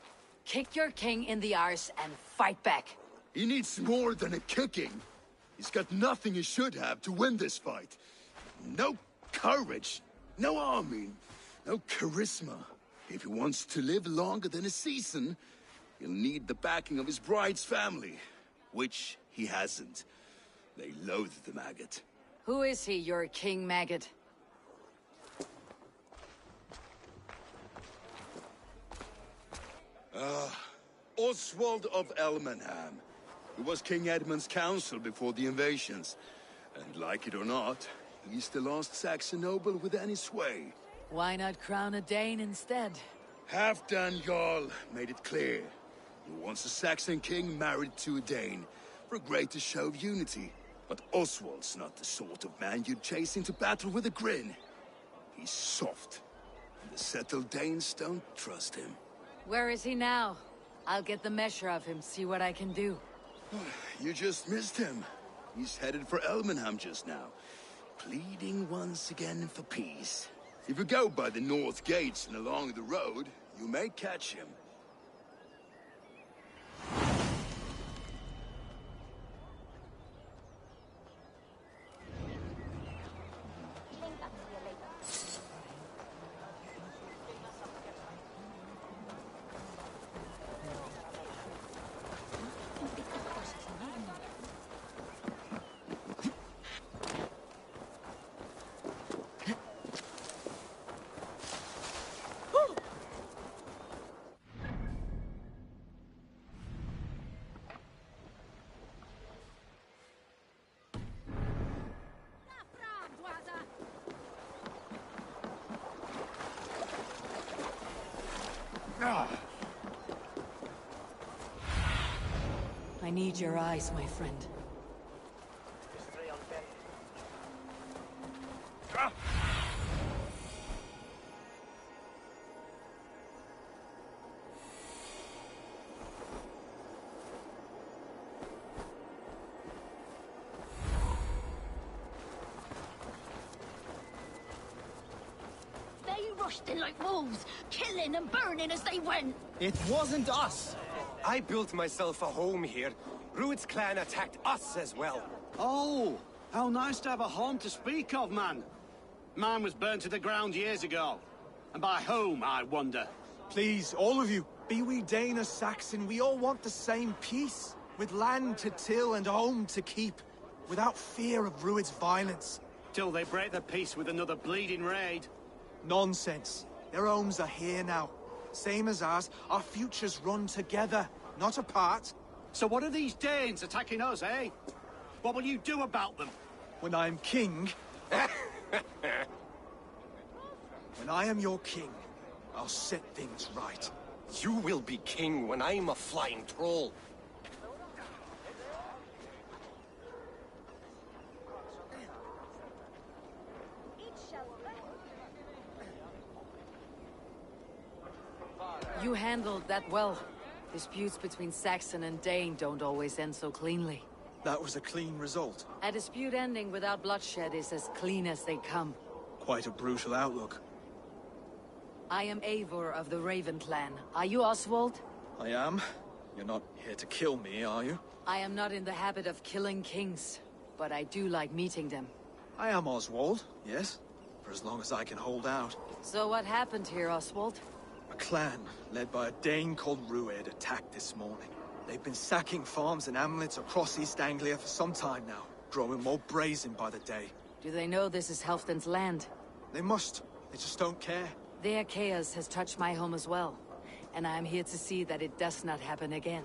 Kick your king in the arse and fight back. He needs more than a kicking. He's got nothing he should have to win this fight. No courage, no army, no charisma. If he wants to live longer than a season, he'll need the backing of his bride's family, which he hasn't. They loathe the maggot. Who is he, your king maggot? Oswald of Elmenham. He was King Edmund's counsel before the invasions. And like it or not, he's the last Saxon noble with any sway. Why not crown a Dane instead? Halfdan Jarl made it clear. He wants a Saxon king married to a Dane, for a greater show of unity. But Oswald's not the sort of man you'd chase into battle with a grin. He's soft, and the settled Danes don't trust him. Where is he now? I'll get the measure of him, see what I can do. You just missed him. He's headed for Elmenham just now, pleading once again for peace. If you go by the north gates and along the road, you may catch him. I need your eyes, my friend. They rushed in like wolves, killing and burning as they went. It wasn't us. I built myself a home here. Rued's clan attacked us as well. Oh, how nice to have a home to speak of, man. Mine was burnt to the ground years ago. And by whom, I wonder? Please, all of you, be we Dane or Saxon, we all want the same peace. With land to till and home to keep. Without fear of Rued's violence. Till they break the peace with another bleeding raid. Nonsense. Their homes are here now. Same as ours, our futures run together, not apart. So what are these Danes attacking us, eh? What will you do about them? When I am king... when I am your king, I'll set things right. You will be king when I'm a flying troll. You handled that well. Disputes between Saxon and Dane don't always end so cleanly. That was a clean result. A dispute ending without bloodshed is as clean as they come. Quite a brutal outlook. I am Eivor of the Raven clan. Are you Oswald? I am. You're not here to kill me, are you? I am not in the habit of killing kings, but I do like meeting them. I am Oswald, yes. For as long as I can hold out. So what happened here, Oswald? A clan, led by a Dane called Rued, attacked this morning. They've been sacking farms and hamlets across East Anglia for some time now, growing more brazen by the day. Do they know this is Halfdan's land? They must. They just don't care. Their chaos has touched my home as well, and I am here to see that it does not happen again.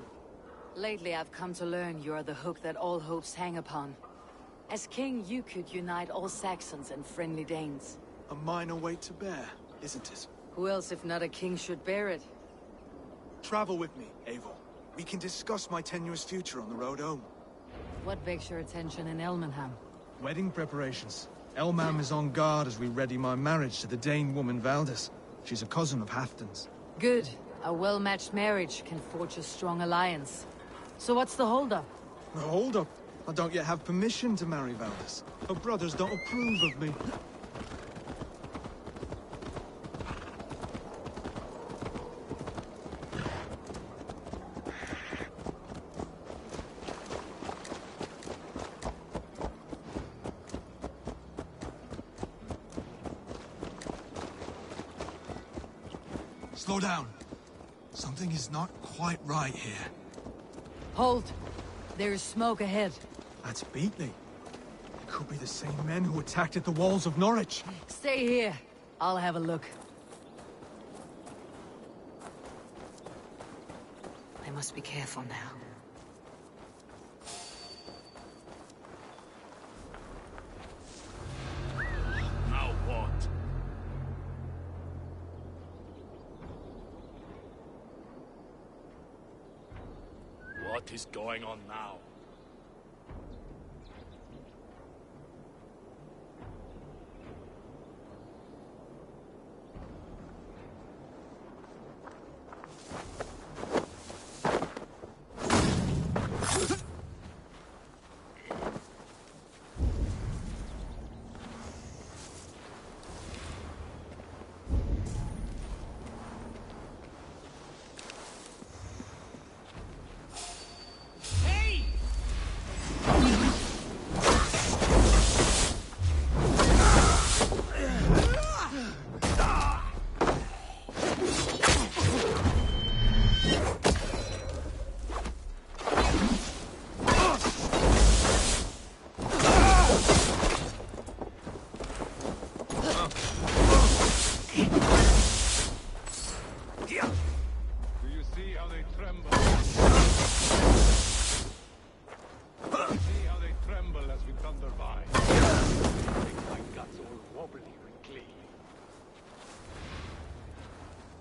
Lately, I've come to learn you are the hook that all hopes hang upon. As king, you could unite all Saxons and friendly Danes. A minor weight to bear, isn't it? Who else, if not a king, should bear it? Travel with me, Eivor. We can discuss my tenuous future on the road home. What begs your attention in Elmenham? Wedding preparations. Elmam is on guard as we ready my marriage to the Dane woman Valdis. She's a cousin of Halfdan's. Good. A well-matched marriage can forge a strong alliance. So what's the holdup? Hold up. I don't yet have permission to marry Valdis. Her brothers don't approve of me. Slow down. Something is not quite right here. Hold. There is smoke ahead. That's Beatley. It could be the same men who attacked at the walls of Norwich. Stay here. I'll have a look. I must be careful now. Now what? What is going on now?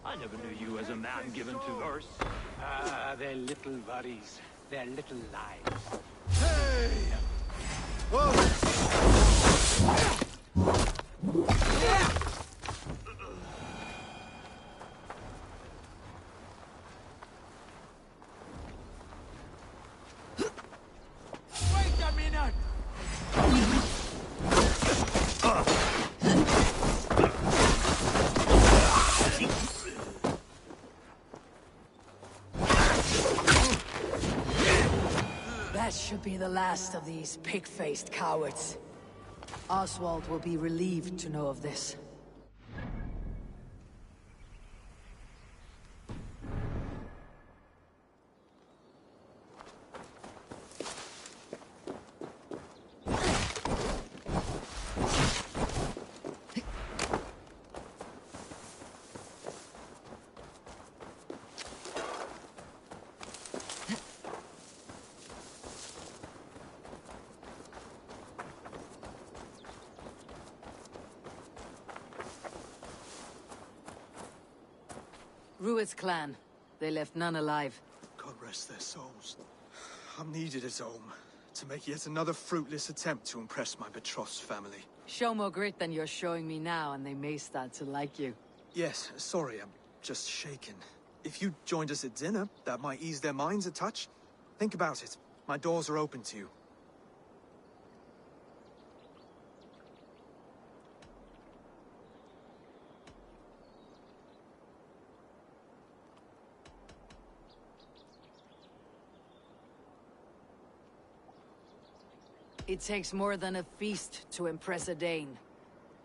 I never knew you as a man given to verse. Ah, their little worries, their little lives. Hey! Wait a minute! That should be the last of these pig-faced cowards. Oswald will be relieved to know of this. Rued's clan. They left none alive. God rest their souls. I'm needed at home to make yet another fruitless attempt to impress my betrothed family. Show more grit than you're showing me now, and they may start to like you. Yes, sorry, I'm just shaken. If you joined us at dinner, that might ease their minds a touch. Think about it. My doors are open to you. It takes more than a feast to impress a Dane.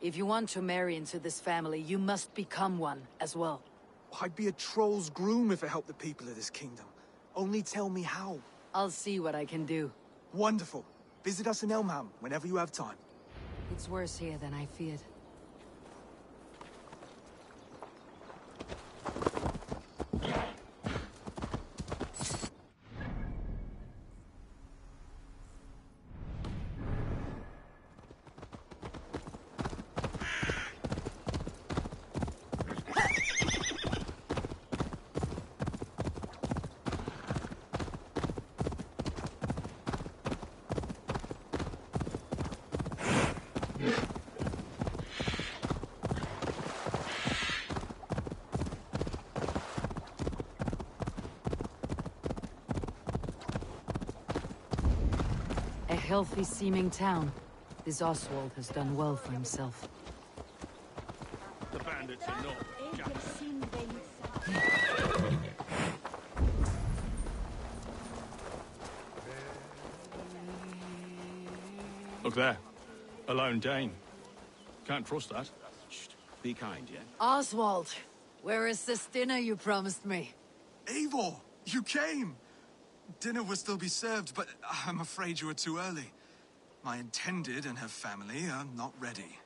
If you want to marry into this family, you must become one as well. I'd be a troll's groom if it helped the people of this kingdom. Only tell me how. I'll see what I can do. Wonderful. Visit us in Elmham whenever you have time. It's worse here than I feared. A healthy-seeming town. This Oswald has done well for himself. The bandits are north. Look there. A lone Dane. Can't trust that. Be kind, yeah? Oswald! Where is this dinner you promised me? Eivor, you came! Dinner will still be served, but I'm afraid you are too early. My intended and her family are not ready.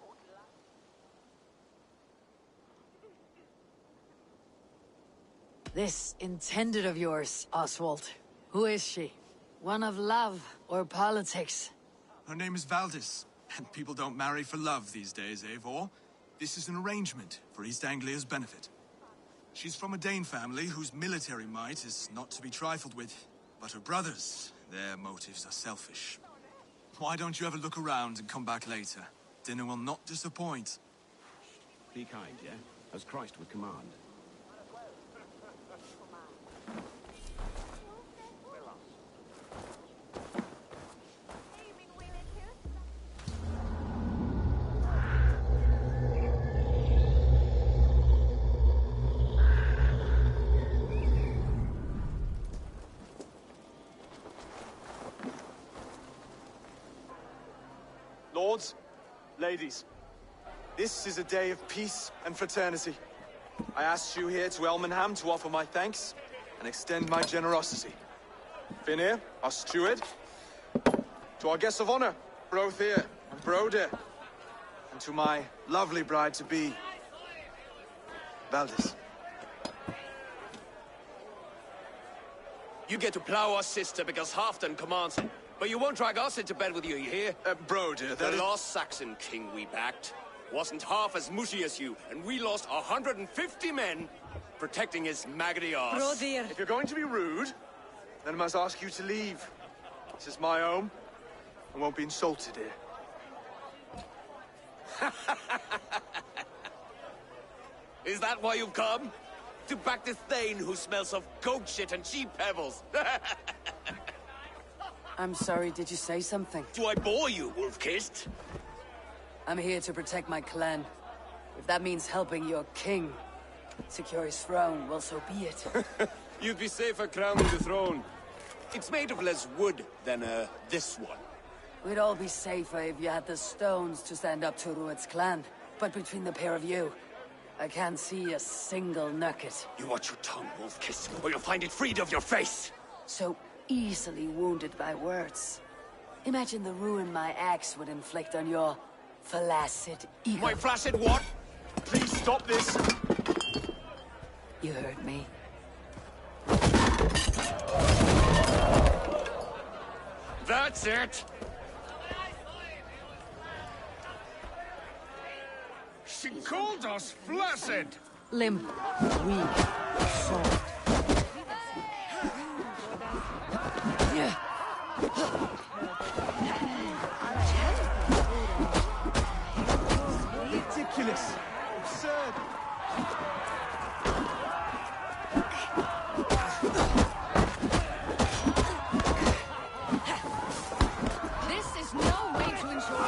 This intended of yours, Oswald. Who is she? One of love or politics? Her name is Valdis, and people don't marry for love these days, Eivor. This is an arrangement for East Anglia's benefit. She's from a Dane family whose military might is not to be trifled with. But her brothers, their motives are selfish. Why don't you have a look around and come back later? Dinner will not disappoint. Be kind, yeah? As Christ would command. Lords, ladies, this is a day of peace and fraternity. I asked you here to Elmenham to offer my thanks and extend my generosity. Finir, our steward, to our guests of honor, Brothir and Broder, and to my lovely bride-to-be, Valdis. You get to plow our sister because Halfdan commands it. But you won't drag us into bed with you hear? Broder, the last Saxon king we backed wasn't half as mushy as you, and we lost 150 men protecting his maggoty arse. Broder. If you're going to be rude, then I must ask you to leave. This is my home. I won't be insulted here. Is that why you've come? To back this Thane who smells of goat shit and sheep pebbles? I'm sorry, did you say something? Do I bore you, wolf-kissed? I'm here to protect my clan. If that means helping your king secure his throne, well, so be it. You'd be safer crowning the throne. It's made of less wood than, this one. We'd all be safer if you had the stones to stand up to Rued's clan. But between the pair of you, I can't see a single nugget. You watch your tongue, wolf-kiss, or you'll find it freed of your face! So easily wounded by words. Imagine the ruin my axe would inflict on your flaccid ego. My flaccid what? Please stop this! You heard me. That's it! She called us flaccid! Limp, weak, soft. Ridiculous! Absurd! This is no way to ensure.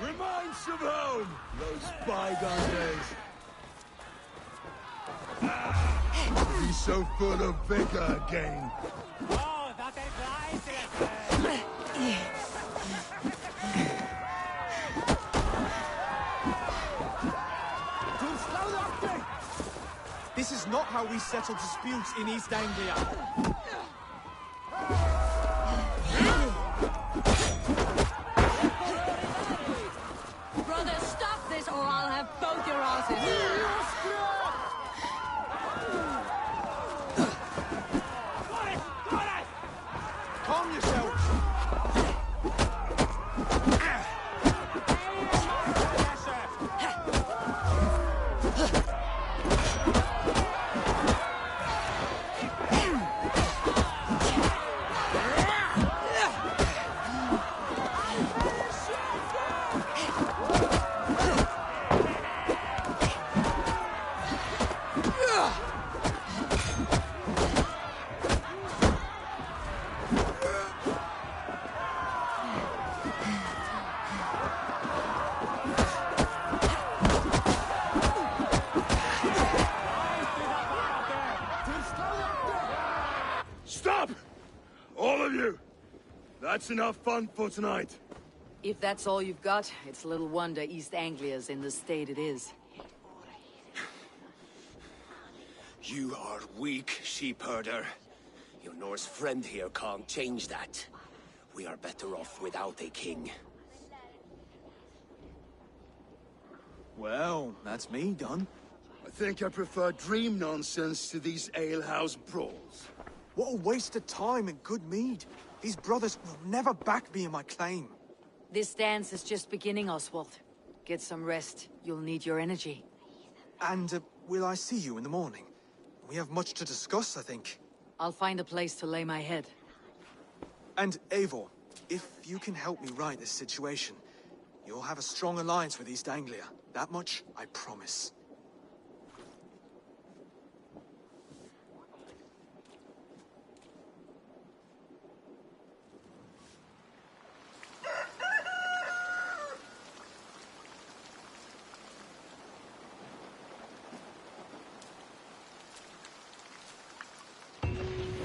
Reminds of home! Those bygone days. Be so full of vigor again. This is not how we settle disputes in East Anglia. Brother, stop this or I'll have both your asses. Calm yourselves! That's enough fun for tonight. If that's all you've got, it's little wonder East Anglia's in the state it is. You are weak, sheep herder. Your Norse friend here can't change that. We are better off without a king. Well, that's me done. I think I prefer dream nonsense to these alehouse brawls. What a waste of time and good mead. These brothers will never back me in my claim. This dance is just beginning, Oswald. Get some rest. You'll need your energy. And will I see you in the morning? We have much to discuss, I think. I'll find a place to lay my head. And Eivor, if you can help me right this situation, you'll have a strong alliance with East Anglia. That much, I promise.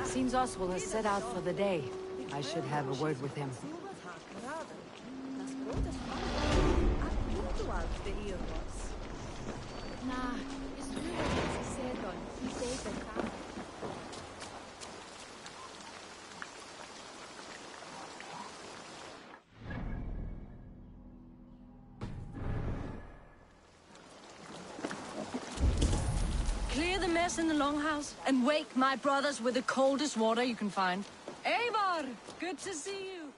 Seems Oswald has set out for the day. I should have a word with him. Clear the mess in the longhouse and wake my brothers with the coldest water you can find. Eivor, good to see you.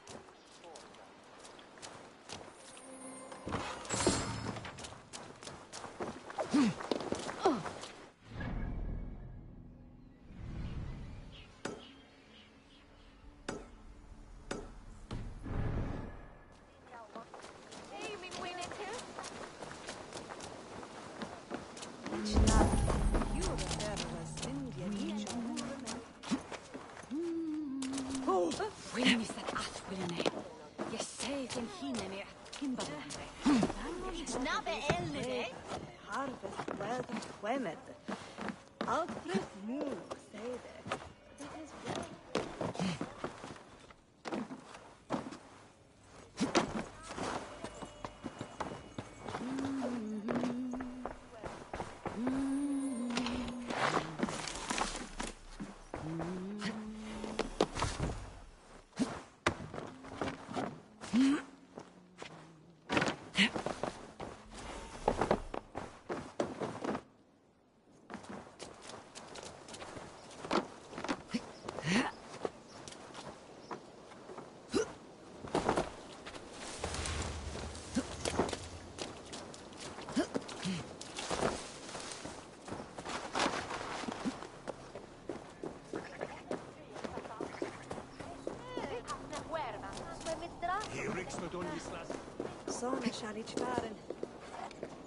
Sono sharicvaren.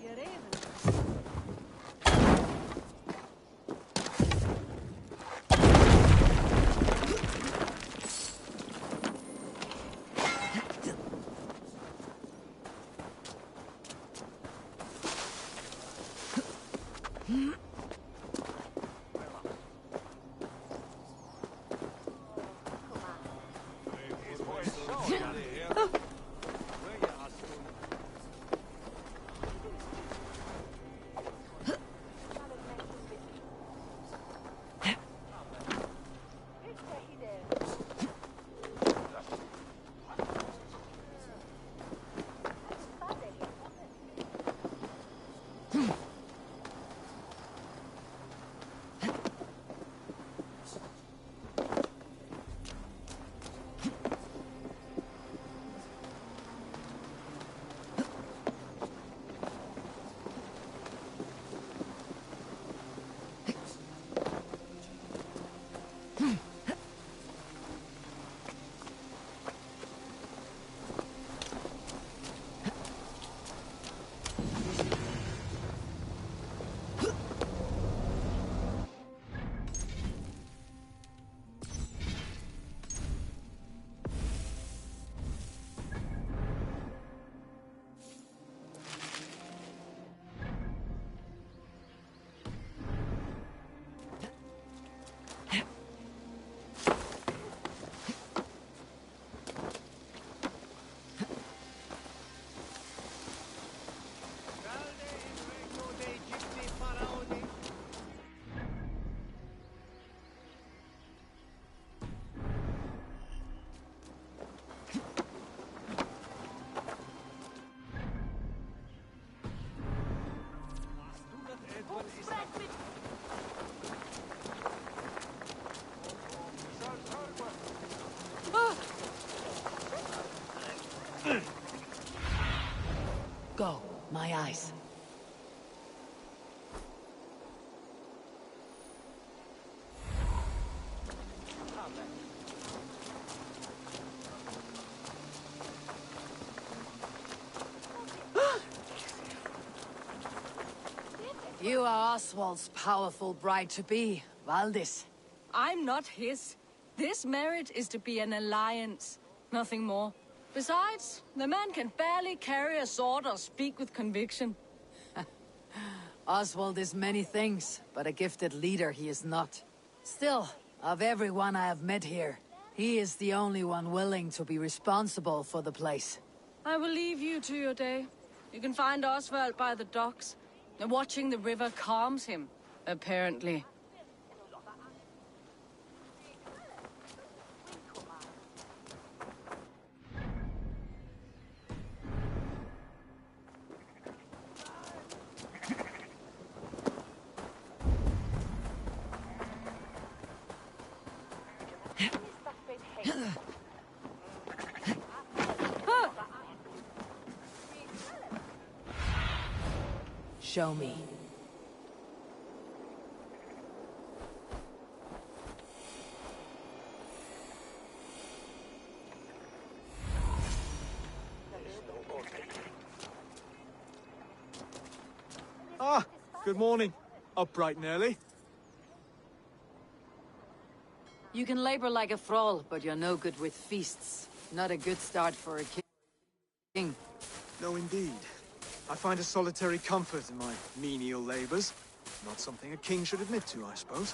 Jereven. My eyes. You are Oswald's powerful bride-to-be, Valdis. I'm not his. This marriage is to be an alliance, nothing more. Besides, the man can barely carry a sword or speak with conviction. Oswald is many things, but a gifted leader he is not. Still, of everyone I have met here, he is the only one willing to be responsible for the place. I will leave you to your day. You can find Oswald by the docks. Watching the river calms him, apparently. Show me. Ah, good morning. Up bright and early. You can labor like a thrall, but you're no good with feasts. Not a good start for a king. No, indeed. I find a solitary comfort in my menial labors. Not something a king should admit to, I suppose.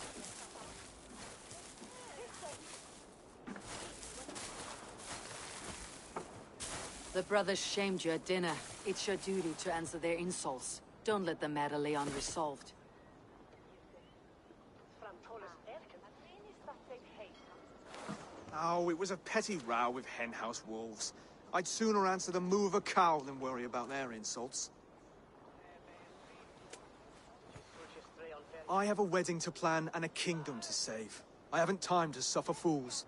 The brothers shamed you at dinner. It's your duty to answer their insults. Don't let the matter lay unresolved. Oh, it was a petty row with henhouse wolves. I'd sooner answer the moo of a cow than worry about their insults. I have a wedding to plan and a kingdom to save. I haven't time to suffer fools.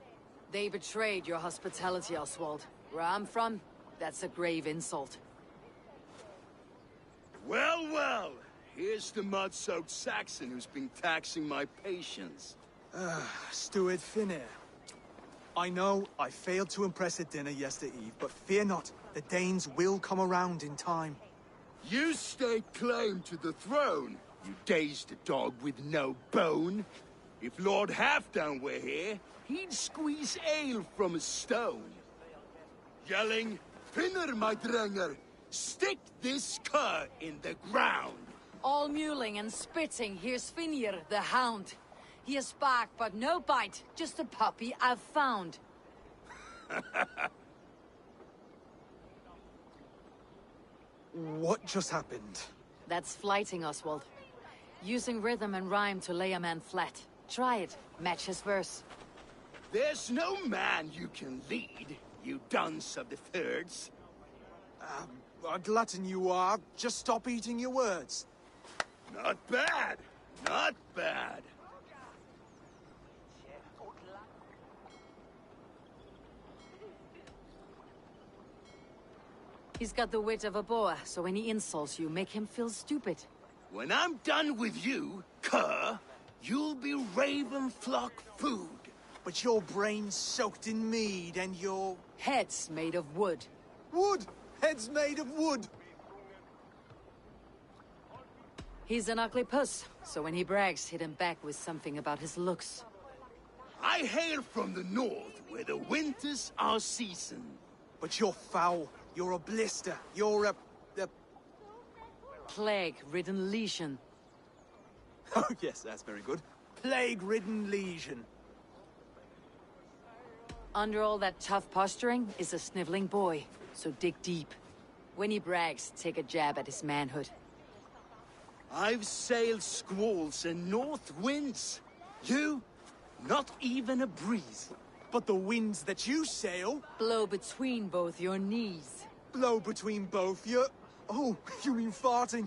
They betrayed your hospitality, Oswald. Where I'm from, that's a grave insult. Well, well. Here's the mud-soaked Saxon who's been taxing my patience. Steward Finnair. I know I failed to impress at dinner yesterday eve, but fear not, the Danes will come around in time. You stake claim to the throne, you dazed dog with no bone. If Lord Halfdown were here, he'd squeeze ale from a stone. Yelling, Finner, my drenger, stick this cur in the ground. All mewling and spitting, here's Finir, the hound. He has bark, but no bite, just a puppy I've found. What just happened? That's flighting, Oswald. Using rhythm and rhyme to lay a man flat. Try it. Match his verse. There's no man you can lead, you dunce of the thirds. A glutton you are. Just stop eating your words. Not bad. Not bad. He's got the wit of a boa, so when he insults you, make him feel stupid. When I'm done with you, cur, you'll be raven flock food. But your brain's soaked in mead and your... Head's made of wood. Wood! Head's made of wood! He's an ugly puss, so when he brags, hit him back with something about his looks. I hail from the north, where the winters are season. But you're foul. You're a blister. You're a... Plague-ridden lesion. Oh, yes, that's very good. Plague-ridden lesion. Under all that tough posturing is a sniveling boy, so dig deep. When he brags, take a jab at his manhood. I've sailed squalls and north winds. You, not even a breeze. But the winds that you sail... Blow between both your knees. Blow between both your... Oh, you mean farting?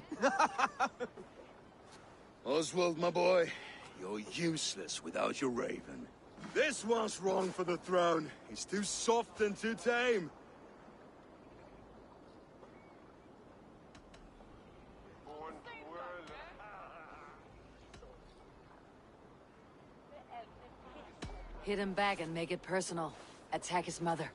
Oswald, my boy, you're useless without your raven. This one's wrong for the throne. He's too soft and too tame. Hit him back and make it personal. Attack his mother.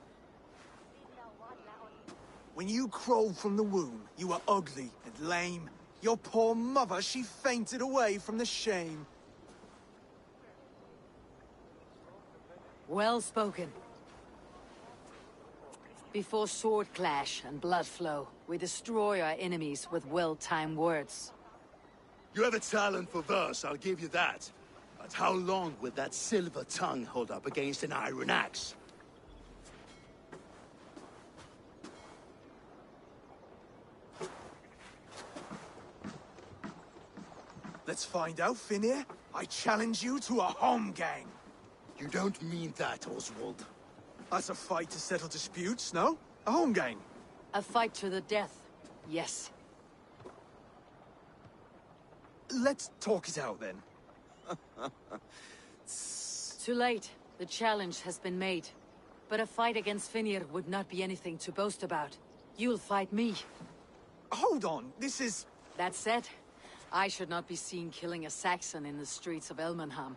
When you crawled from the womb, you were ugly and lame. Your poor mother, she fainted away from the shame. Well spoken. Before sword clash and blood flow, we destroy our enemies with well-timed words. You have a talent for verse, I'll give you that. But how long will that silver tongue hold up against an iron axe? Let's find out, Finir. I challenge you to a home gang. You don't mean that, Oswald. That's a fight to settle disputes, no? A home gang. A fight to the death, yes. Let's talk it out, then. Too late. The challenge has been made. But a fight against Finir would not be anything to boast about. You'll fight me. Hold on, this is... That said, I should not be seen killing a Saxon in the streets of Elmenham.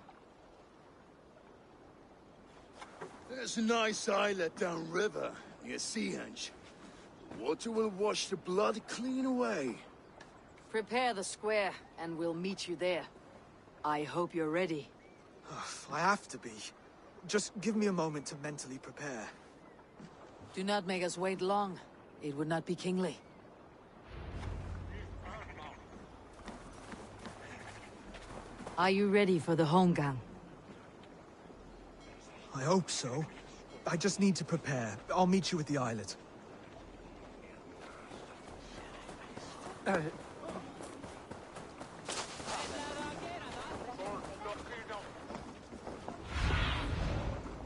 There's a nice islet downriver, near Seahenge. The water will wash the blood clean away. Prepare the square, and we'll meet you there. I hope you're ready. I have to be. Just give me a moment to mentally prepare. Do not make us wait long. It would not be kingly. Are you ready for the home gang? I hope so. I just need to prepare. I'll meet you at the islet.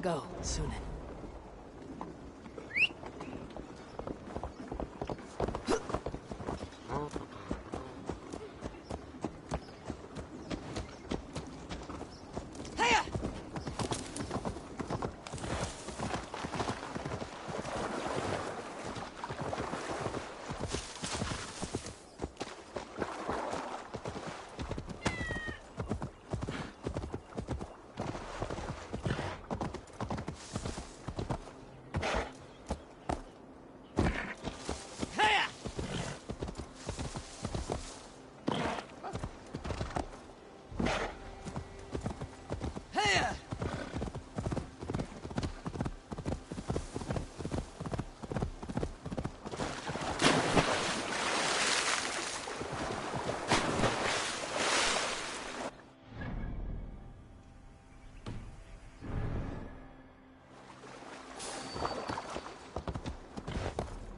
Go, Sunan.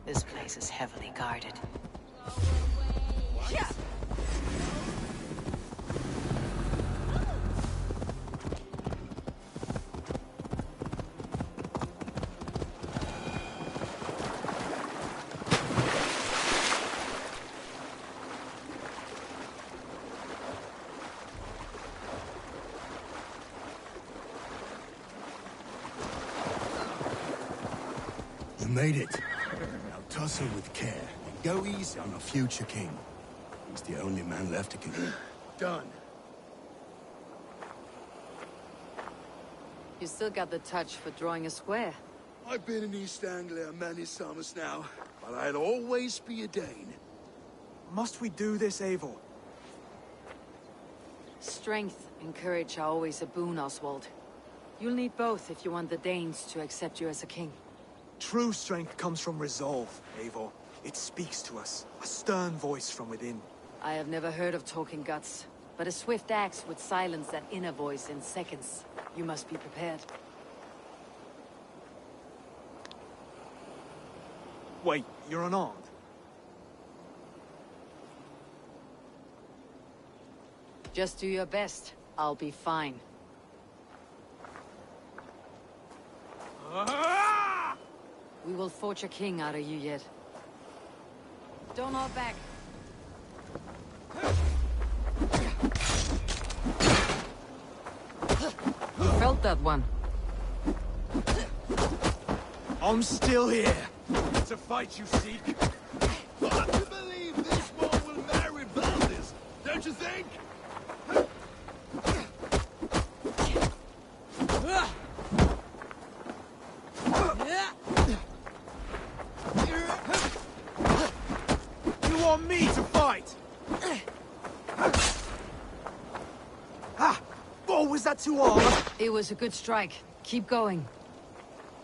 This place is heavily guarded. Yeah. You made it. Now tussle with care and go easy on our future king. He's the only man left to kill him. Done. You still got the touch for drawing a square. I've been in East Anglia many summers now, but I'll always be a Dane. Must we do this, Eivor? Strength and courage are always a boon, Oswald. You'll need both if you want the Danes to accept you as a king. True strength comes from resolve, Eivor. It speaks to us, a stern voice from within. I have never heard of talking guts, but a swift axe would silence that inner voice in seconds. You must be prepared. Wait, you're unarmed? Just do your best. I'll be fine. We will forge a king out of you yet. Don't hold back. Felt that one. I'm still here. It's a fight you seek. Hard to believe this one will marry Valdis, don't you think? that too hard? It was a good strike. Keep going.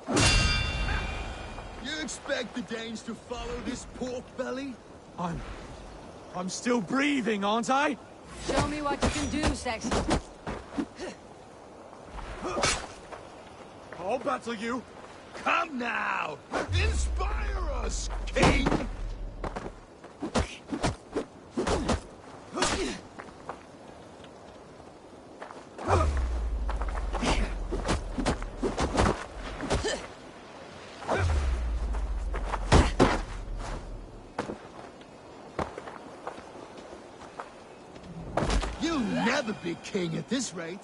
You expect the Danes to follow this pork belly? I'm still breathing, aren't I? Show me what you can do, Saxon. I'll battle you. Come now! Inspire us, King! You'll never be king at this rate.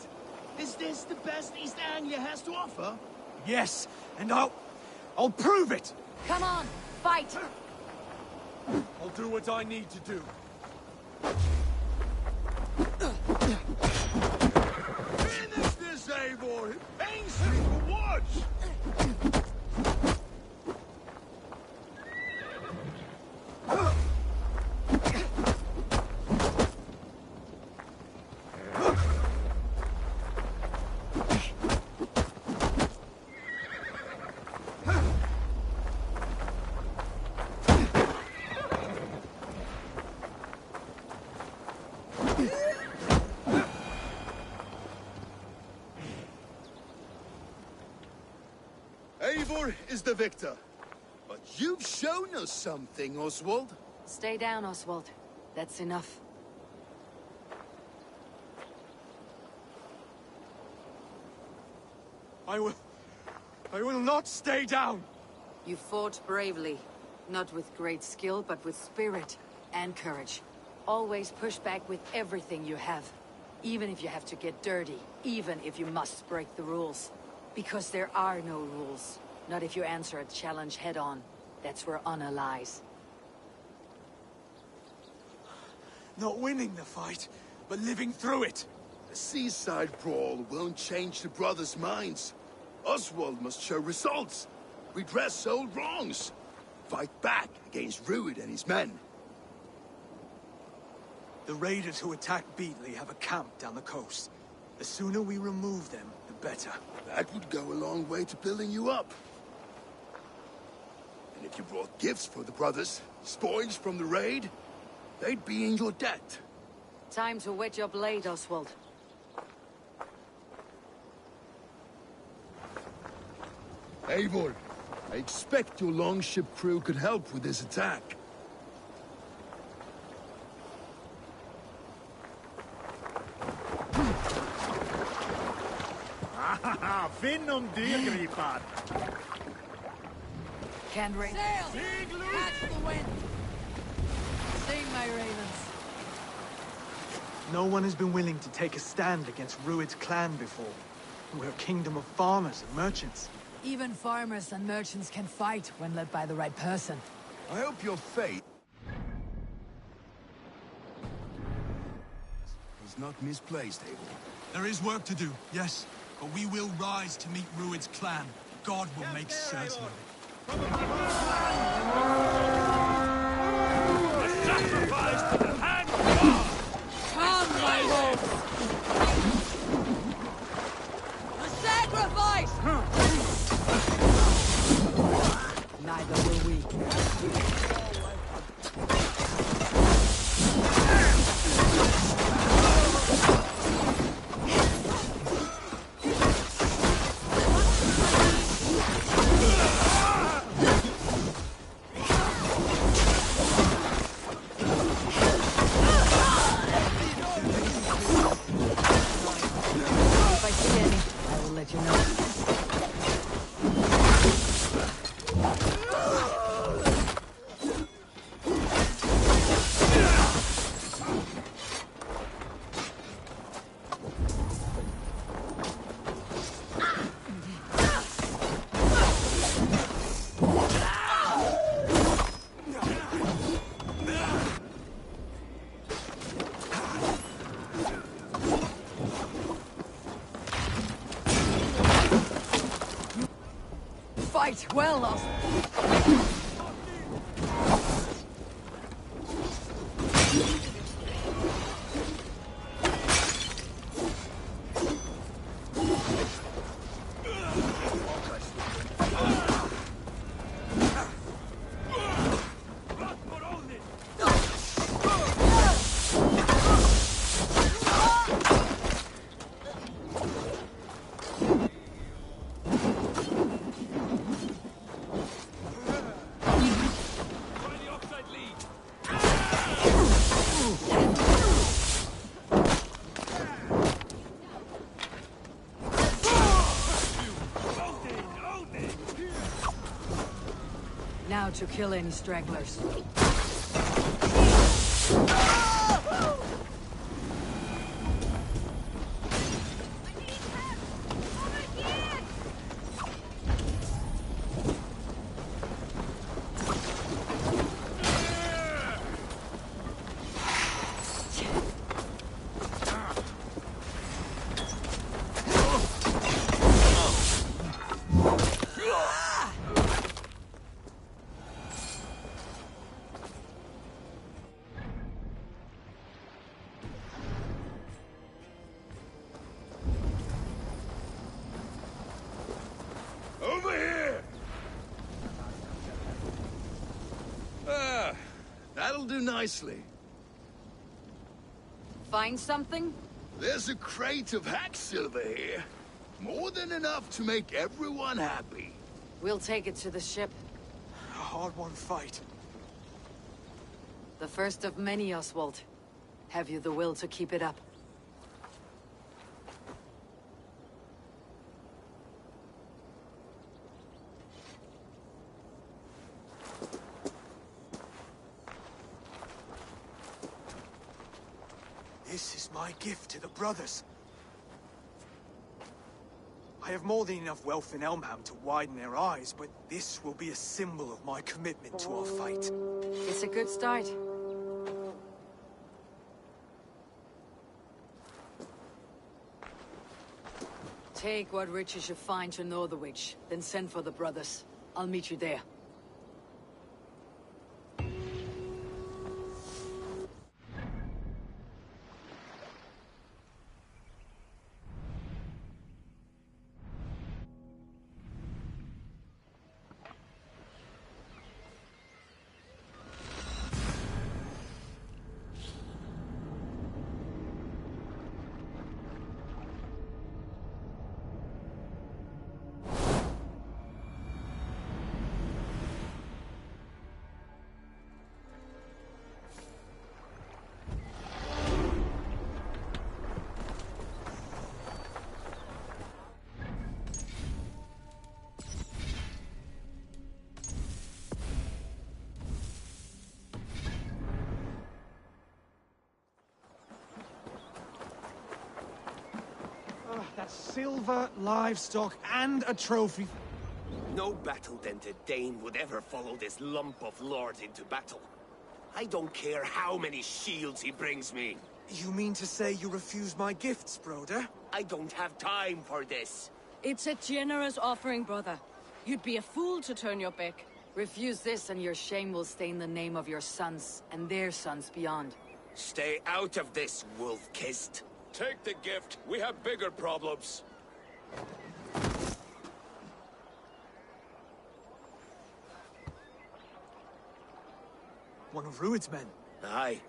Is this the best East Anglia has to offer? Yes, and I'll prove it! Come on, fight! I'll do what I need to do. Finish this, Eivor! It pains me to watch! Eivor is the victor. But you've shown us something, Oswald. Stay down, Oswald. That's enough. I will not stay down! You fought bravely. Not with great skill, but with spirit and courage. Always push back with everything you have. Even if you have to get dirty. Even if you must break the rules. Because there are no rules. Not if you answer a challenge head-on. That's where honor lies. Not winning the fight, but living through it. A seaside brawl won't change the brothers' minds. Oswald must show results. Redress old wrongs. Fight back against Rued and his men. The raiders who attacked Beatley have a camp down the coast. The sooner we remove them, the better. That would go a long way to building you up. And if you brought gifts for the brothers, spoils from the raid, they'd be in your debt. Time to wet your blade, Oswald. Eivor, I expect your longship crew could help with this attack. Finnum dyrgripar! Can't rain. Sail! Catch the wind! Sing, my ravens. No one has been willing to take a stand against Rued's clan before. We're a kingdom of farmers and merchants. Even farmers and merchants can fight when led by the right person. I hope your fate is not misplaced, Eivor. There is work to do, yes. But we will rise to meet Rued's clan. God will make certain of it. A sacrifice to the hand of God! Come, my lord! A sacrifice! Neither will we. If I see any, I will let you know. Fight well, Oswald. to kill any stragglers. Over here! Ah, that'll do nicely. Find something? There's a crate of hack silver here. More than enough to make everyone happy. We'll take it to the ship. A hard-won fight. The first of many, Oswald. Have you the will to keep it up? This is my gift to the brothers. I have more than enough wealth in Elmham to widen their eyes, but this will be a symbol of my commitment to our fight. It's a good start. Take what riches you find to Northwich, then send for the brothers. I'll meet you there. That's silver, livestock, and a trophy. No battle-dented Dane would ever follow this lump of lord into battle. I don't care how many shields he brings me. You mean to say you refuse my gifts, Broder? I don't have time for this. It's a generous offering, brother. You'd be a fool to turn your back. Refuse this and your shame will stain the name of your sons and their sons beyond. Stay out of this, wolf-kissed. Take the gift. We have bigger problems. One of Rued's men. Aye.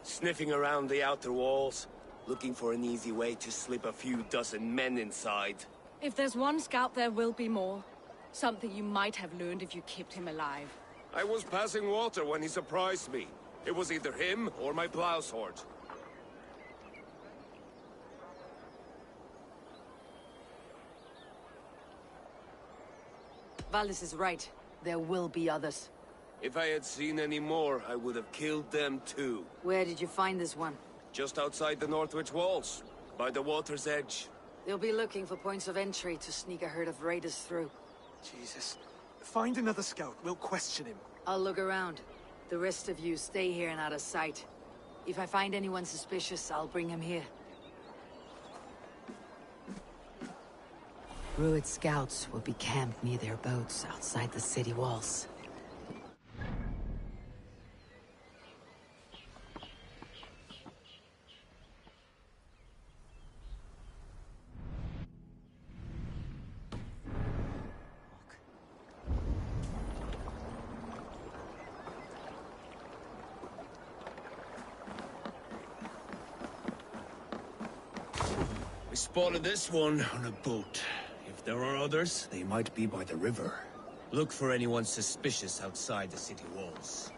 Sniffing around the outer walls, looking for an easy way to slip a few dozen men inside. If there's one scout, there will be more. Something you might have learned if you kept him alive. I was passing water when he surprised me. It was either him or my plow sword. Valis is right. There will be others. If I had seen any more, I would have killed them too. Where did you find this one? Just outside the Northwich walls, by the water's edge. They'll be looking for points of entry to sneak a herd of raiders through. Jesus. Find another scout. We'll question him. I'll look around. The rest of you stay here and out of sight. If I find anyone suspicious, I'll bring him here. Rued scouts will be camped near their boats outside the city walls. We spotted this one on a boat. If there are others, they might be by the river. Look for anyone suspicious outside the city walls.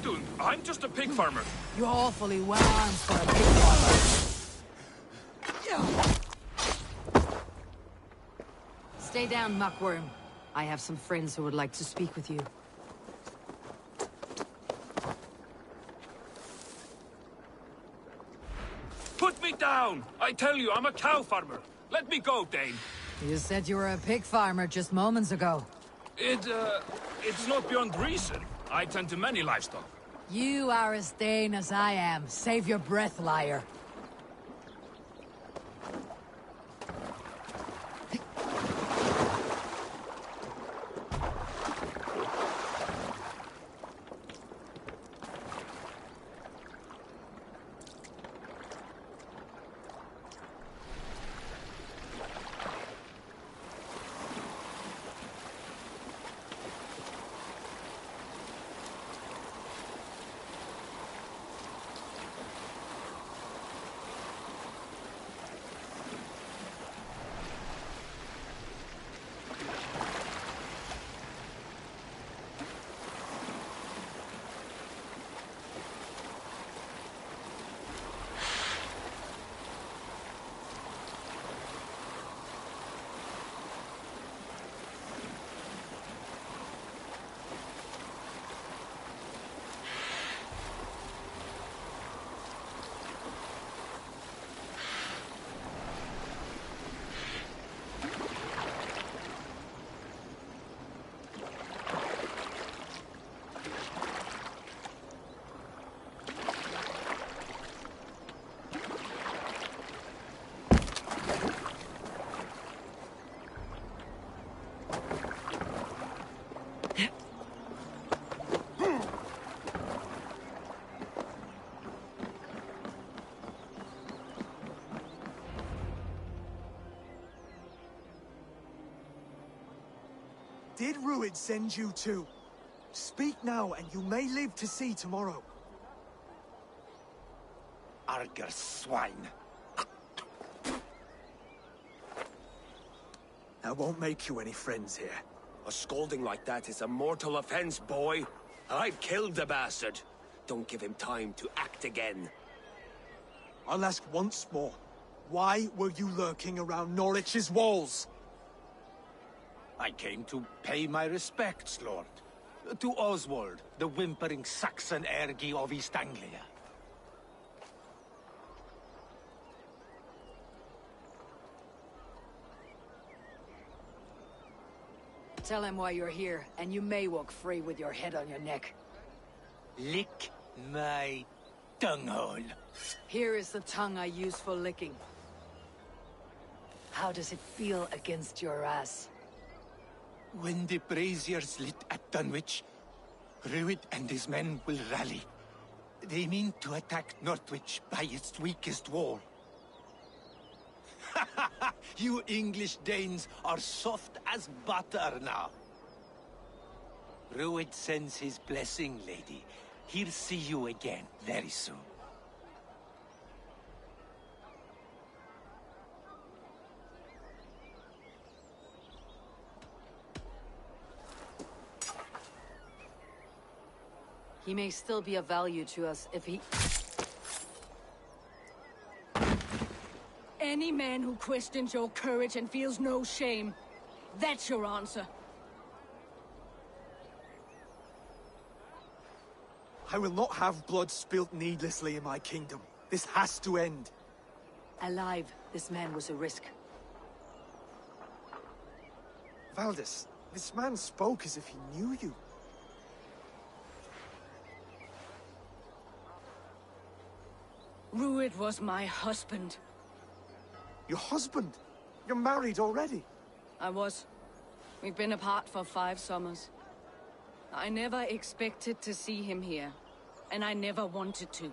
doing? I'm just a pig farmer. You're awfully well armed for a pig farmer. Stay down, muckworm. I have some friends who would like to speak with you. Put me down! I tell you, I'm a cow farmer. Let me go, Dane. You said you were a pig farmer just moments ago. It's not beyond reason. I tend to many livestock. You are as Dane as I am. Save your breath, liar. Did Ruid send you too? Speak now, and you may live to see tomorrow. Arger swine. That won't make you any friends here. A scolding like that is a mortal offense, boy. I've killed the bastard. Don't give him time to act again. I'll ask once more. Why were you lurking around Norwich's walls? I came to pay my respects, Lord. To Oswald, the whimpering Saxon ergi of East Anglia. Tell him why you're here, and you may walk free with your head on your neck. Lick my tonguehole. Here is the tongue I use for licking. How does it feel against your ass? When the braziers lit at Dunwich, Ruid and his men will rally. They mean to attack Northwich by its weakest wall. You English Danes are soft as butter now. Ruid sends his blessing, lady. He'll see you again very soon. He may still be of value to us if he... Any man who questions your courage and feels no shame, that's your answer. I will not have blood spilt needlessly in my kingdom. This has to end. Alive, this man was a risk. Valdis, this man spoke as if he knew you. Ruid was my husband. Your husband? You're married already? I was. We've been apart for 5 summers. I never expected to see him here, and I never wanted to.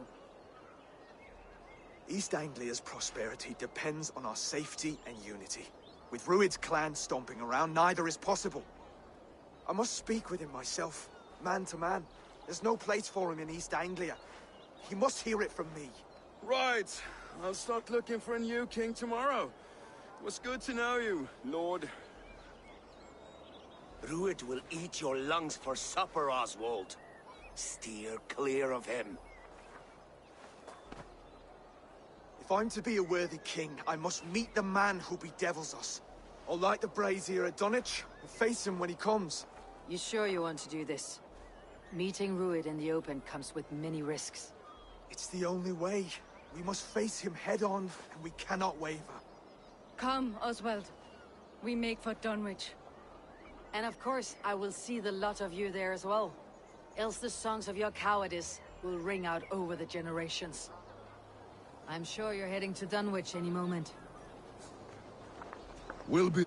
East Anglia's prosperity depends on our safety and unity. With Ruid's clan stomping around, neither is possible. I must speak with him myself, man to man. There's no place for him in East Anglia. He must hear it from me. Right. I'll start looking for a new king tomorrow. It was good to know you, Lord. Ruid will eat your lungs for supper, Oswald. Steer clear of him. If I'm to be a worthy king, I must meet the man who bedevils us. I'll light the brazier at Dunwich and face him when he comes. You sure you want to do this? Meeting Ruid in the open comes with many risks. It's the only way. We must face him head on, and we cannot waver. Come, Oswald. We make for Dunwich. And of course, I will see the lot of you there as well. Else the songs of your cowardice will ring out over the generations. I'm sure you're heading to Dunwich any moment. Will be...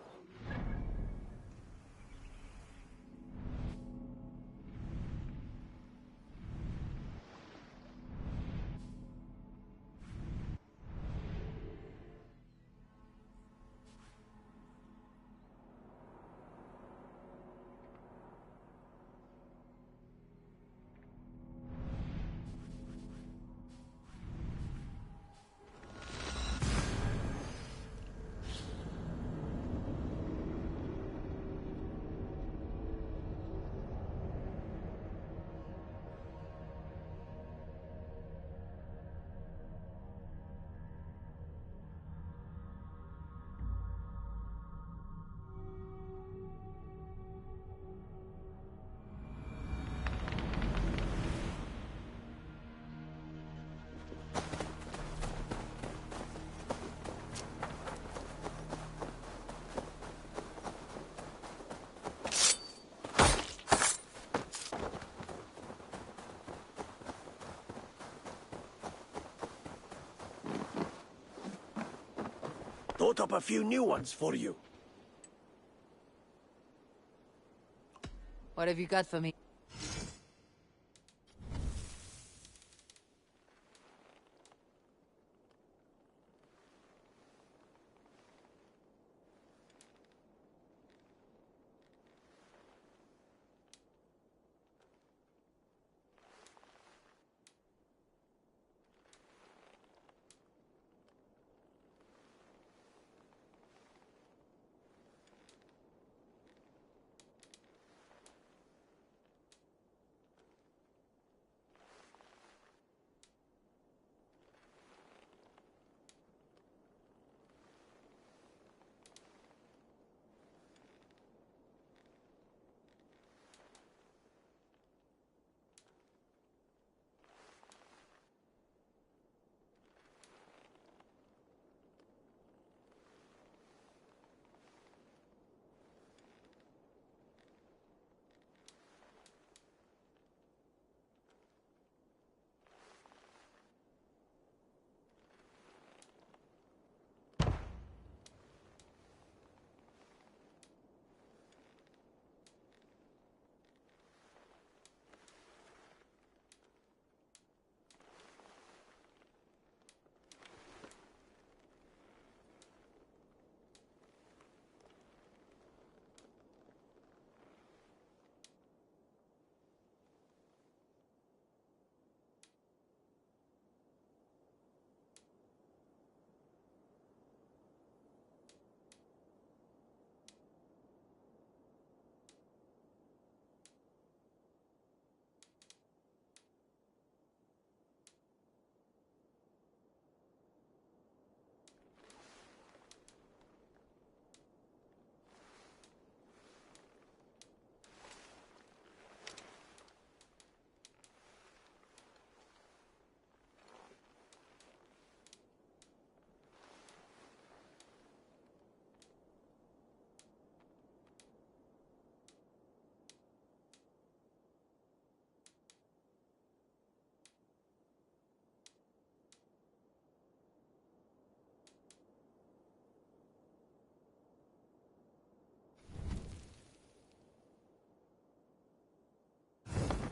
Thought up a few new ones for you. What have you got for me?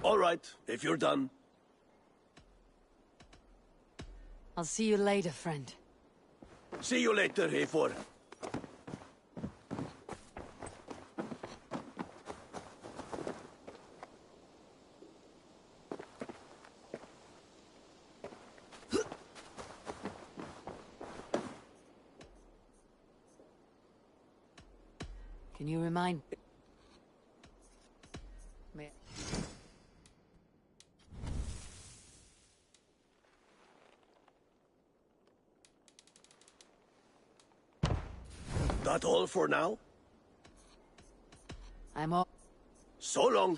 All right, if you're done. I'll see you later, friend. See you later, Hayfor. Can you remind... That all for now? I'm all... So long.